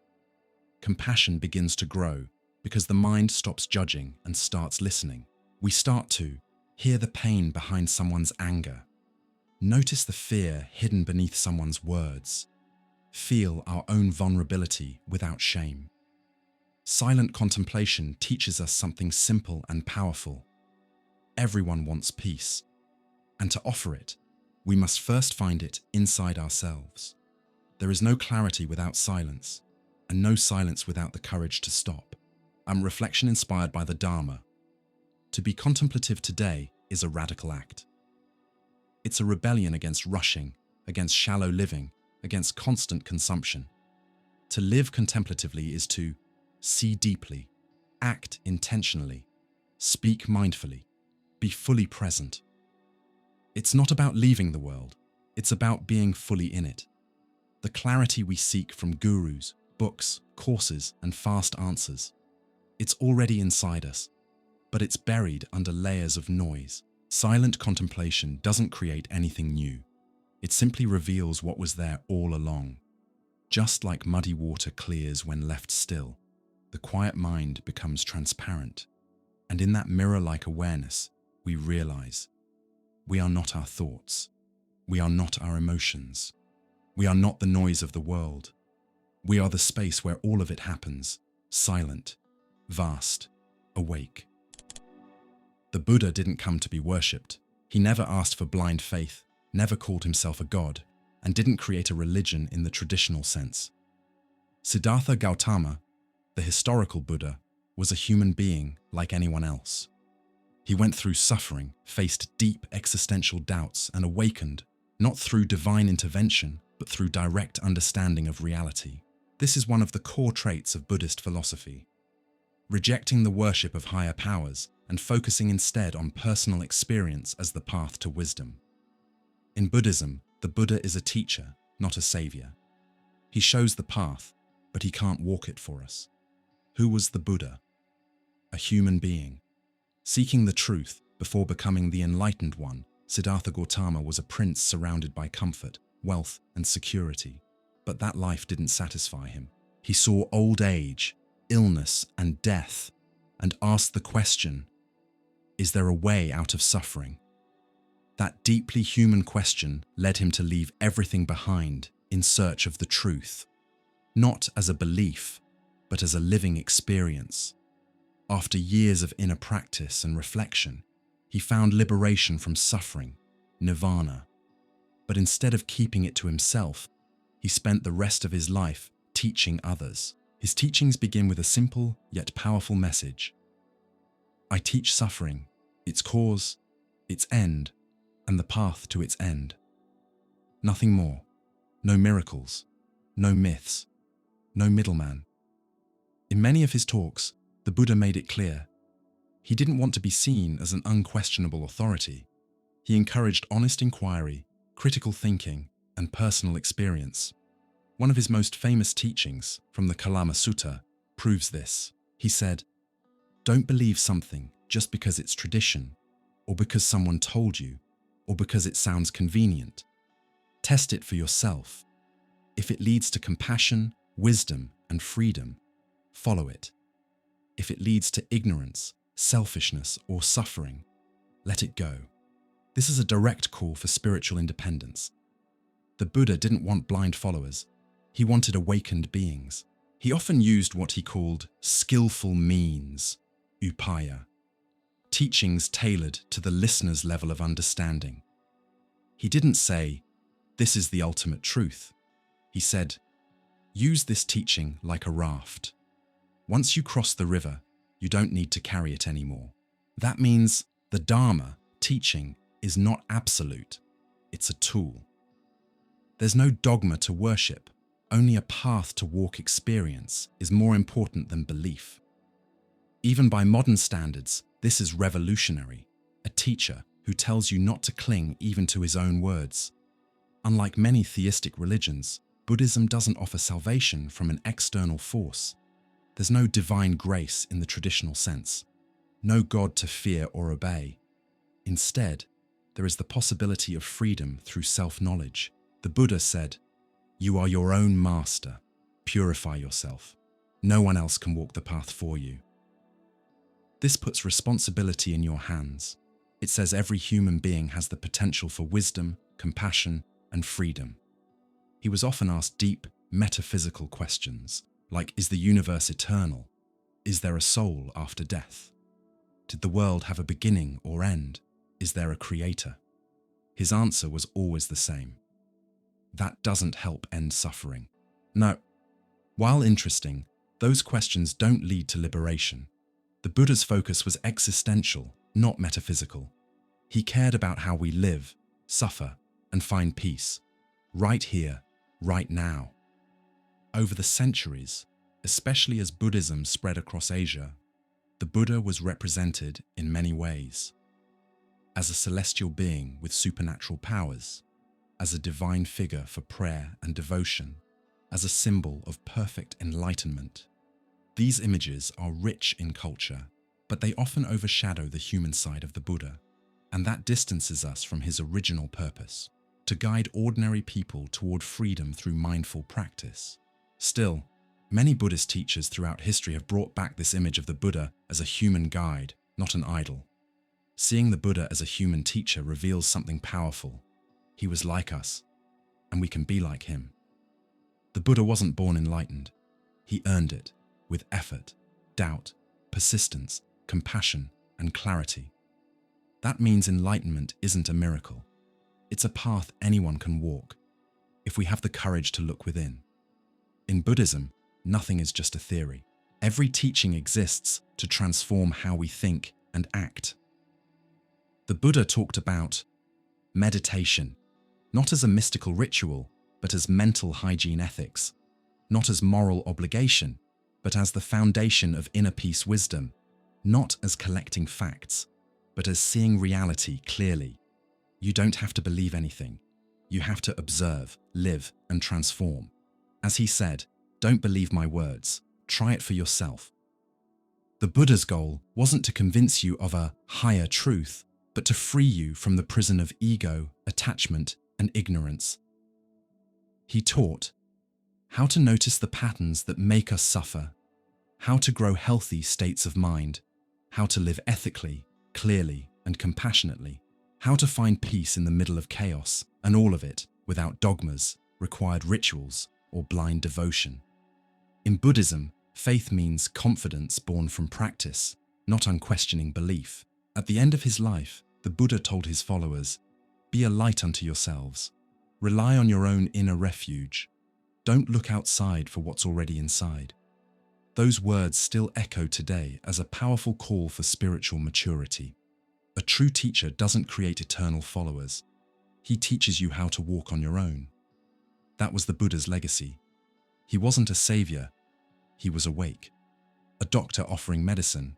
Compassion begins to grow because the mind stops judging and starts listening. We start to hear the pain behind someone's anger, notice the fear hidden beneath someone's words, feel our own vulnerability without shame. Silent contemplation teaches us something simple and powerful. Everyone wants peace, and to offer it, we must first find it inside ourselves. There is no clarity without silence, and no silence without the courage to stop. Reflection inspired by the Dharma. To be contemplative today is a radical act. It's a rebellion against rushing, against shallow living, against constant consumption. To live contemplatively is to see deeply, act intentionally, speak mindfully, be fully present. It's not about leaving the world, it's about being fully in it. The clarity we seek from gurus, books, courses, and fast answers. It's already inside us, but it's buried under layers of noise. Silent contemplation doesn't create anything new. It simply reveals what was there all along. Just like muddy water clears when left still, the quiet mind becomes transparent. And in that mirror-like awareness, we realize we are not our thoughts. We are not our emotions. We are not the noise of the world. We are the space where all of it happens, silent, vast, awake. The Buddha didn't come to be worshipped. He never asked for blind faith, never called himself a god, and didn't create a religion in the traditional sense. Siddhartha Gautama, the historical Buddha, was a human being like anyone else. He went through suffering, faced deep existential doubts, and awakened, not through divine intervention, but through direct understanding of reality. This is one of the core traits of Buddhist philosophy. Rejecting the worship of higher powers and focusing instead on personal experience as the path to wisdom. In Buddhism, the Buddha is a teacher, not a savior. He shows the path, but he can't walk it for us. Who was the Buddha? A human being. Seeking the truth before becoming the enlightened one, Siddhartha Gautama was a prince surrounded by comfort, wealth, and security. But that life didn't satisfy him. He saw old age, illness, and death, and asked the question, is there a way out of suffering? That deeply human question led him to leave everything behind in search of the truth, not as a belief, but as a living experience. After years of inner practice and reflection, he found liberation from suffering, Nirvana. But instead of keeping it to himself, he spent the rest of his life teaching others. His teachings begin with a simple yet powerful message. I teach suffering, its cause, its end, and the path to its end. Nothing more. No miracles, no myths, no middleman. In many of his talks, the Buddha made it clear. He didn't want to be seen as an unquestionable authority. He encouraged honest inquiry, critical thinking, and personal experience. One of his most famous teachings, from the Kalama Sutta, proves this. He said, "Don't believe something just because it's tradition, or because someone told you, or because it sounds convenient. Test it for yourself. If it leads to compassion, wisdom, and freedom, follow it. If it leads to ignorance, selfishness, or suffering, let it go." This is a direct call for spiritual independence. The Buddha didn't want blind followers. He wanted awakened beings. He often used what he called skillful means, upaya, teachings tailored to the listener's level of understanding. He didn't say, "This is the ultimate truth." He said, "Use this teaching like a raft. Once you cross the river, you don't need to carry it anymore." That means the Dharma, teaching, is not absolute. It's a tool. There's no dogma to worship, only a path to walk experience is more important than belief. Even by modern standards, this is revolutionary. A teacher who tells you not to cling even to his own words. Unlike many theistic religions, Buddhism doesn't offer salvation from an external force. There's no divine grace in the traditional sense, no God to fear or obey. Instead, there is the possibility of freedom through self-knowledge. The Buddha said, "You are your own master. Purify yourself. No one else can walk the path for you." This puts responsibility in your hands. It says every human being has the potential for wisdom, compassion, and freedom. He was often asked deep, metaphysical questions, like, is the universe eternal? Is there a soul after death? Did the world have a beginning or end? Is there a creator? His answer was always the same. That doesn't help end suffering. No. While interesting, those questions don't lead to liberation. The Buddha's focus was existential, not metaphysical. He cared about how we live, suffer, and find peace, right here, right now. Over the centuries, especially as Buddhism spread across Asia, the Buddha was represented in many ways. As a celestial being with supernatural powers, as a divine figure for prayer and devotion, as a symbol of perfect enlightenment. These images are rich in culture, but they often overshadow the human side of the Buddha, and that distances us from his original purpose, to guide ordinary people toward freedom through mindful practice. Still, many Buddhist teachers throughout history have brought back this image of the Buddha as a human guide, not an idol. Seeing the Buddha as a human teacher reveals something powerful. He was like us, and we can be like him. The Buddha wasn't born enlightened. He earned it with effort, doubt, persistence, compassion, and clarity. That means enlightenment isn't a miracle. It's a path anyone can walk, if we have the courage to look within. In Buddhism, nothing is just a theory. Every teaching exists to transform how we think and act. The Buddha talked about meditation, not as a mystical ritual, but as mental hygiene ethics, not as moral obligation, but as the foundation of inner peace wisdom, not as collecting facts, but as seeing reality clearly. You don't have to believe anything. You have to observe, live, and transform. As he said, "Don't believe my words, try it for yourself." The Buddha's goal wasn't to convince you of a higher truth, but to free you from the prison of ego, attachment, and ignorance. He taught how to notice the patterns that make us suffer, how to grow healthy states of mind, how to live ethically, clearly, and compassionately, how to find peace in the middle of chaos, and all of it without dogmas, required rituals, or blind devotion. In Buddhism, faith means confidence born from practice, not unquestioning belief. At the end of his life, the Buddha told his followers, "Be a light unto yourselves. Rely on your own inner refuge. Don't look outside for what's already inside." Those words still echo today as a powerful call for spiritual maturity. A true teacher doesn't create eternal followers. He teaches you how to walk on your own. That was the Buddha's legacy. He wasn't a savior, he was awake. A doctor offering medicine,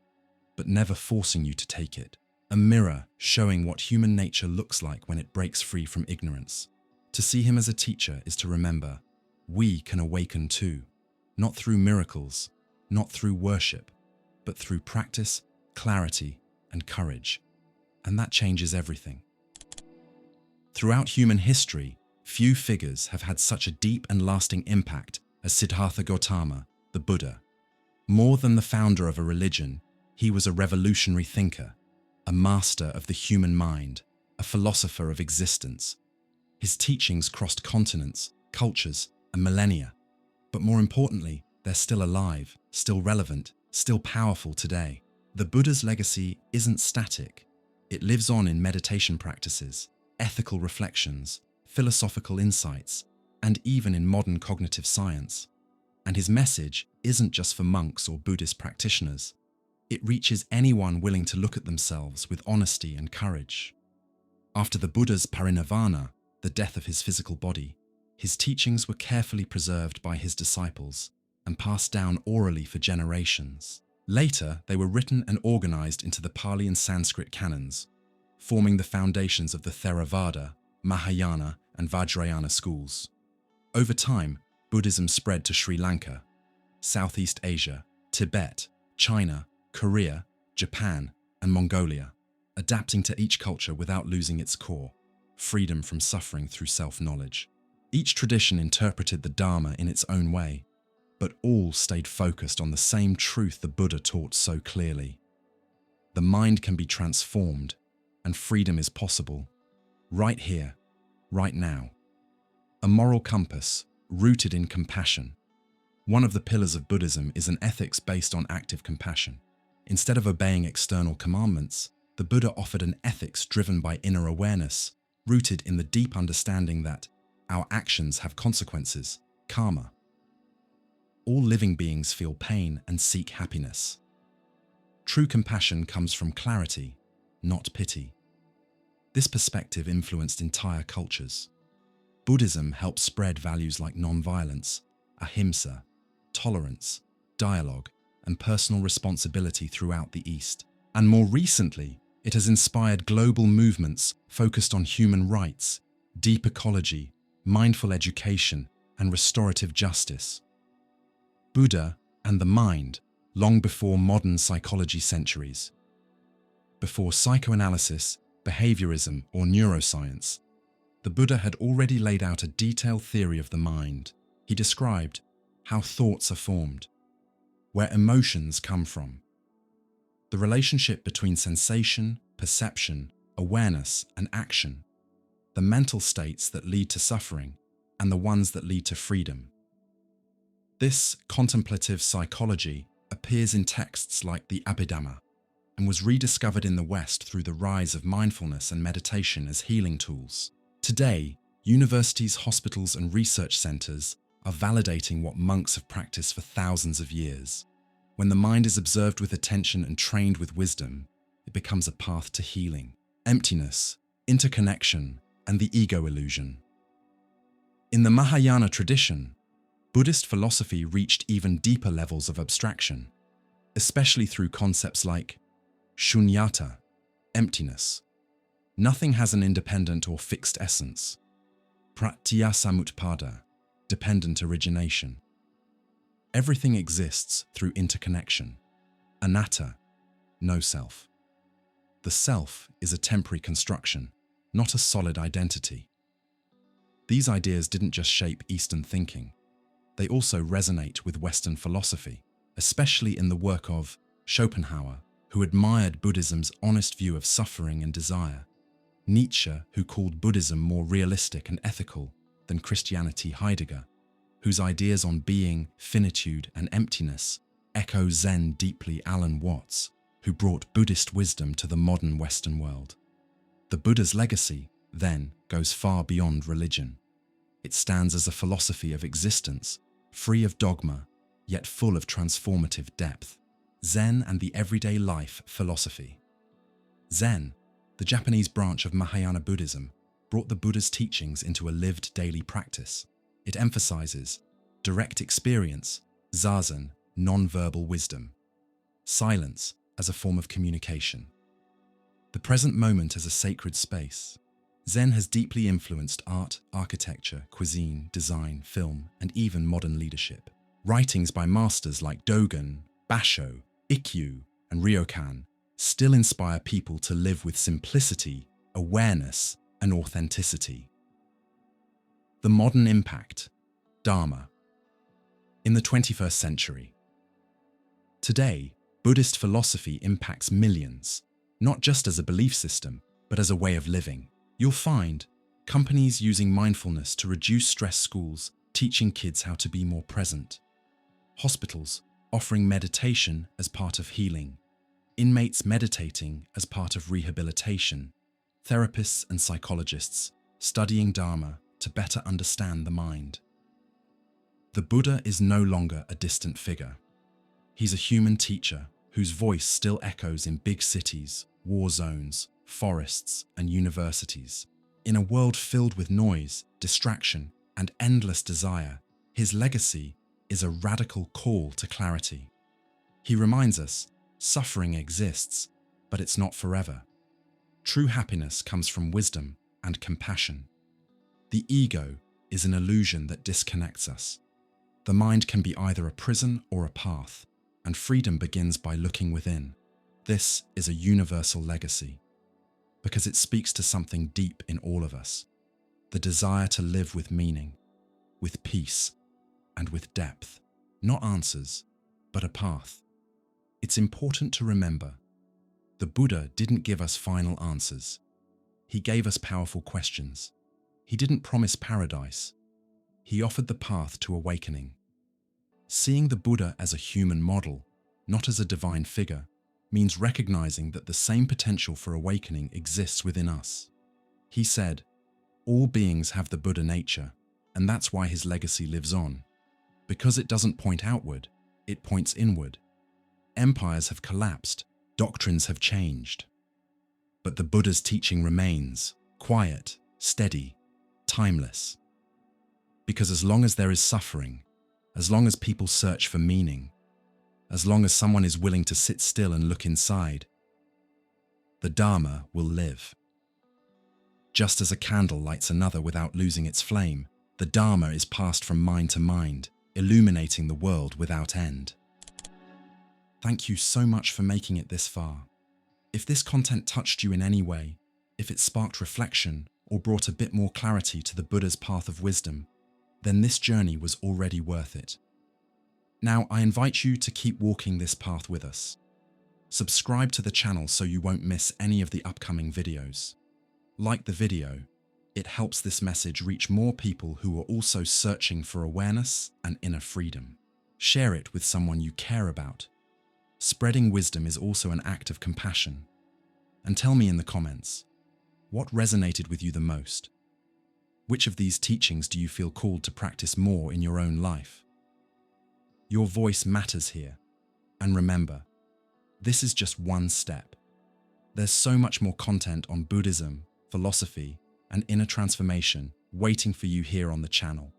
but never forcing you to take it. A mirror showing what human nature looks like when it breaks free from ignorance. To see him as a teacher is to remember, we can awaken too, not through miracles, not through worship, but through practice, clarity, and courage. And that changes everything. Throughout human history, few figures have had such a deep and lasting impact as Siddhartha Gautama, the Buddha. More than the founder of a religion, he was a revolutionary thinker, a master of the human mind, a philosopher of existence. His teachings crossed continents, cultures, and millennia. But more importantly, they're still alive, still relevant, still powerful today. The Buddha's legacy isn't static. It lives on in meditation practices, ethical reflections, philosophical insights, and even in modern cognitive science. And his message isn't just for monks or Buddhist practitioners. It reaches anyone willing to look at themselves with honesty and courage. After the Buddha's parinirvana, the death of his physical body, His teachings were carefully preserved by his disciples and passed down orally for generations. Later, they were written and organized into the Pali and Sanskrit canons, forming the foundations of the Theravada, Mahayana, and Vajrayana schools. Over time, Buddhism spread to Sri Lanka, Southeast Asia, Tibet, China, Korea, Japan, and Mongolia, adapting to each culture without losing its core, freedom from suffering through self-knowledge. Each tradition interpreted the Dharma in its own way, but all stayed focused on the same truth the Buddha taught so clearly. The mind can be transformed, and freedom is possible, right here, right now. A moral compass, rooted in compassion. One of the pillars of Buddhism is an ethics based on active compassion. Instead of obeying external commandments, the Buddha offered an ethics driven by inner awareness, rooted in the deep understanding that our actions have consequences, karma. All living beings feel pain and seek happiness. True compassion comes from clarity, not pity. This perspective influenced entire cultures. Buddhism helped spread values like non-violence, ahimsa, tolerance, dialogue, and personal responsibility throughout the East. And more recently, it has inspired global movements focused on human rights, deep ecology, mindful education, and restorative justice. Buddha and the mind, long before modern psychology centuries. Before psychoanalysis, behaviorism, or neuroscience, the Buddha had already laid out a detailed theory of the mind. He described how thoughts are formed, where emotions come from, the relationship between sensation, perception, awareness, and action, the mental states that lead to suffering, and the ones that lead to freedom. This contemplative psychology appears in texts like the Abhidhamma and was rediscovered in the West through the rise of mindfulness and meditation as healing tools. Today, universities, hospitals, and research centers are validating what monks have practiced for thousands of years. When the mind is observed with attention and trained with wisdom, it becomes a path to healing, emptiness, interconnection, and the ego illusion. In the Mahayana tradition, Buddhist philosophy reached even deeper levels of abstraction, especially through concepts like Shunyata, emptiness. Nothing has an independent or fixed essence. Pratyasamutpada, dependent origination. Everything exists through interconnection. Anatta, no self. The self is a temporary construction, not a solid identity. These ideas didn't just shape Eastern thinking. They also resonate with Western philosophy, especially in the work of Schopenhauer, who admired Buddhism's honest view of suffering and desire, Nietzsche, who called Buddhism more realistic and ethical than Christianity, Heidegger, whose ideas on being, finitude, and emptiness echo Zen deeply, Alan Watts, who brought Buddhist wisdom to the modern Western world. The Buddha's legacy, then, goes far beyond religion. It stands as a philosophy of existence, free of dogma, yet full of transformative depth. Zen and the everyday life philosophy. Zen, the Japanese branch of Mahayana Buddhism, brought the Buddha's teachings into a lived daily practice. It emphasizes direct experience, zazen, non-verbal wisdom, silence as a form of communication, the present moment as a sacred space. Zen has deeply influenced art, architecture, cuisine, design, film, and even modern leadership. Writings by masters like Dogen, Basho, Ikkyu, and Ryokan still inspire people to live with simplicity, awareness, and authenticity. The modern impact, Dharma. In the 21st century. Today, Buddhist philosophy impacts millions, not just as a belief system, but as a way of living. You'll find companies using mindfulness to reduce stress, schools teaching kids how to be more present, hospitals offering meditation as part of healing, inmates meditating as part of rehabilitation, therapists and psychologists studying Dharma to better understand the mind. The Buddha is no longer a distant figure. He's a human teacher whose voice still echoes in big cities, war zones, forests, and universities. In a world filled with noise, distraction, and endless desire, his legacy is a radical call to clarity. He reminds us, suffering exists, but it's not forever. True happiness comes from wisdom and compassion. The ego is an illusion that disconnects us. The mind can be either a prison or a path, and freedom begins by looking within. This is a universal legacy, because it speaks to something deep in all of us, the desire to live with meaning, with peace, and with depth. Not answers, but a path. It's important to remember, the Buddha didn't give us final answers. He gave us powerful questions. He didn't promise paradise. He offered the path to awakening. Seeing the Buddha as a human model, not as a divine figure, means recognizing that the same potential for awakening exists within us. He said, "All beings have the Buddha nature, and that's why his legacy lives on. Because it doesn't point outward, it points inward. Empires have collapsed, doctrines have changed. But the Buddha's teaching remains, quiet, steady, timeless. Because as long as there is suffering, as long as people search for meaning, as long as someone is willing to sit still and look inside, the Dharma will live. Just as a candle lights another without losing its flame, the Dharma is passed from mind to mind, illuminating the world without end." Thank you so much for making it this far. If this content touched you in any way, if it sparked reflection or brought a bit more clarity to the Buddha's path of wisdom, then this journey was already worth it. Now, I invite you to keep walking this path with us. Subscribe to the channel so you won't miss any of the upcoming videos. Like the video, it helps this message reach more people who are also searching for awareness and inner freedom. Share it with someone you care about. Spreading wisdom is also an act of compassion. And tell me in the comments, what resonated with you the most? Which of these teachings do you feel called to practice more in your own life? Your voice matters here. And remember, this is just one step. There's so much more content on Buddhism, philosophy, and inner transformation waiting for you here on the channel.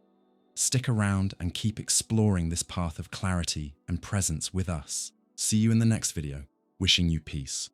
Stick around and keep exploring this path of clarity and presence with us. See you in the next video. Wishing you peace.